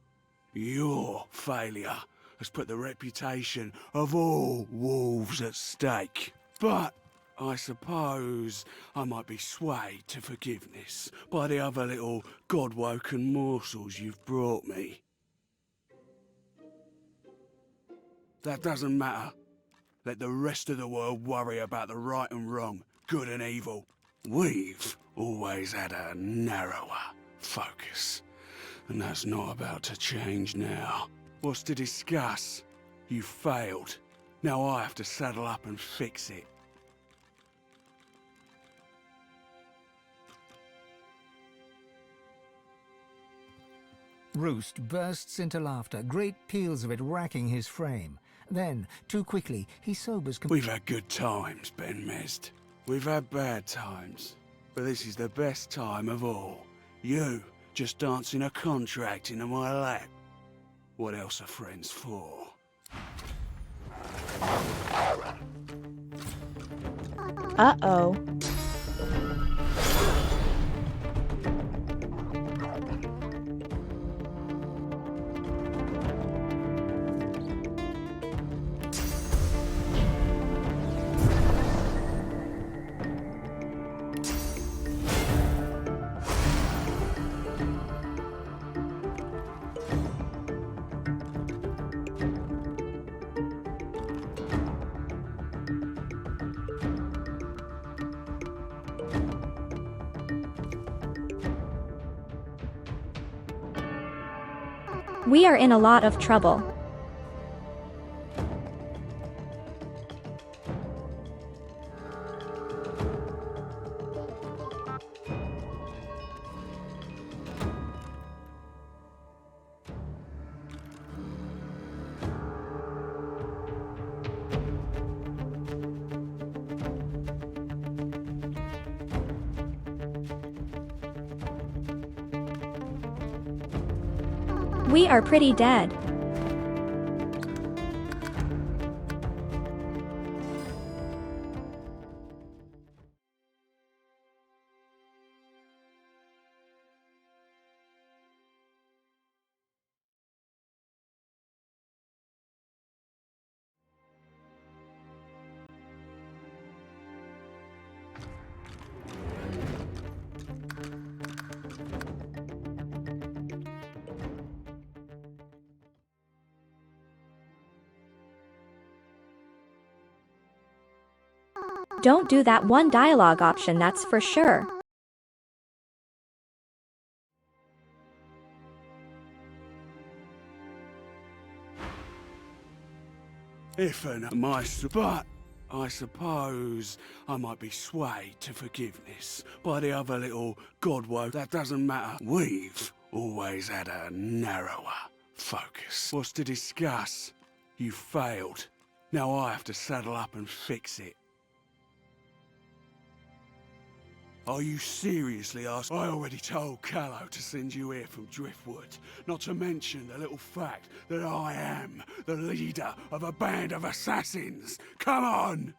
Your failure has put the reputation of all wolves at stake. But I suppose I might be swayed to forgiveness by the other little god-woken morsels you've brought me. That doesn't matter. Let the rest of the world worry about the right and wrong, good and evil. We've always had a narrower focus, and that's not about to change now. What's to discuss? You failed. Now I have to saddle up and fix it. Roost bursts into laughter, great peals of it racking his frame. Then, too quickly, he sobers... We've had good times, Ben Mezd. We've had bad times. But this is the best time of all. You just dancing a contract into my lap. What else are friends for? Uh-oh. We are in a lot of trouble. We are pretty dead. Don't do that one dialogue option, that's for sure. If and but I suppose I might be swayed to forgiveness by the other little godwoke. That doesn't matter. We've always had a narrower focus. What's to discuss? You failed. Now I have to saddle up and fix it. Are you seriously asking? I already told Callow to send you here from Driftwood, not to mention the little fact that I am the leader of a band of assassins. Come on!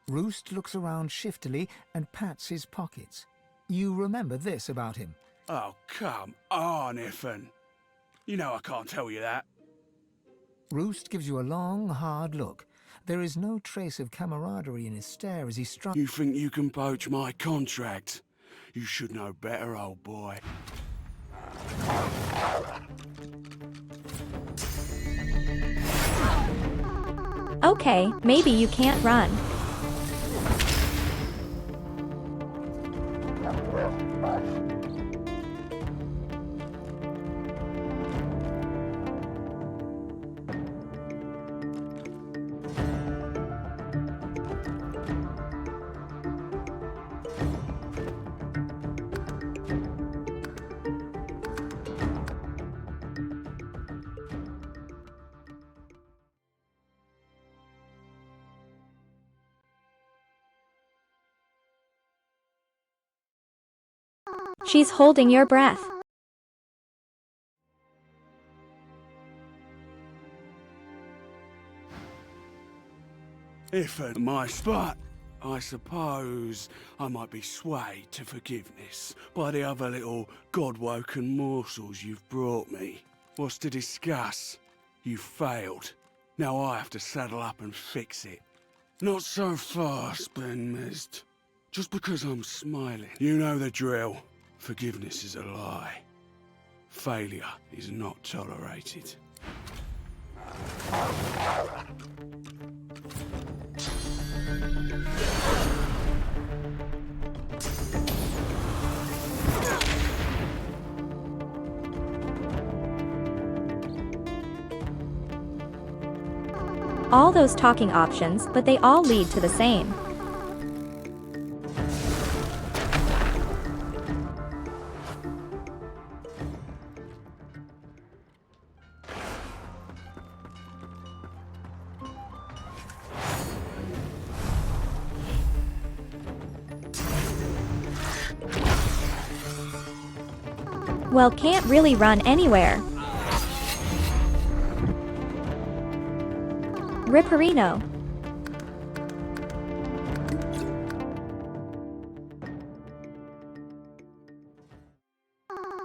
Roost looks around shiftily and pats his pockets. You remember this about him. Oh, come on, Iffin. You know I can't tell you that. Roost gives you a long, hard look. There is no trace of camaraderie in his stare as he struck. You think you can poach my contract? You should know better, old boy. Okay, maybe you can't run. She's holding your breath. If at my spot, I suppose I might be swayed to forgiveness by the other little godwoken morsels you've brought me. What's to discuss? You failed. Now I have to saddle up and fix it. Not so fast, Ben Mist. Just because I'm smiling. You know the drill. Forgiveness is a lie. Failure is not tolerated. All those talking options, but they all lead to the same. Well, can't really run anywhere. Ripperino.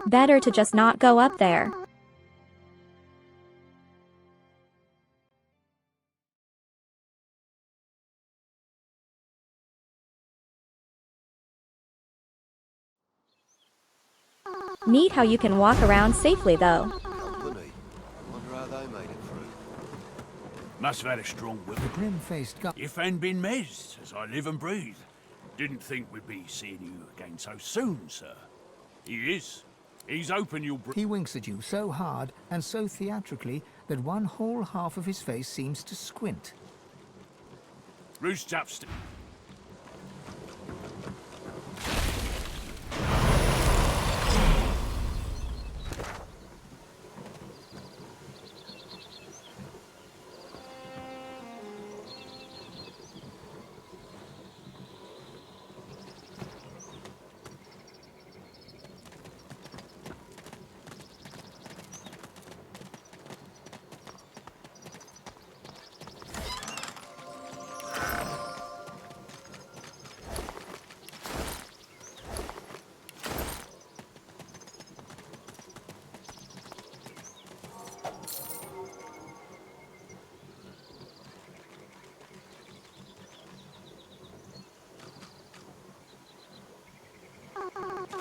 Better to just not go up there. Neat how you can walk around safely, though. Company. Wonder how they made it through. Must have had a strong will. The grim-faced guy. If and been mezd, as I live and breathe. Didn't think we'd be seeing you again so soon, sir. He is He's hoping you'll... He winks at you so hard and so theatrically that one whole half of his face seems to squint. Roost upstairs.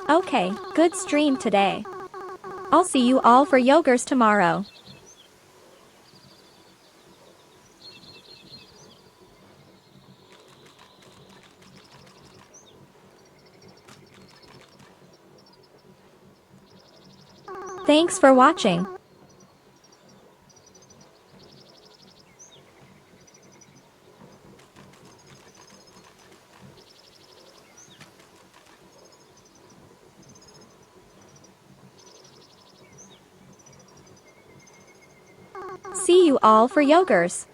Okay, good stream today. I'll see you all for yogurts tomorrow. Thanks for watching. See you all for yogurts.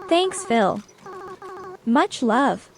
Thanks, Phil. Much love.